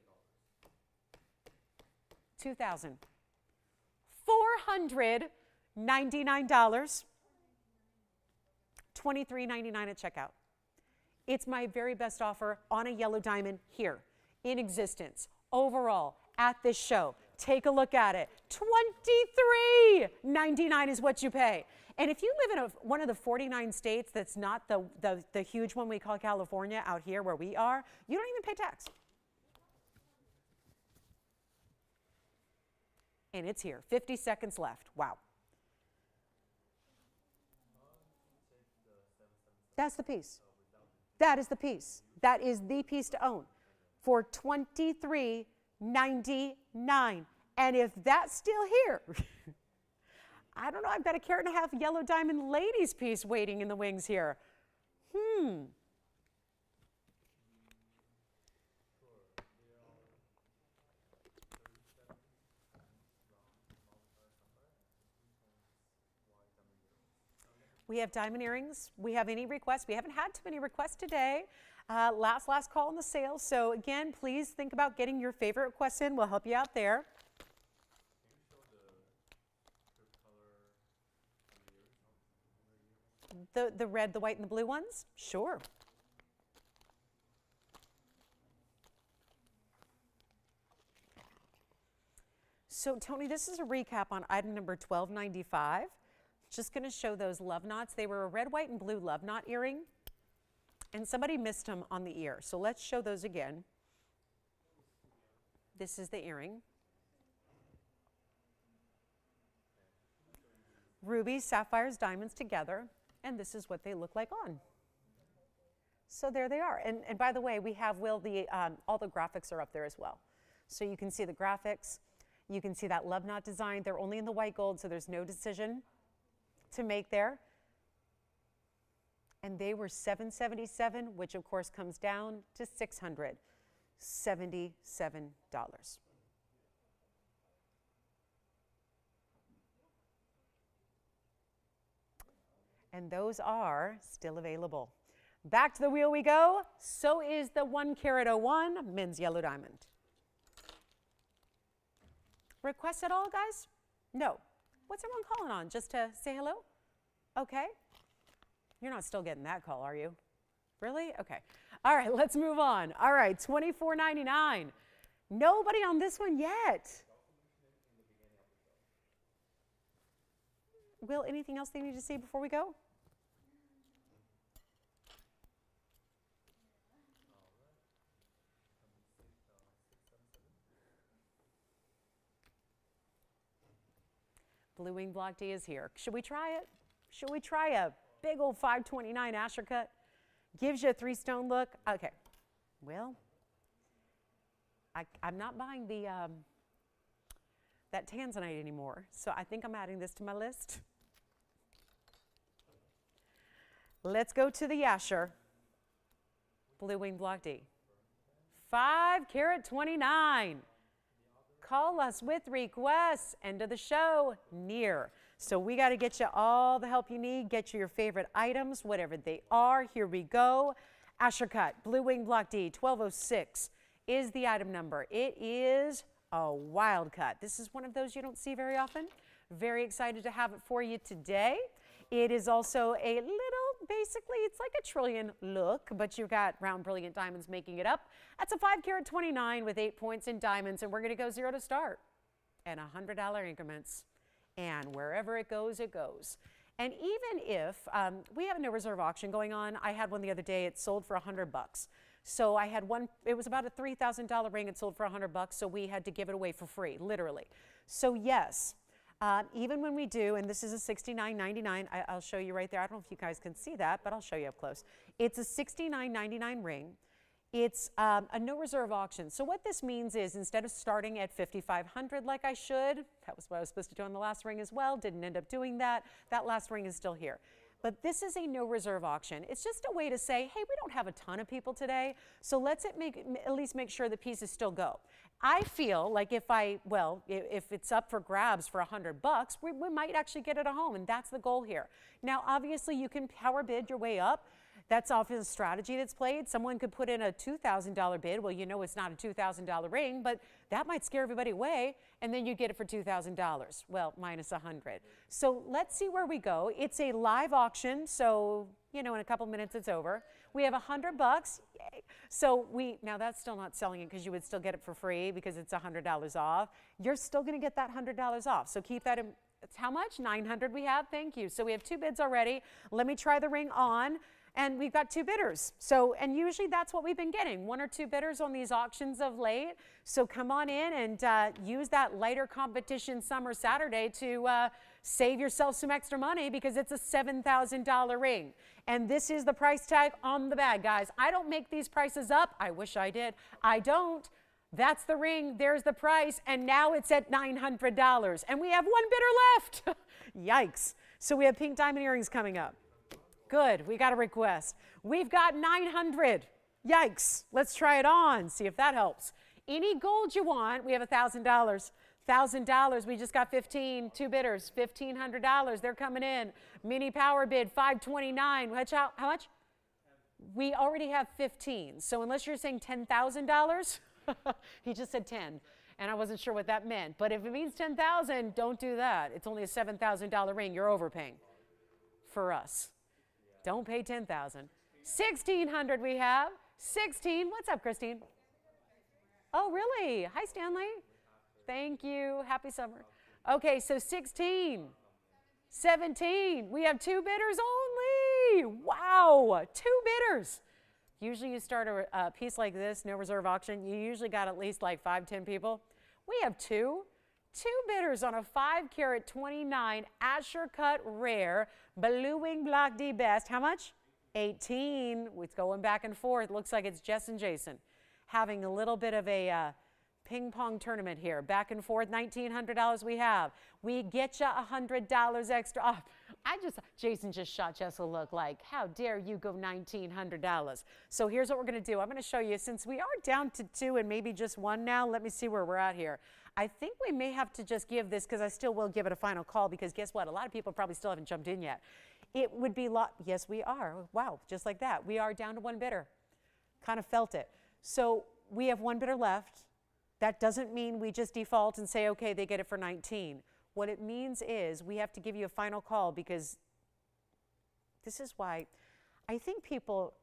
$2,499. $23.99 at checkout. It's my very best offer on a yellow diamond here in existence overall at this show. Take a look at it. $23.99 is what you pay. And if you live in one of the 49 states that's not the huge one we call California out here where we are, you don't even pay tax. And it's here. 50 seconds left. Wow. That's the piece. That is the piece. That is the piece to own for $23.99. And if that's still here, I don't know, I've got a carat and a half yellow diamond ladies piece waiting in the wings here. We have diamond earrings. We have any requests. We haven't had too many requests today. Last call on the sale. So again, please think about getting your favorite requests in. We'll help you out there. The red, the white, and the blue ones? Sure. So Tony, this is a recap on item number 1295. Just going to show those love knots. They were a red, white, and blue love knot earring, and somebody missed them on the ear. So let's show those again. This is the earring. Rubies, sapphires, diamonds together, and this is what they look like on. So there they are. And by the way, we have all the graphics are up there as well. So you can see the graphics. You can see that love knot design. They're only in the white gold, so there's no decision to make there. And they were $777, which of course comes down to $677. And those are still available. Back to the wheel we go. So is the 1 carat 01 men's yellow diamond. Requests at all, guys? No. What's everyone calling on? Just to say hello? Okay. You're not still getting that call, are you? Really? Okay. All right, let's move on. All right, $24.99. Nobody on this one yet. Will, anything else they need to see before we go? Blue Wing Block D is here. Should we try it? Should we try a big old 529 Asher cut? Gives you a 3-stone look. Okay. Well, I'm not buying the that tanzanite anymore, so I think I'm adding this to my list. Let's go to the Asher Blue Wing Block D. 5 carat 29. Call us with requests. End of the show, near. So we got to get you all the help you need, get you your favorite items, whatever they are. Here we go. Asher cut, Blue Wing Block D, 1206 is the item number. It is a wild cut. This is one of those you don't see very often. Very excited to have it for you today. It is also a little, basically, it's like a trillion look, but you've got round brilliant diamonds making it up. That's a 5 carat 29 with 8 points in diamonds, and we're going to go 0 to start and $100 increments. And wherever it goes, it goes. And even if we have a no reserve auction going on, I had one the other day. It sold for $100. So I had one. It was about a $3,000 ring. It sold for $100. So we had to give it away for free, literally. So yes. Even when we do, and this is a $69.99, I'll show you right there. I don't know if you guys can see that, but I'll show you up close. It's a $69.99 ring. It's a no reserve auction. So what this means is instead of starting at $5,500 like I should, that was what I was supposed to do on the last ring as well, didn't end up doing that. That last ring is still here. But this is a no reserve auction. It's just a way to say, hey, we don't have a ton of people today, so let's at least make sure the pieces still go. I feel like if it's up for grabs for $100, we might actually get it at home, and that's the goal here. Now, obviously, you can power bid your way up. That's often a strategy that's played. Someone could put in a $2,000 bid. Well, you know it's not a $2,000 ring, but that might scare everybody away, and then you get it for $2,000. Well, minus 100. So let's see where we go. It's a live auction, so in a couple minutes it's over. We have $100. Yay. So now that's still not selling it because you would still get it for free because it's $100 off. You're still going to get that $100 off. So keep that in. It's how much? 900 we have. Thank you. So we have 2 bids already. Let me try the ring on. And we've got 2 bidders. So, and usually that's what we've been getting, 1 or 2 bidders on these auctions of late. So come on in and use that lighter competition summer Saturday to save yourself some extra money because it's a $7,000 ring. And this is the price tag on the bag, guys. I don't make these prices up. I wish I did. I don't. That's the ring. There's the price. And now it's at $900. And we have 1 bidder left. Yikes. So we have pink diamond earrings coming up. Good, we got a request. We've got 900. Yikes, let's try it on, see if that helps. Any gold you want, we have $1,000. $1,000, we just got 15, 2 bidders, $1,500, they're coming in. Mini power bid, $529, how much? We already have 15, so unless you're saying $10,000, he just said 10, and I wasn't sure what that meant, but if it means 10,000, don't do that. It's only a $7,000 ring, you're overpaying for us. Don't pay 10,000. 1,600 we have. 16. What's up, Christine? Oh, really? Hi, Stanley. Thank you. Happy summer. Okay, so 16. 17. We have 2 bidders only. Wow, 2 bidders. Usually you start a piece like this, no reserve auction, you usually got at least like 5, 10 people. We have 2. 2 bidders on a 5-carat 29 Asher cut rare Blue Wing Block D best. How much? 18. It's going back and forth. Looks like it's Jess and Jason having a little bit of a ping pong tournament here. Back and forth. $1,900 we have. We get you $100 extra off. Jason just shot Jess a look like, how dare you go $1,900. So here's what we're going to do. I'm going to show you, since we are down to 2 and maybe just 1 now, let me see where we're at here. I think we may have to just give this, because I still will give it a final call, because guess what? A lot of people probably still haven't jumped in yet. It would be yes, we are. Wow, just like that. We are down to 1 bidder. Kind of felt it. So we have 1 bidder left. That doesn't mean we just default and say, okay, they get it for 19. What it means is we have to give you a final call, because this is why I think people,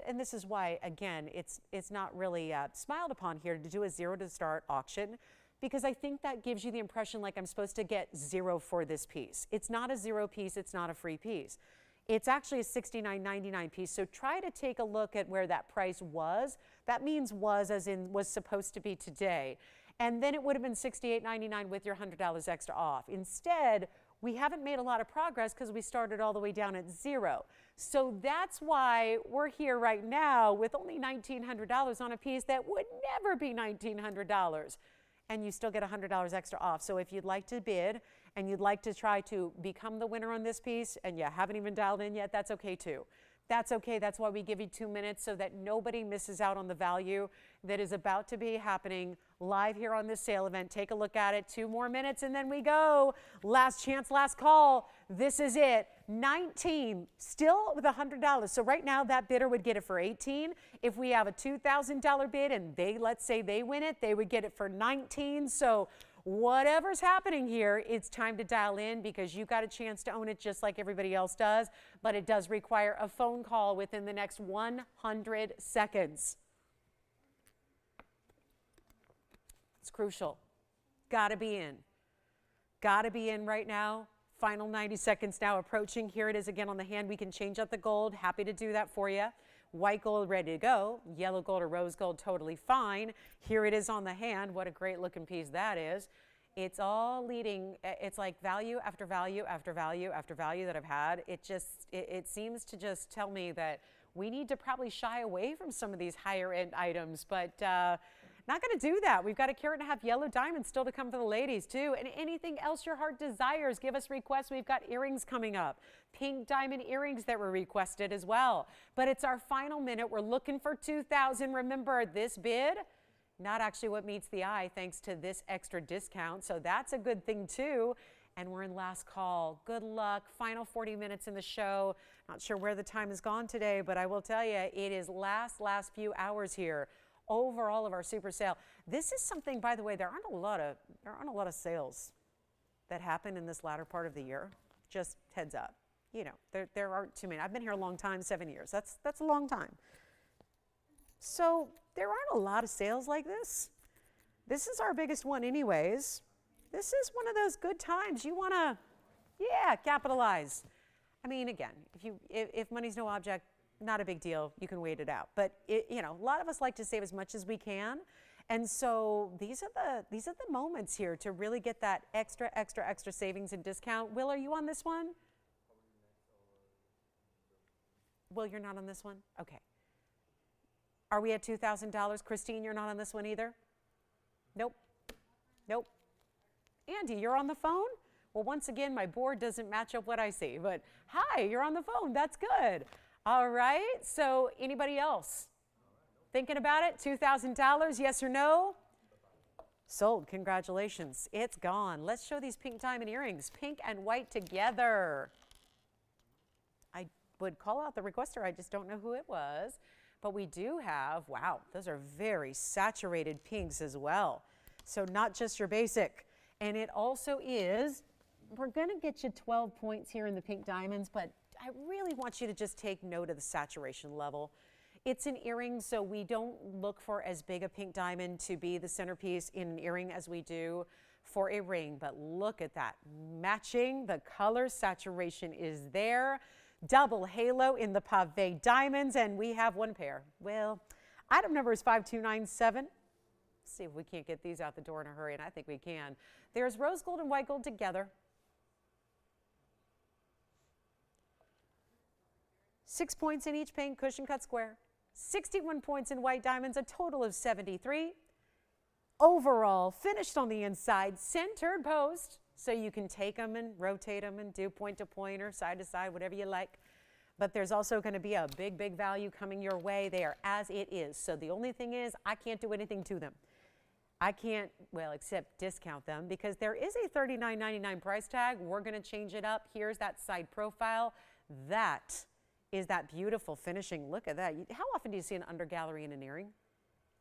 and this is why, again, it's not really smiled upon here to do a 0 to start auction, because I think that gives you the impression like I'm supposed to get 0 for this piece. It's not a 0 piece, it's not a free piece. It's actually a $69.99 piece, so try to take a look at where that price was. That means was as in was supposed to be today. And then it would have been $68.99 with your $100 extra off. Instead, we haven't made a lot of progress because we started all the way down at 0. So that's why we're here right now with only $1,900 on a piece that would never be $1,900. And you still get $100 extra off. So if you'd like to bid and you'd like to try to become the winner on this piece and you haven't even dialed in yet, that's okay too. That's okay. That's why we give you 2 minutes so that nobody misses out on the value that is about to be happening live here on this sale event. Take a look at it. 2 more minutes and then we go. Last chance, last call. This is it. 19, still with $100. So right now that bidder would get it for 18. If we have a $2,000 bid and let's say they win it, they would get it for 19. So whatever's happening here, it's time to dial in, because you got a chance to own it just like everybody else does, but it does require a phone call within the next 100 seconds. It's crucial. Gotta be in. Gotta be in right now. Final 90 seconds now approaching. Here it is again on the hand. We can change up the gold. Happy to do that for you. White gold ready to go. Yellow gold or rose gold totally fine. Here it is on the hand. What a great looking piece that is. It's all leading. It's like value after value after value after value that I've had. It seems to just tell me that we need to probably shy away from some of these higher end items, but not going to do that. We've got a 1.5 carat yellow diamond still to come for the ladies too. And anything else your heart desires, give us requests. We've got earrings coming up. Pink diamond earrings that were requested as well. But it's our final minute. We're looking for 2,000. Remember, this bid, not actually what meets the eye thanks to this extra discount. So that's a good thing too. and we're in last call. Good luck. Final 40 minutes in the show. Not sure where the time has gone today, but I will tell you, it is last few hours here over all of our super sale. This is something, by the way, there aren't a lot of sales that happen in this latter part of the year. Just heads up. You know, there aren't too many. I've been here a long time, 7 years. That's a long time. So there aren't a lot of sales like this. This is our biggest one anyways. This is one of those good times you want to, yeah, capitalize. I mean, again, if money's no object, not a big deal. You can wait it out. But you know, a lot of us like to save as much as we can, and so these are the moments here to really get that extra savings and discount. Will, are you on this one? Will, you're not on this one? Okay. Are we at $2,000? Christine, you're not on this one either? Nope. Nope. Andy, you're on the phone? Well, once again, my board doesn't match up what I see, but hi, you're on the phone. That's good. All right, so anybody else? Thinking about it? $2,000, yes or no? Sold, congratulations. It's gone. Let's show these pink diamond earrings, pink and white together. I would call out the requester, I just don't know who it was. But we do have, wow, those are very saturated pinks as well. So not just your basic. And it also is, we're gonna get you 12 points here in the pink diamonds, but I really want you to just take note of the saturation level. It's an earring, so we don't look for as big a pink diamond to be the centerpiece in an earring as we do for a ring. But look at that, matching, the color saturation is there. Double halo in the pave diamonds, and we have one pair. Well, item number is 5297. Let's see if we can't get these out the door in a hurry, and I think we can. There's rose gold and white gold together. 6 points in each pink cushion cut square. 61 points in white diamonds, a total of 73. Overall, finished on the inside, centered post. So you can take them and rotate them and do point to point or side to side, whatever you like. But there's also going to be a big value coming your way. They are as it is. So the only thing is, I can't do anything to them. I can't, well, except discount them because there is a $39.99 price tag. We're going to change it up. Here's that side profile. That is that beautiful finishing. Look at that. How often do you see an under gallery in an earring?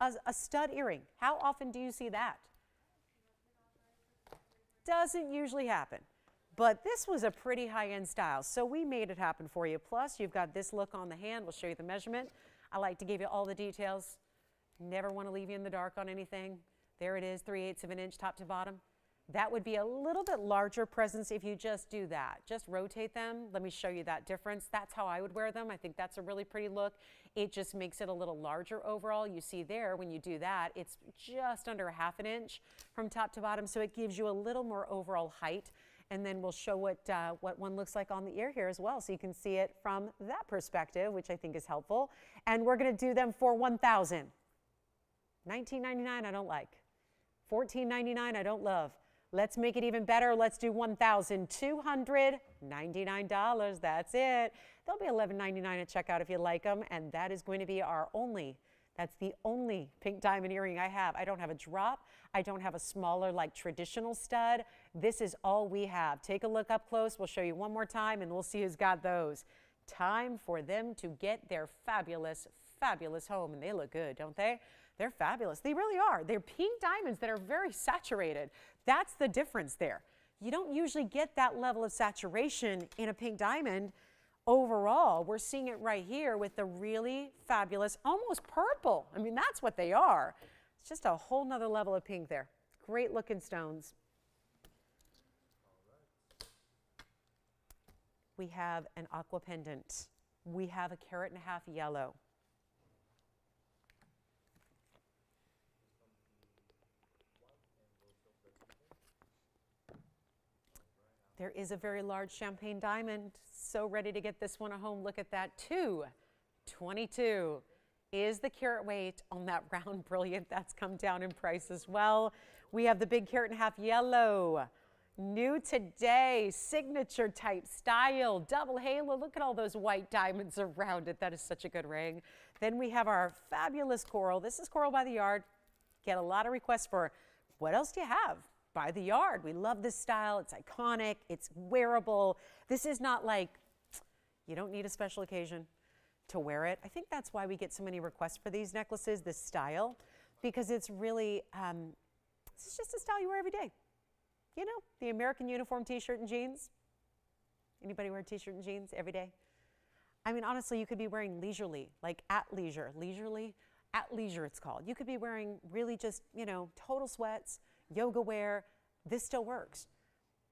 A stud earring. How often do you see that? Doesn't usually happen, but this was a pretty high-end style, so we made it happen for you. Plus, you've got this look on the hand. We'll show you the measurement. I like to give you all the details. Never want to leave you in the dark on anything. There it is, 3/8 of an inch top to bottom. That would be a little bit larger presence if you just do that. Just rotate them. Let me show you that difference. That's how I would wear them. I think that's a really pretty look. It just makes it a little larger overall. You see there, when you do that, it's just under 1/2 an inch from top to bottom, so it gives you a little more overall height. And then we'll show what one looks like on the ear here as well, so you can see it from that perspective, which I think is helpful. And we're going to do them for $1,000. $19.99 I don't like. $14.99 I don't love. Let's make it even better. Let's do $1,299. That's it. They'll be $11.99 at checkout if you like them, and that is going to be our only. That's the only pink diamond earring I have. I don't have a drop. I don't have a smaller, like traditional stud. This is all we have. Take a look up close. We'll show you one more time, and we'll see who's got those. Time for them to get their fabulous home, and they look good, don't they? They're fabulous. They really are. They're pink diamonds that are very saturated. That's the difference there. You don't usually get that level of saturation in a pink diamond. Overall, we're seeing it right here with the really fabulous, almost purple. I mean, that's what they are. It's just a whole nother level of pink there. Great looking stones. We have an aqua pendant. We have a 1.5 carat yellow. There is a very large champagne diamond. So ready to get this one at home. Look at that, $222 is the carat weight on that round brilliant. That's come down in price as well. We have the big 1.5 carat yellow. New today, signature type style, double halo. Look at all those white diamonds around it. That is such a good ring. Then we have our fabulous coral. This is coral by the yard. Get a lot of requests for, what else do you have? by the yard. We love this style. It's iconic. It's wearable. This is not like, you don't need a special occasion to wear it. I think that's why we get so many requests for these necklaces, this style, because it's really, it's just a style you wear every day. You know, the American uniform t-shirt and jeans. Anybody wear t-shirt and jeans every day? I mean, honestly, you could be wearing leisurely, like at leisure, leisurely, at leisure it's called. You could be wearing really just, you know, total sweats, yoga wear. This still works.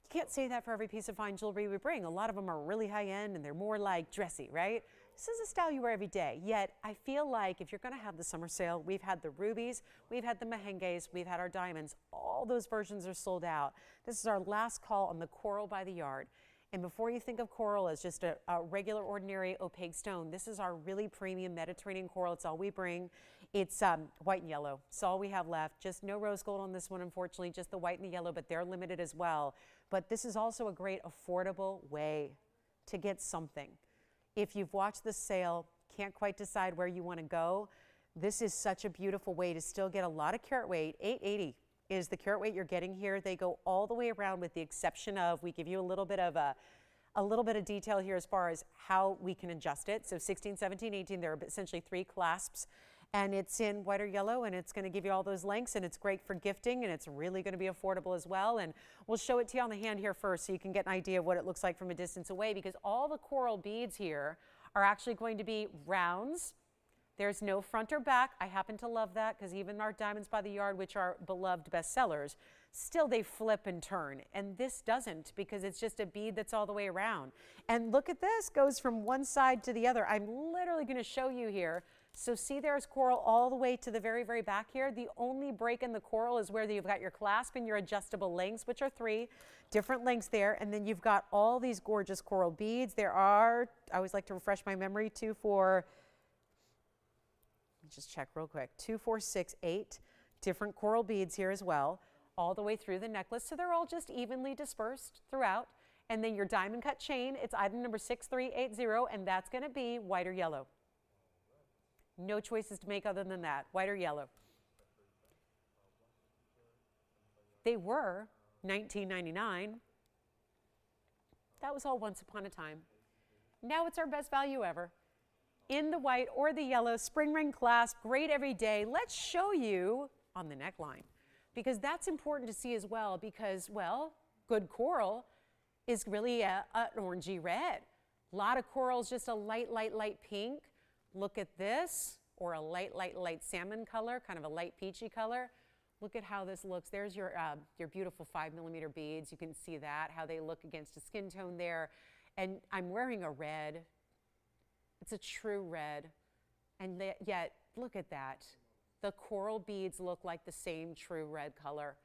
You can't say that for every piece of fine jewelry we bring. A lot of them are really high end and they're more like dressy, right? This is a style you wear every day. Yet I feel like if you're going to have the summer sale, we've had the rubies, we've had the mehenges, we've had our diamonds. All those versions are sold out. This is our last call on the coral by the yard. And before you think of coral as just a regular, ordinary opaque stone, this is our really premium Mediterranean coral. It's all we bring. It's white and yellow. It's all we have left. Just no rose gold on this one, unfortunately, just the white and the yellow, but they're limited as well. But this is also a great affordable way to get something. If you've watched the sale, can't quite decide where you want to go, this is such a beautiful way to still get a lot of carat weight. 880 is the carat weight you're getting here. They go all the way around with the exception of, we give you a little bit of detail here as far as how we can adjust it. So 16, 17, 18, there are essentially 3 clasps. And it's in white or yellow, and it's going to give you all those lengths, and it's great for gifting, and it's really going to be affordable as well. And we'll show it to you on the hand here first so you can get an idea of what it looks like from a distance away, because all the coral beads here are actually going to be rounds. There's no front or back. I happen to love that because even our diamonds by the yard, which are beloved bestsellers, still they flip and turn. And this doesn't because it's just a bead that's all the way around. And look at this, goes from one side to the other. I'm literally going to show you here. So see there's coral all the way to the very, very back here. The only break in the coral is where you've got your clasp and your adjustable lengths, which are 3 different lengths there. And then you've got all these gorgeous coral beads. There are, I always like to refresh my memory, 2, 4, just check real quick, 2, 4, 6, 8 different coral beads here as well, all the way through the necklace. So they're all just evenly dispersed throughout. And then your diamond cut chain, it's item number 6380, and that's going to be white or yellow. No choices to make other than that, white or yellow. They were $19.99. That was all once upon a time. Now it's our best value ever. In the white or the yellow, spring ring clasp, great every day. Let's show you on the neckline because that's important to see as well because, well, good coral is really an orangey red. A lot of corals, just a light, light, light pink. Look at this, or a light, light, light salmon color, kind of a light peachy color. Look at how this looks. There's your beautiful 5mm beads. You can see that, how they look against a skin tone there. And I'm wearing a red. It's a true red, and yet look at that. The coral beads look like the same true red color.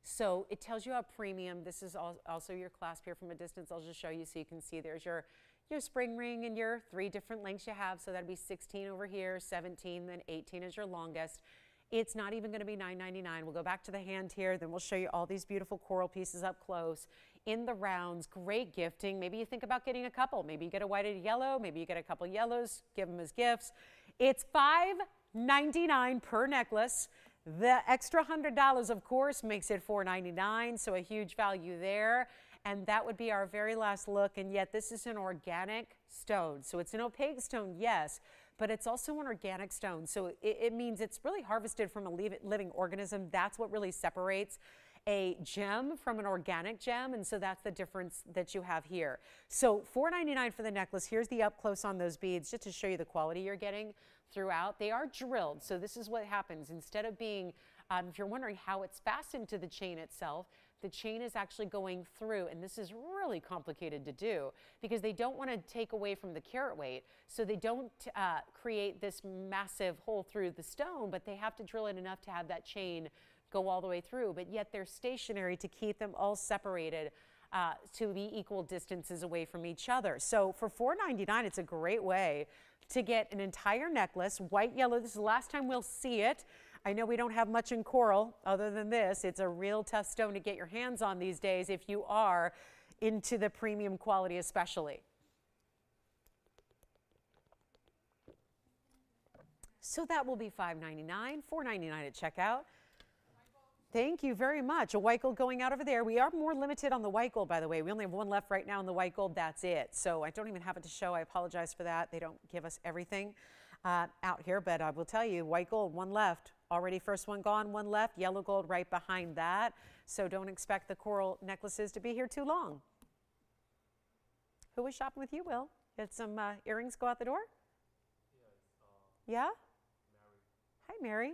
So it tells you how premium. This is also your clasp here from a distance. I'll just show you so you can see there's your spring ring and your 3 different lengths you have. So that'd be 16 over here, 17, then 18 is your longest. It's not even going to be $9.99. We'll go back to the hand here, then we'll show you all these beautiful coral pieces up close. In the rounds, great gifting. Maybe you think about getting a couple. Maybe you get a white and yellow. Maybe you get a couple yellows, give them as gifts. It's $5.99 per necklace. The extra $100, of course, makes it $4.99, so a huge value there. And that would be our very last look. And yet this is an organic stone. So it's an opaque stone, yes, but it's also an organic stone. So it means it's really harvested from a living organism. That's what really separates a gem from an organic gem, and so that's the difference that you have here. So $4.99 for the necklace. Here's the up close on those beads just to show you the quality you're getting throughout. They are drilled, so this is what happens. Instead of being, if you're wondering how it's fastened to the chain itself, the chain is actually going through, and this is really complicated to do because they don't want to take away from the carat weight, so they don't create this massive hole through the stone, but they have to drill it enough to have that chain go all the way through, but yet they're stationary to keep them all separated to be equal distances away from each other. So for $4.99, it's a great way to get an entire necklace, white, yellow. This is the last time we'll see it. I know we don't have much in coral other than this. It's a real tough stone to get your hands on these days if you are into the premium quality especially. So that will be $5.99, $4.99 at checkout. Thank you very much. A white gold going out over there. We are more limited on the white gold, by the way. We only have one left right now in the white gold. That's it. So I don't even have it to show. I apologize for that. They don't give us everything out here, but I will tell you, white gold, one left. Already first one gone, one left. Yellow gold right behind that. So don't expect the coral necklaces to be here too long. Who was shopping with you, Will? Did some earrings go out the door? Yeah? Mary. Hi, Mary.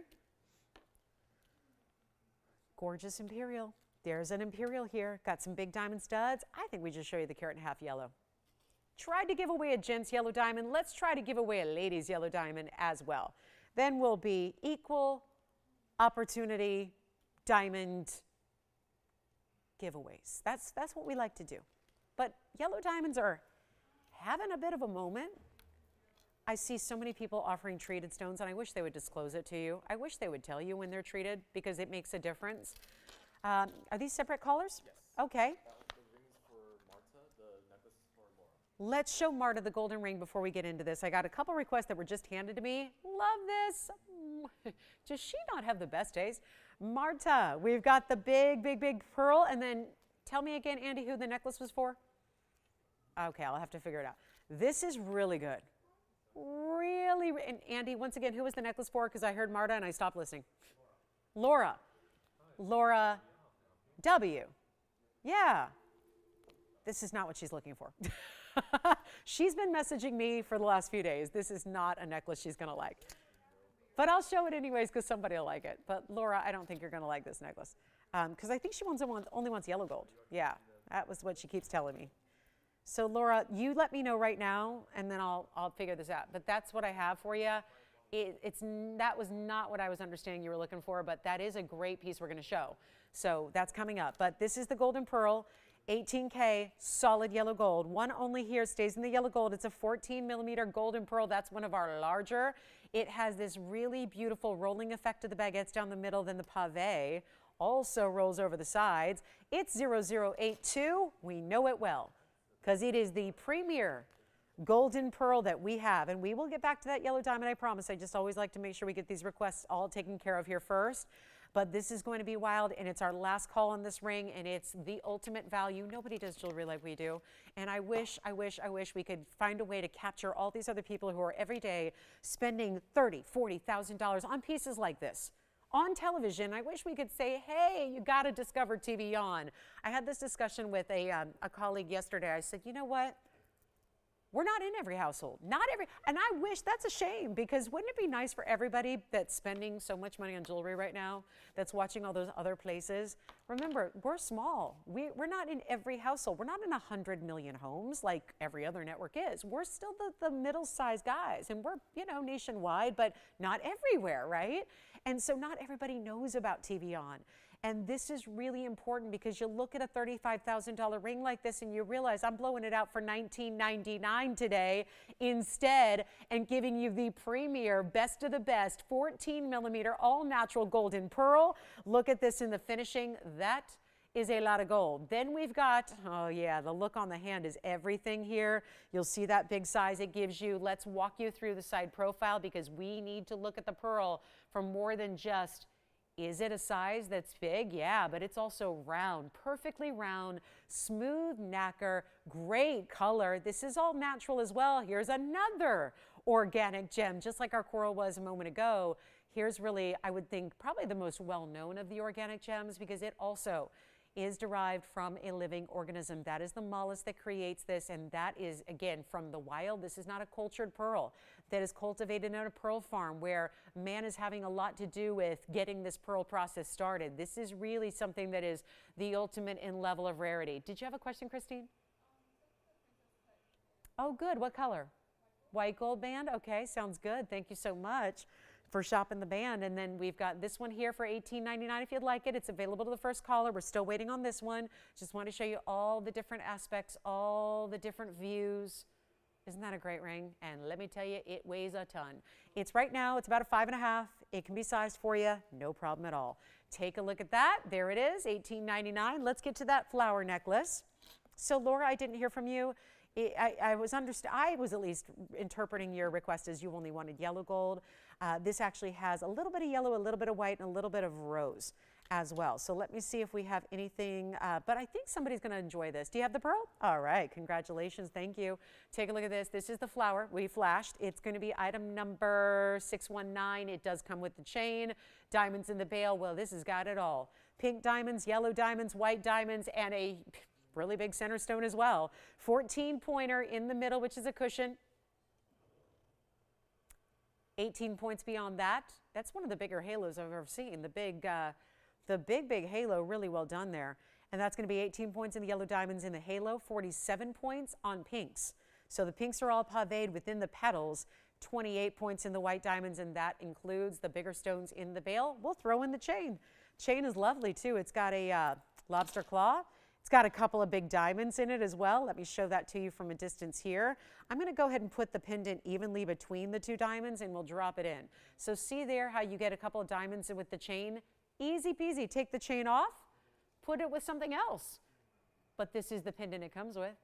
Gorgeous imperial. There's an imperial here. Got some big diamond studs. I think we just show you the carat and a half yellow. Tried to give away a gent's yellow diamond. Let's try to give away a lady's yellow diamond as well. Then we'll be equal opportunity diamond giveaways. That's what we like to do. But yellow diamonds are having a bit of a moment. I see so many people offering treated stones, and I wish they would disclose it to you. I wish they would tell you when they're treated because it makes a difference. Are these separate collars? Yes. Okay. The ring is for Marta, the necklace is for Laura. Let's show Marta the golden ring before we get into this. I got a couple requests that were just handed to me. Love this. Does she not have the best days? Marta, we've got the big, big, big pearl. And then tell me again, Andy, who the necklace was for? Okay, I'll have to figure it out. This is really good. Really, and Andy, once again, who was the necklace for? Because I heard Marta and I stopped listening. Laura. Laura W. Yeah. This is not what she's looking for. She's been messaging me for the last few days. This is not a necklace she's going to like. But I'll show it anyways because somebody will like it. But Laura, I don't think you're going to like this necklace. Because I think she only wants yellow gold. Yeah, that was what she keeps telling me. So Laura, you let me know right now, and then I'll figure this out. But that's what I have for you. That was not what I was understanding you were looking for, but that is a great piece we're going to show. So that's coming up. But this is the golden pearl, 18K, solid yellow gold. One only here stays in the yellow gold. It's a 14 millimeter golden pearl. That's one of our larger. It has this really beautiful rolling effect to the baguettes down the middle, then the pave also rolls over the sides. It's 0082. We know it well, because it is the premier golden pearl that we have. And we will get back to that yellow diamond, I promise. I just always like to make sure we get these requests all taken care of here first. But this is going to be wild, and it's our last call on this ring, and it's the ultimate value. Nobody does jewelry like we do. And I wish we could find a way to capture all these other people who are every day spending $30,000, $40,000 on pieces like this. On television, I wish we could say, hey, you got to discover TVON. I had this discussion with a colleague yesterday. I said, you know what? We're not in every household. Not every, and I wish that's a shame, because wouldn't it be nice for everybody that's spending so much money on jewelry right now, that's watching all those other places? Remember, we're small. We're not in every household. We're not in 100 million homes like every other network is. We're still the middle-sized guys, and we're, nationwide, but not everywhere, right? And so not everybody knows about TVON. And this is really important, because you look at a $35,000 ring like this and you realize I'm blowing it out for $19.99 today instead, and giving you the premier, best of the best, 14 millimeter all natural golden pearl. Look at this in the finishing. That is a lot of gold. Then we've got, oh yeah, the look on the hand is everything here. You'll see that big size it gives you. Let's walk you through the side profile, because we need to look at the pearl for more than just, is it a size that's big? Yeah, but it's also round, perfectly round, smooth nacre, great color. This is all natural as well. Here's another organic gem, just like our coral was a moment ago. Here's really, I would think, probably the most well-known of the organic gems, because it also is derived from a living organism. That is the mollusk that creates this, and that is, again, from the wild. This is not a cultured pearl that is cultivated in a pearl farm where man is having a lot to do with getting this pearl process started. This is really something that is the ultimate in level of rarity. Did you have a question, Christine? Oh, good. What color? White gold band? Okay, sounds good. Thank you so much for shopping the band. And then we've got this one here for $18.99 if you'd like it. It's available to the first caller. We're still waiting on this one. Just want to show you all the different aspects, all the different views. Isn't that a great ring? And let me tell you, it weighs a ton. It's right now, it's about a 5.5. It can be sized for you, no problem at all. Take a look at that. There it is, $18.99. Let's get to that flower necklace. So Laura, I didn't hear from you. I was at least interpreting your request as you only wanted yellow gold. This actually has a little bit of yellow, a little bit of white, and a little bit of rose. as well. So let me see if we have anything, but I think somebody's going to enjoy this. Do you have the pearl? All right, congratulations, thank you. Take a look at this. This is the flower we flashed. It's going to be item number 619. It does come with the chain, diamonds in the bail. Well, this has got it all. Pink diamonds, yellow diamonds, white diamonds, and a really big center stone as well. 14-pointer in the middle, which is a cushion. 18 points beyond that. That's one of the bigger halos I've ever seen. The big halo, really well done there. And that's going to be 18 points in the yellow diamonds in the halo, 47 points on pinks. So the pinks are all paved within the petals, 28 points in the white diamonds, and that includes the bigger stones in the bail. We'll throw in the chain. Chain is lovely too. It's got a lobster claw. It's got a couple of big diamonds in it as well. Let me show that to you from a distance here. I'm going to go ahead and put the pendant evenly between the two diamonds and we'll drop it in. So see there how you get a couple of diamonds in with the chain? Easy peasy. Take the chain off, put it with something else. But this is the pendant it comes with.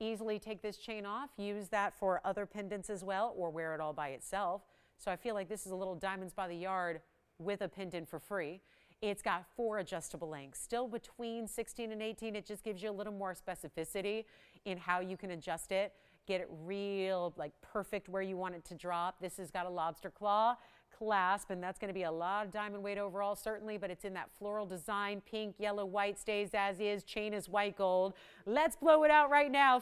Easily take this chain off, use that for other pendants as well, or wear it all by itself. So I feel like this is a little diamonds by the yard with a pendant for free. It's got 4 adjustable lengths, still between 16 and 18. It just gives you a little more specificity in how you can adjust it, get it real, like perfect where you want it to drop. This has got a lobster claw clasp, and that's going to be a lot of diamond weight overall, certainly, but it's in that floral design. Pink, yellow, white stays as is. Chain is white gold. Let's blow it out right now.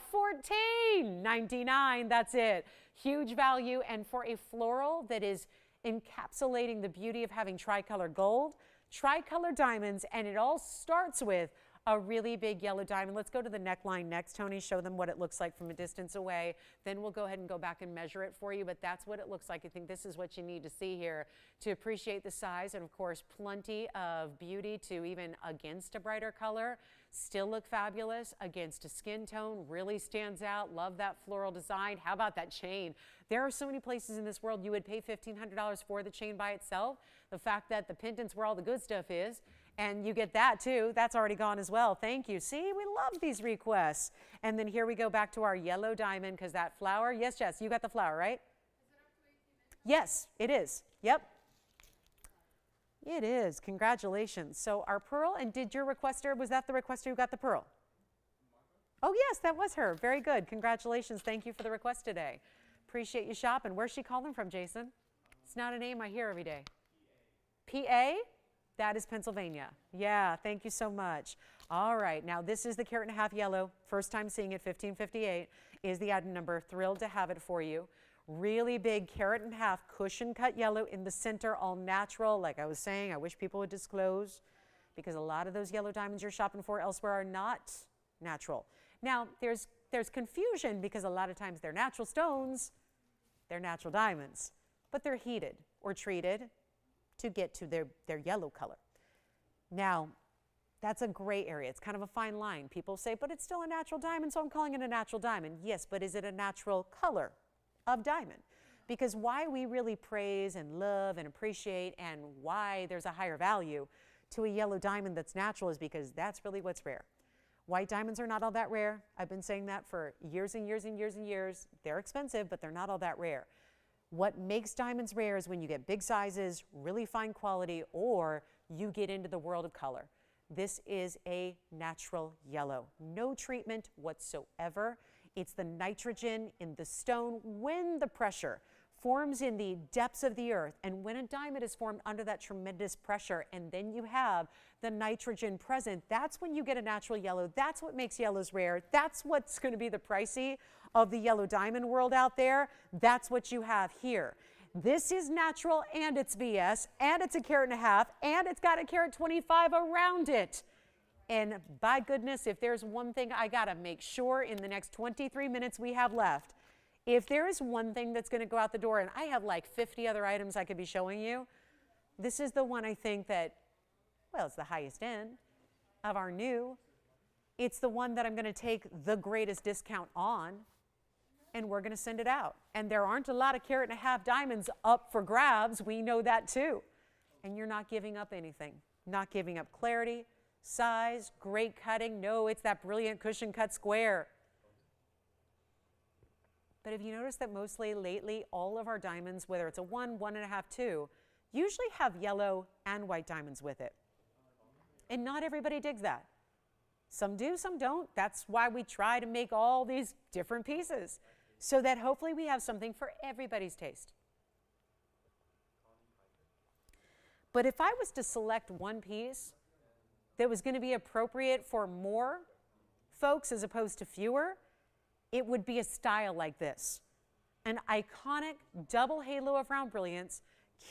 $14.99. That's it. Huge value, and for a floral that is encapsulating the beauty of having tricolor gold, tricolor diamonds, and it all starts with a really big yellow diamond. Let's go to the neckline next, Tony. Show them what it looks like from a distance away. Then we'll go ahead and go back and measure it for you, but that's what it looks like. I think this is what you need to see here to appreciate the size, and of course, plenty of beauty to even against a brighter color. Still look fabulous against a skin tone, really stands out. Love that floral design. How about that chain? There are so many places in this world you would pay $1,500 for the chain by itself. The fact that the pendant's where all the good stuff is, and you get that too, that's already gone as well. Thank you. See, we love these requests. And then here we go back to our yellow diamond, because that flower, yes, Jess, you got the flower, right? Yes, it is. Yep. It is. Congratulations. So our pearl, and did your requester, was that the requester who got the pearl? Oh yes, that was her. Very good. Congratulations. Thank you for the request today. Appreciate you shopping. Where's she calling from, Jason? It's not a name I hear every day. PA? That is Pennsylvania. Yeah, thank you so much. All right, now this is the carat and a half yellow. First time seeing it, 1558 is the item number. Thrilled to have it for you. Really big carat and a half cushion cut yellow in the center, all natural. Like I was saying, I wish people would disclose, because a lot of those yellow diamonds you're shopping for elsewhere are not natural. Now, there's confusion, because a lot of times they're natural stones, they're natural diamonds, but they're heated or treated to get to their yellow color. Now, that's a gray area. It's kind of a fine line. People say, but it's still a natural diamond, so I'm calling it a natural diamond. Yes, but is it a natural color of diamond? Because why we really praise and love and appreciate, and why there's a higher value to a yellow diamond that's natural, is because that's really what's rare. White diamonds are not all that rare. I've been saying that for years and years and years and years. They're expensive, but they're not all that rare. What makes diamonds rare is when you get big sizes, really fine quality, or you get into the world of color. This is a natural yellow. No treatment whatsoever. It's the nitrogen in the stone when the pressure forms in the depths of the earth, and when a diamond is formed under that tremendous pressure, and then you have the nitrogen present, that's when you get a natural yellow. That's what makes yellows rare. That's what's going to be the pricey of the yellow diamond world out there. That's what you have here. This is natural, and it's VS, and it's a carat and a half, and it's got a carat 25 around it. And by goodness, if there's one thing I got to make sure in the next 23 minutes we have left, if there is one thing that's going to go out the door, and I have like 50 other items I could be showing you, this is the one I think that, well, it's the highest end of our new. It's the one that I'm going to take the greatest discount on, and we're going to send it out. And there aren't a lot of carat and a half diamonds up for grabs. We know that too. And you're not giving up anything. Not giving up clarity, size, great cutting. No, it's that brilliant cushion cut square. But have you noticed that mostly lately, all of our diamonds, whether it's a 1, 1.5, 2, usually have yellow and white diamonds with it? And not everybody digs that. Some do, some don't. That's why we try to make all these different pieces so that hopefully we have something for everybody's taste. But if I was to select one piece that was going to be appropriate for more folks as opposed to fewer, it would be a style like this. An iconic double halo of round brilliance,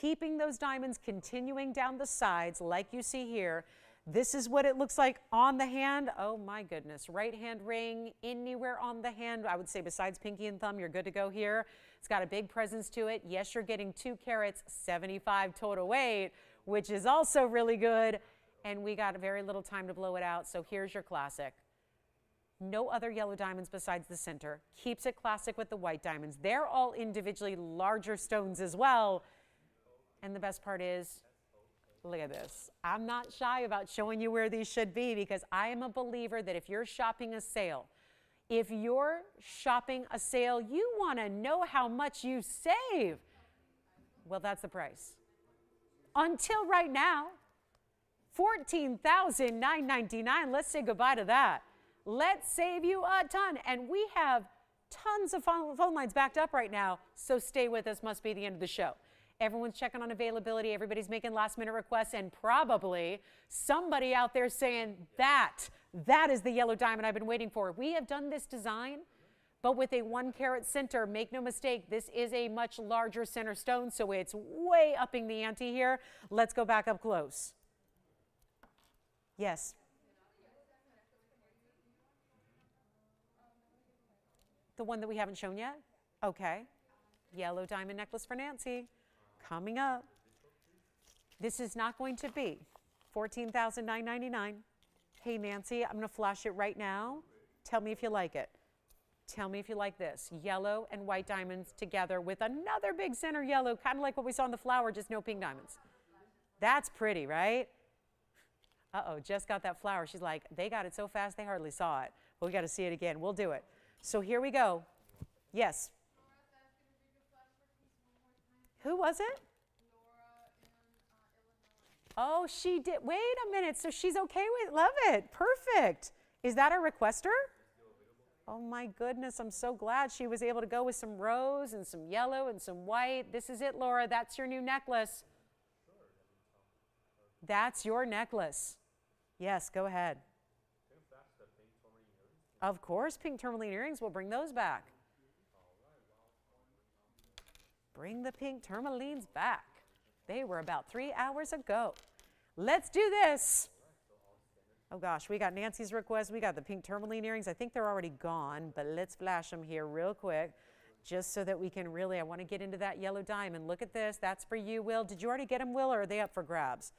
keeping those diamonds continuing down the sides like you see here. This is what it looks like on the hand. Oh my goodness, right hand ring, anywhere on the hand. I would say besides pinky and thumb, you're good to go here. It's got a big presence to it. Yes, you're getting 2 carats, 75 total weight, which is also really good. And we got very little time to blow it out, so here's your classic. No other yellow diamonds besides the center. Keeps it classic with the white diamonds. They're all individually larger stones as well. And the best part is, look at this. I'm not shy about showing you where these should be because I am a believer that if you're shopping a sale, you want to know how much you save. Well, that's the price. Until right now, $14,999. Let's say goodbye to that. Let's save you a ton. And we have tons of phone lines backed up right now, so stay with us. Must be the end of the show. Everyone's checking on availability. Everybody's making last-minute requests, and probably somebody out there saying, that is the yellow diamond I've been waiting for. We have done this design, but with a 1-carat center. Make no mistake, this is a much larger center stone, so it's way upping the ante here. Let's go back up close. Yes. The one that we haven't shown yet? Okay. Yellow diamond necklace for Nancy. Coming up. This is not going to be $14,999. Hey, Nancy, I'm going to flash it right now. Tell me if you like it. Tell me if you like this. Yellow and white diamonds together with another big center yellow, kind of like what we saw in the flower, just no pink diamonds. That's pretty, right? Uh-oh, just got that flower. She's like, they got it so fast they hardly saw it. Well, we got to see it again. We'll do it. So here we go. Yes. Who was it? Oh, she did. Wait a minute. So she's okay with, love it. Perfect. Is that a requester? Oh my goodness. I'm so glad she was able to go with some rose and some yellow and some white. This is it, Laura. That's your new necklace. That's your necklace. Yes, go ahead. Of course, pink tourmaline earrings. We'll bring those back. Bring the pink tourmalines back. They were about 3 hours ago. Let's do this. Oh gosh, we got Nancy's request. We got the pink tourmaline earrings. I think they're already gone, but let's flash them here real quick just so that we can really, I want to get into that yellow diamond. Look at this. That's for you, Will. Did you already get them, Will, or are they up for grabs?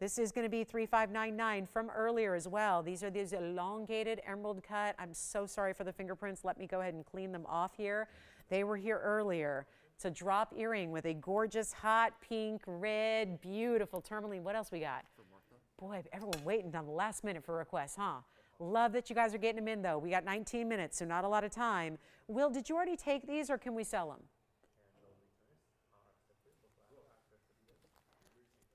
This is going to be $3,599 from earlier as well. These are these elongated emerald cut. I'm so sorry for the fingerprints. Let me go ahead and clean them off here. They were here earlier. It's a drop earring with a gorgeous hot pink, red, beautiful tourmaline. What else we got? Boy, everyone waiting on the last minute for requests, huh? Love that you guys are getting them in, though. We got 19 minutes, so not a lot of time. Will, did you already take these, or can we sell them?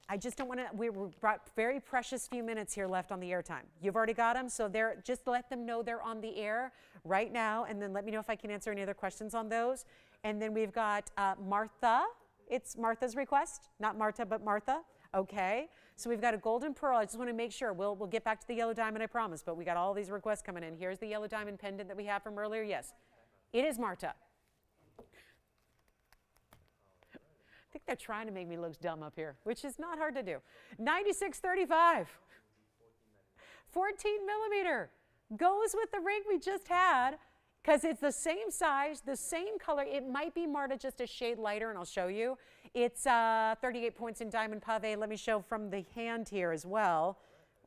I just don't want to, we've got very precious few minutes here left on the airtime. You've already got them, so just let them know they're on the air right now, and then let me know if I can answer any other questions on those. And then we've got Martha. It's Martha's request, not Marta, but Martha. Okay, so we've got a golden pearl. I just want to make sure. We'll get back to the yellow diamond, I promise, but we got all these requests coming in. Here's the yellow diamond pendant that we have from earlier. Yes, it is Marta. I think they're trying to make me look dumb up here, which is not hard to do. 9635. 14 millimeter. Goes with the ring we just had because it's the same size, the same color. It might be Marta just a shade lighter, and I'll show you. It's 38 points in diamond pave. Let me show from the hand here as well.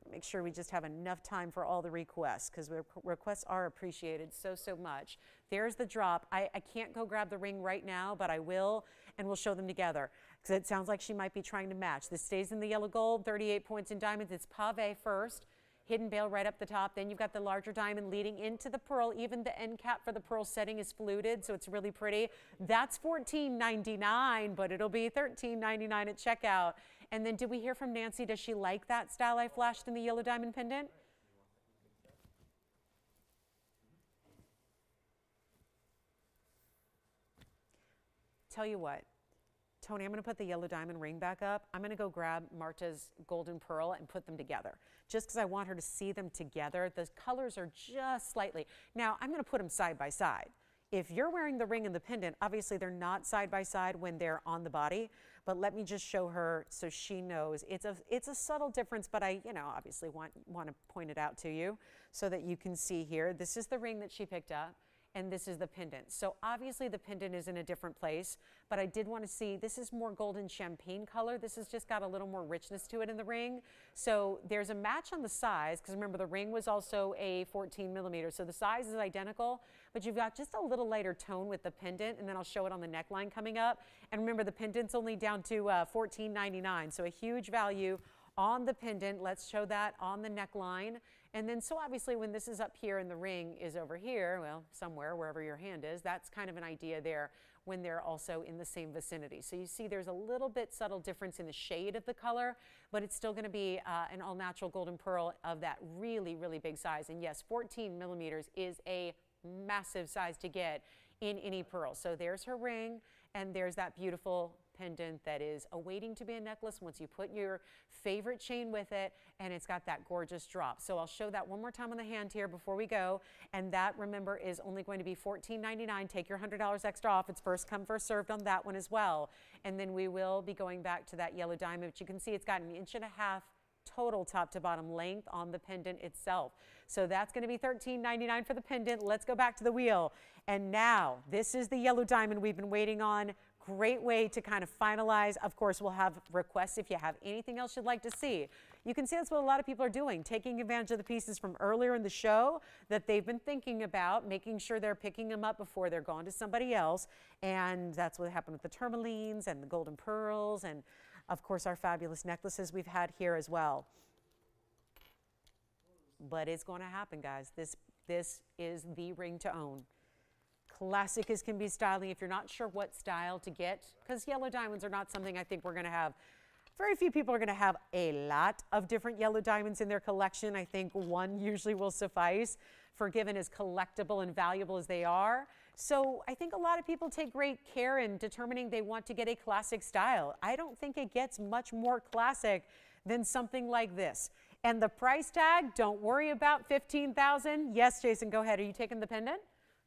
Make sure we just have enough time for all the requests because requests are appreciated so much. There's the drop. I can't go grab the ring right now, but I will, and we'll show them together because it sounds like she might be trying to match. This stays in the yellow gold, 38 points in diamonds. It's pave first, hidden bail right up the top. Then you've got the larger diamond leading into the pearl. Even the end cap for the pearl setting is fluted, so it's really pretty. That's $14.99, but it'll be $13.99 at checkout. And then did we hear from Nancy? Does she like that style I flashed in the yellow diamond pendant? Tell you what, Tony, I'm going to put the yellow diamond ring back up. I'm going to go grab Marta's golden pearl and put them together, just because I want her to see them together. The colors are just slightly. Now, I'm going to put them side by side. If you're wearing the ring and the pendant, obviously they're not side by side when they're on the body, but let me just show her so she knows. It's a subtle difference, but I, obviously want to point it out to you so that you can see here. This is the ring that she picked up, and this is the pendant. So obviously the pendant is in a different place, but I did want to see, this is more golden champagne color. This has just got a little more richness to it in the ring. So there's a match on the size, because remember the ring was also a 14 millimeter, so the size is identical, but you've got just a little lighter tone with the pendant, and then I'll show it on the neckline coming up. And remember, the pendant's only down to $14.99, so a huge value on the pendant. Let's show that on the neckline. And then, so obviously when this is up here and the ring is over here, well, somewhere, wherever your hand is, that's kind of an idea there when they're also in the same vicinity. So you see there's a little bit subtle difference in the shade of the color, but it's still gonna be an all natural golden pearl of that really, really big size. And yes, 14 millimeters is a massive size to get in any pearl. So there's her ring, and there's that beautiful pendant that is awaiting to be a necklace once you put your favorite chain with it, and it's got that gorgeous drop. So I'll show that one more time on the hand here before we go, and that, remember, is only going to be $14.99. Take your $100 extra off. It's first come, first served on that one as well. And then we will be going back to that yellow diamond, but you can see it's got 1.5 inches total top to bottom length on the pendant itself. So that's going to be $13.99 for the pendant. Let's go back to the wheel. And now this is the yellow diamond we've been waiting on. Great way to kind of finalize. Of course, we'll have requests if you have anything else you'd like to see. You can see that's what a lot of people are doing, taking advantage of the pieces from earlier in the show that they've been thinking about, making sure they're picking them up before they're gone to somebody else. And that's what happened with the tourmalines and the golden pearls, and of course our fabulous necklaces we've had here as well. But it's going to happen, guys. This is the ring to own. Classic as can be styling. If you're not sure what style to get, because yellow diamonds are not something I think we're going to have. Very few people are going to have a lot of different yellow diamonds in their collection. I think one usually will suffice for given as collectible and valuable as they are. So I think a lot of people take great care in determining they want to get a classic style. I don't think it gets much more classic than something like this. And the price tag, don't worry about $15,000. Yes, Jason, go ahead. Are you taking the pendant?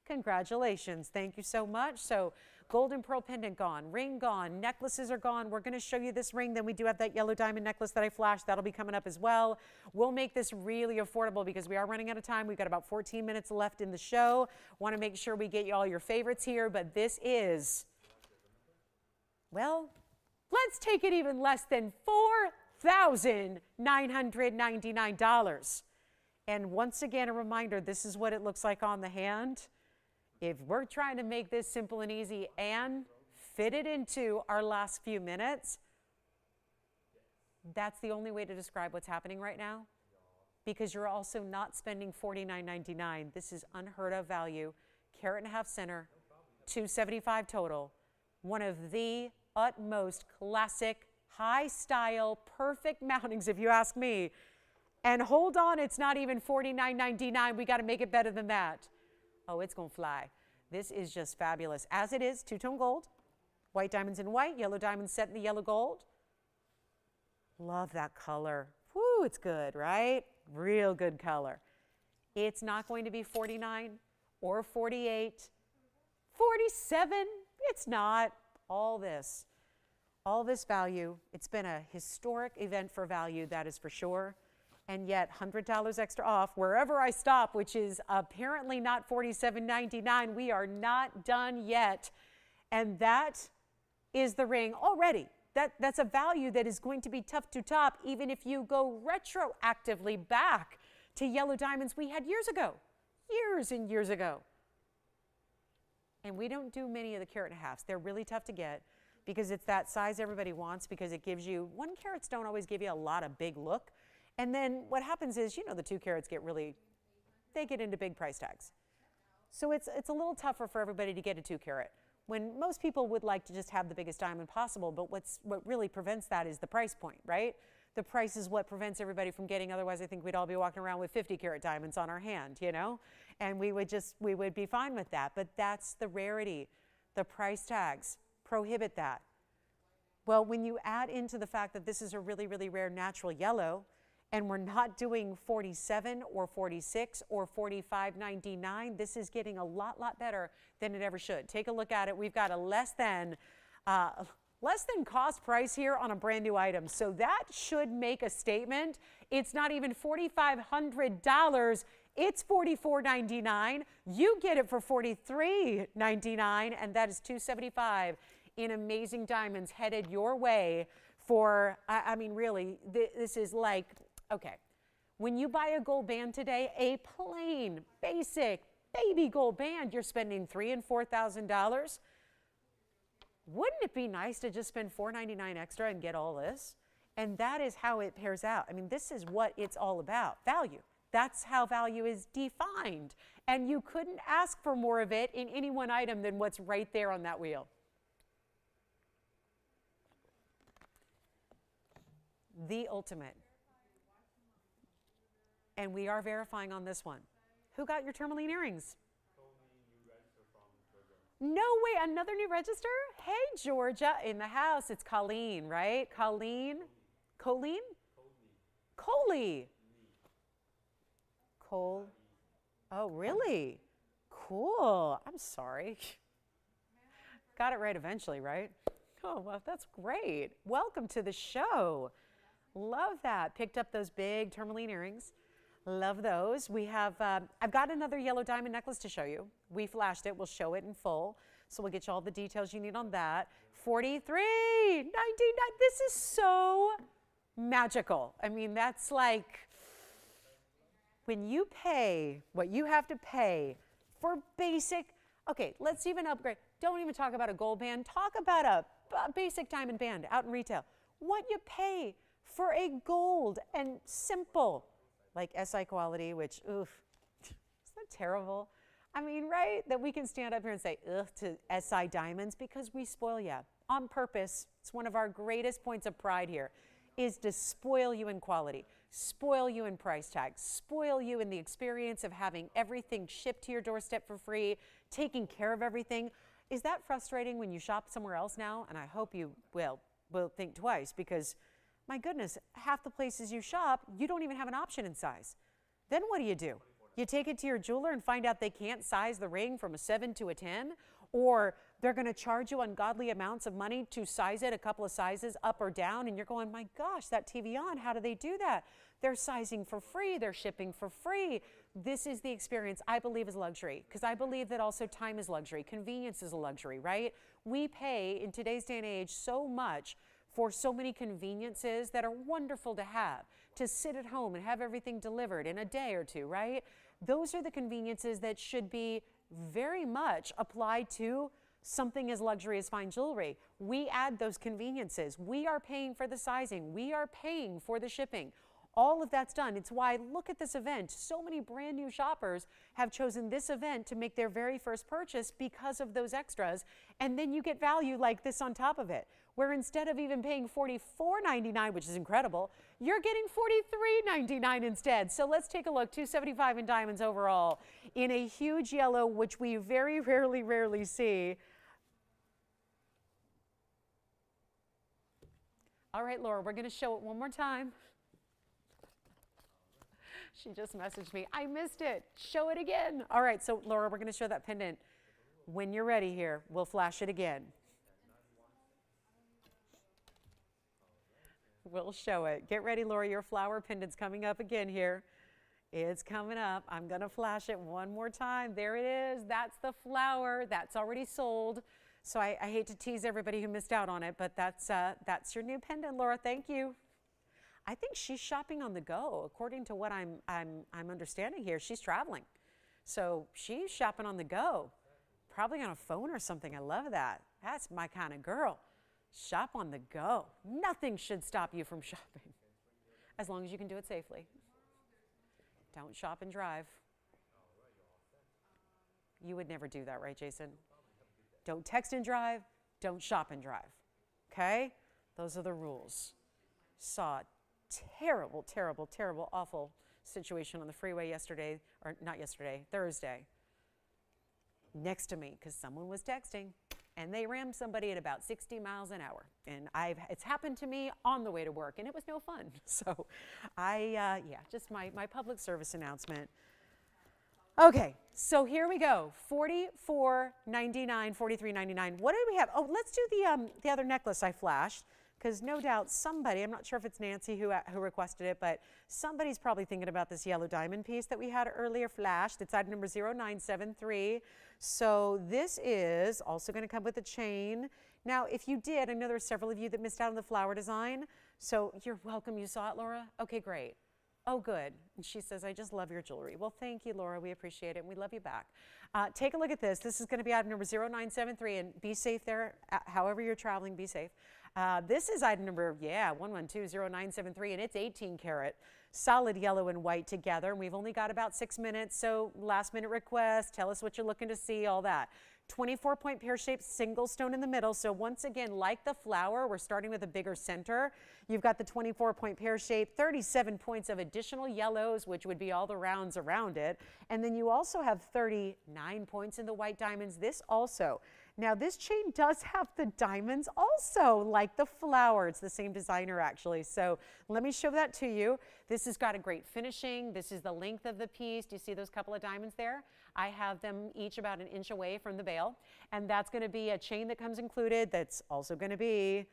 Congratulations. Thank you so much. So golden pearl pendant gone, ring gone, necklaces are gone. We're going to show you this ring. Then we do have that yellow diamond necklace that I flashed. That'll be coming up as well. We'll make this really affordable because we are running out of time. We've got about 14 minutes left in the show. Want to make sure we get you all your favorites here, but this is, well, let's take it even less than $4,999. And once again, a reminder, this is what it looks like on the hand. If we're trying to make this simple and easy and fit it into our last few minutes, that's the only way to describe what's happening right now, because you're also not spending $49.99. This is unheard of value. Carat and a half center, $275 total. One of the utmost classic, high style, perfect mountings, if you ask me. And hold on, it's not even $49.99. We got to make it better than that. Oh, it's going to fly. This is just fabulous. As it is, two-tone gold, white diamonds in white, yellow diamonds set in the yellow gold. Love that color. Whoo, it's good, right? Real good color. It's not going to be 49 or 48, 47. It's not. All this value. It's been a historic event for value, that is for sure. And yet $100 extra off wherever I stop, which is apparently not $47.99. We are not done yet. And that is the ring already. That's a value that is going to be tough to top, even if you go retroactively back to yellow diamonds we had years ago, years and years ago. And we don't do many of the carat and a halves. They're really tough to get because it's that size everybody wants, because it gives you, 1 carats don't always give you a lot of big look. And then what happens is, you know, the 2 carats get really, they get into big price tags. So it's a little tougher for everybody to get a 2 carat. when most people would like to just have the biggest diamond possible, but what really prevents that is the price point, right? The price is what prevents everybody from getting, otherwise I think we'd all be walking around with 50-carat diamonds on our hand, you know? And we would be fine with that, but that's the rarity. The price tags prohibit that. Well, when you add into the fact that this is a really, really rare natural yellow, and we're not doing 47 or 46 or 45.99, this is getting a lot better than it ever should. Take a look at it. We've got a less than cost price here on a brand new item. So that should make a statement. It's not even $4,500. It's $44.99. You get it for $43.99, and that is $275 in amazing diamonds headed your way for, I mean, really, this is like, okay, when you buy a gold band today, a plain, basic, baby gold band, you're spending $3,000 and $4,000. Wouldn't it be nice to just spend $499 extra and get all this? And that is how it pairs out. I mean, this is what it's all about, value. That's how value is defined. And you couldn't ask for more of it in any one item than what's right there on that wheel. The ultimate. And we are verifying on this one. Who got your tourmaline earrings? No way, another new register? Hey, Georgia, in the house. It's Colleen, right? Colleen? Colleen? Coley. Cole. Oh, really? Cool. I'm sorry. Got it right eventually, right? Oh, well, that's great. Welcome to the show. Love that. Picked up those big tourmaline earrings. Love those. We have, I've got another yellow diamond necklace to show you. We flashed it. We'll show it in full. So we'll get you all the details you need on that. $43.99. This is so magical. I mean, that's like when you pay what you have to pay for basic, okay, let's even upgrade. Don't even talk about a gold band. Talk about a basic diamond band out in retail. What you pay for a gold and simple, like SI quality, which, oof, is that terrible? I mean, right? That we can stand up here and say, ugh, to SI diamonds because we spoil you on purpose. It's one of our greatest points of pride here, is to spoil you in quality, spoil you in price tags, spoil you in the experience of having everything shipped to your doorstep for free, taking care of everything. Is that frustrating when you shop somewhere else now? And I hope you will think twice, because my goodness, half the places you shop, you don't even have an option in size. Then what do? You take it to your jeweler and find out they can't size the ring from a 7 to a 10, or they're going to charge you ungodly amounts of money to size it a couple of sizes up or down, and you're going, my gosh, that TVON, how do they do that? They're sizing for free, they're shipping for free. This is the experience I believe is luxury, because I believe that also time is luxury, convenience is a luxury, right? We pay in today's day and age so much for so many conveniences that are wonderful to have, to sit at home and have everything delivered in a day or two, right? Those are the conveniences that should be very much applied to something as luxury as fine jewelry. We add those conveniences. We are paying for the sizing. We are paying for the shipping. All of that's done. It's why, look at this event. So many brand new shoppers have chosen this event to make their very first purchase because of those extras. And then you get value like this on top of it, where instead of even paying $44.99, which is incredible, you're getting $43.99 instead. So let's take a look. $275 in diamonds overall in a huge yellow, which we very rarely see. All right, Laura, we're going to show it one more time. She just messaged me. I missed it. Show it again. All right, so Laura, we're going to show that pendant. When you're ready here, we'll flash it again. We'll show it. Get ready, Laura. Your flower pendant's coming up again here. It's coming up. I'm going to flash it one more time. There it is. That's the flower. That's already sold. So I hate to tease everybody who missed out on it, but that's your new pendant, Laura. Thank you. I think she's shopping on the go, according to what I'm understanding here. She's traveling, so she's shopping on the go, probably on a phone or something. I love that. That's my kind of girl. Shop on the go. Nothing should stop you from shopping, as long as you can do it safely. Don't shop and drive. You would never do that, right, Jason? Don't text and drive. Don't shop and drive. Okay? Those are the rules. Saw a terrible, terrible, terrible, awful situation on the freeway yesterday, or not yesterday, Thursday, next to me, because someone was texting and they rammed somebody at about 60 miles an hour. And it's happened to me on the way to work, and it was no fun. So yeah, just my public service announcement. Okay, so here we go. $44.99, $43.99. What do we have? Oh, let's do the other necklace I flashed, because no doubt somebody, I'm not sure if it's Nancy who requested it, but somebody's probably thinking about this yellow diamond piece that we had earlier flashed. It's item number 0973. So this is also going to come with a chain. Now, if you did, I know there are several of you that missed out on the flower design. So you're welcome. You saw it, Laura? Okay, great. Oh, good. And she says, I just love your jewelry. Well, thank you, Laura. We appreciate it, and we love you back. Take a look at this. This is going to be item number 0973, and be safe there. However you're traveling, be safe. This is item number, 11200973, and it's 18 karat, solid yellow and white together. And we've only got about 6 minutes, so last minute request, tell us what you're looking to see, all that. 24-point pear-shaped single stone in the middle. So once again, like the flower, we're starting with a bigger center. You've got the 24-point pear-shaped, 37 points of additional yellows, which would be all the rounds around it. And then you also have 39 points in the white diamonds. This also. Now this chain does have the diamonds also, like the flower. It's the same designer actually. So let me show that to you. This has got a great finishing. This is the length of the piece. Do you see those couple of diamonds there? I have them each about an inch away from the bail. And that's going to be a chain that comes included. That's also going to be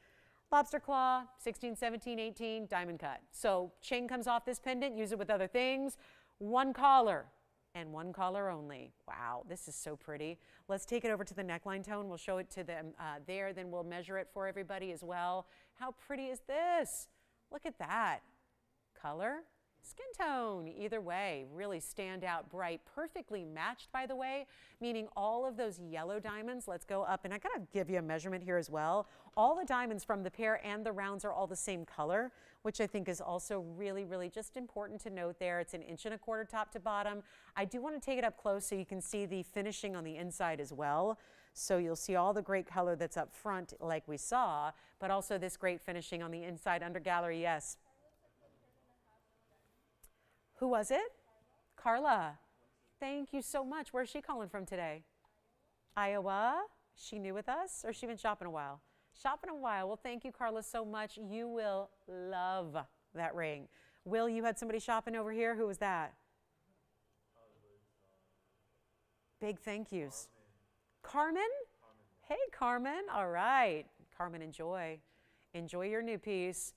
lobster claw, 16, 17, 18, diamond cut. So chain comes off this pendant, use it with other things. One collar. And one collar only. Wow, this is so pretty. Let's take it over to the neckline tone. We'll show it to them there, then we'll measure it for everybody as well. How pretty is this? Look at that. Color, skin tone, either way, really stand out bright, perfectly matched, by the way, meaning all of those yellow diamonds, let's go up, and I gotta give you a measurement here as well. All the diamonds from the pair and the rounds are all the same color, which I think is also really, really just important to note there. It's 1.25 inches top to bottom. I do want to take it up close so you can see the finishing on the inside as well. So you'll see all the great color that's up front like we saw, but also this great finishing on the inside under gallery, yes. Who was it? Carla. Thank you so much. Where's she calling from today? Iowa? She new with us, or she been shopping a while? Shopping a while. Well, thank you, Carla, so much. You will love that ring. Will, you had somebody shopping over here. Who was that? Big thank yous. Carmen? Hey, Carmen. All right. Carmen, enjoy. Enjoy your new piece.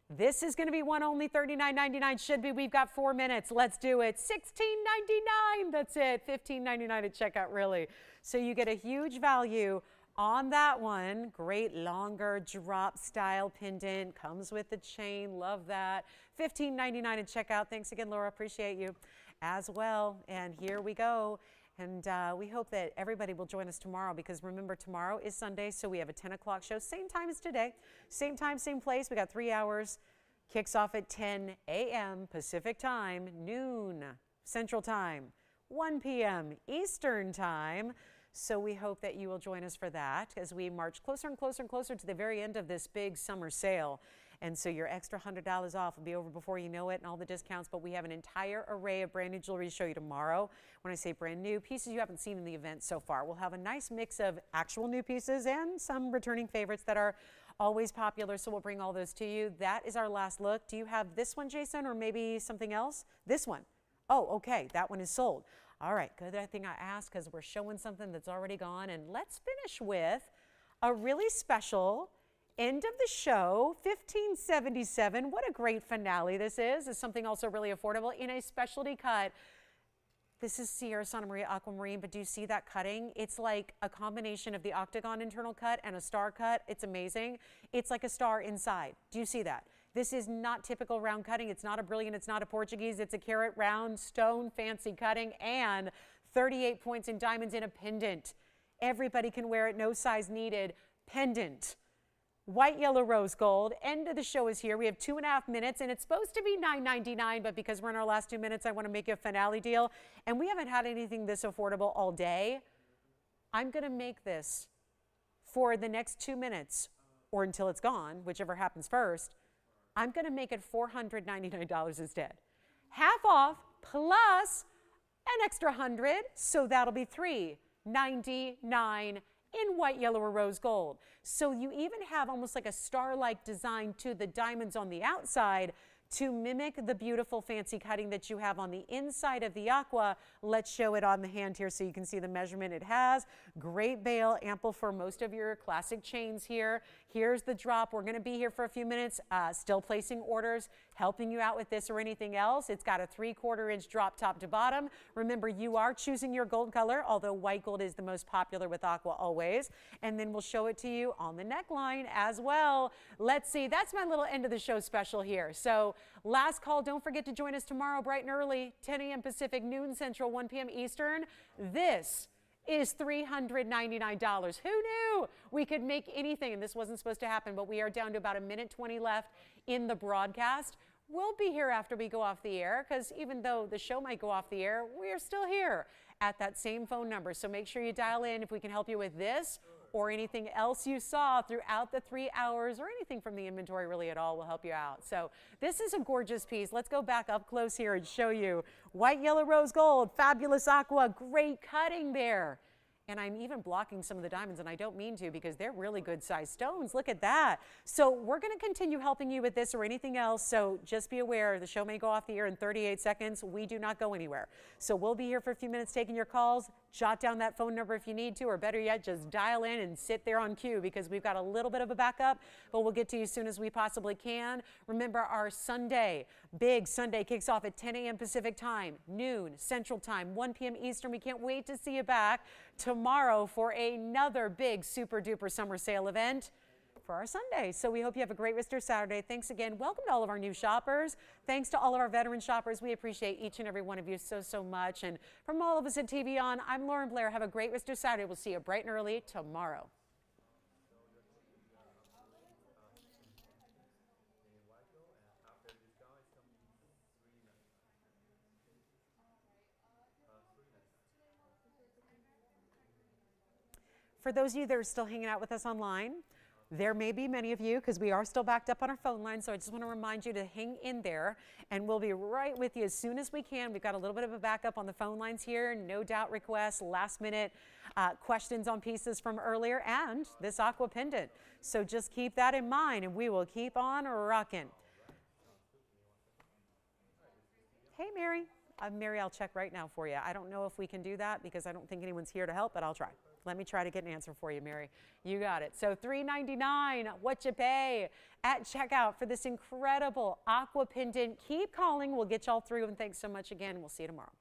This is going to be one only, $39.99 should be. We've got 4 minutes. Let's do it. $16.99. That's it. $15.99 at checkout, really. So you get a huge value on that one. Great longer drop style pendant. Comes with the chain. Love that. $15.99 at checkout. Thanks again, Laura. Appreciate you as well. And here we go. And we hope that everybody will join us tomorrow, because remember, tomorrow is Sunday, so we have a 10 o'clock show, same time as today. Same time, same place. We got 3 hours. Kicks off at 10 a.m. Pacific time, noon Central time, 1 p.m. Eastern time. So we hope that you will join us for that as we march closer and closer and closer to the very end of this big summer sale. And so your extra $100 off will be over before you know it, and all the discounts. But we have an entire array of brand new jewelry to show you tomorrow. When I say brand new, pieces you haven't seen in the event so far. We'll have a nice mix of actual new pieces and some returning favorites that are always popular. So we'll bring all those to you. That is our last look. Do you have this one, Jason, or maybe something else? This one. Oh, okay. That one is sold. All right. Good thing I asked, because we're showing something that's already gone. And let's finish with a really special end of the show, $15.77. What a great finale this is. It's something also really affordable in a specialty cut. This is Sierra Santa Maria Aquamarine, but do you see that cutting? It's like a combination of the octagon internal cut and a star cut. It's amazing. It's like a star inside. Do you see that? This is not typical round cutting. It's not a brilliant, it's not a Portuguese, it's a carat round stone fancy cutting, and 38 points in diamonds in a pendant. Everybody can wear it, no size needed. Pendant. White, yellow, rose gold. End of the show is here. We have 2.5 minutes, and it's supposed to be $9.99, but because we're in our last 2 minutes, I want to make you a finale deal. And we haven't had anything this affordable all day. I'm going to make this for the next 2 minutes or until it's gone, whichever happens first, I'm going to make it $499 instead. Half off plus an extra 100, so that'll be $399 in white, yellow, or rose gold. So you even have almost like a star-like design to the diamonds on the outside to mimic the beautiful fancy cutting that you have on the inside of the aqua. Let's show it on the hand here so you can see the measurement it has. Great bail, ample for most of your classic chains here. Here's the drop. We're going to be here for a few minutes, still placing orders, helping you out with this or anything else. It's got a 3/4 inch drop top to bottom. Remember, you are choosing your gold color, although white gold is the most popular with aqua always. And then we'll show it to you on the neckline as well. Let's see, that's my little end of the show special here. So last call, don't forget to join us tomorrow bright and early, 10 a.m. Pacific, noon Central, 1 p.m. Eastern. This is $399. Who knew we could make anything? And this wasn't supposed to happen, but we are down to about 1:20 left in the broadcast. We'll be here after we go off the air, because even though the show might go off the air, we are still here at that same phone number. So make sure you dial in if we can help you with this or anything else you saw throughout the 3 hours, or anything from the inventory really at all will help you out. So this is a gorgeous piece. Let's go back up close here and show you white, yellow, rose gold, fabulous aqua, great cutting there. And I'm even blocking some of the diamonds, and I don't mean to, because they're really good sized stones. Look at that. So we're going to continue helping you with this or anything else. So just be aware, the show may go off the air in 38 seconds. We do not go anywhere. So we'll be here for a few minutes taking your calls. Jot down that phone number if you need to, or better yet, just dial in and sit there on cue, because we've got a little bit of a backup, but we'll get to you as soon as we possibly can. Remember, our Sunday, big Sunday, kicks off at 10 a.m. Pacific time, noon Central time, 1 p.m. Eastern. We can't wait to see you back tomorrow for another big super duper summer sale event for our Sunday. So we hope you have a great rest of your Saturday. Thanks again. Welcome to all of our new shoppers. Thanks to all of our veteran shoppers. We appreciate each and every one of you so much. And from all of us at TVON, I'm Lauren Blair. Have a great rest of your Saturday. We'll see you bright and early tomorrow. For those of you that are still hanging out with us online, there may be many of you, because we are still backed up on our phone line, so I just want to remind you to hang in there, and we'll be right with you as soon as we can. We've got a little bit of a backup on the phone lines here, no doubt requests, last minute questions on pieces from earlier, and this aqua pendant. So just keep that in mind, and we will keep on rocking. Hey, Mary. Mary, I'll check right now for you. I don't know if we can do that, because I don't think anyone's here to help, but I'll try. Let me try to get an answer for you, Mary. You got it. So $399, what you pay at checkout for this incredible aqua pendant. Keep calling. We'll get y'all through, and thanks so much again. We'll see you tomorrow.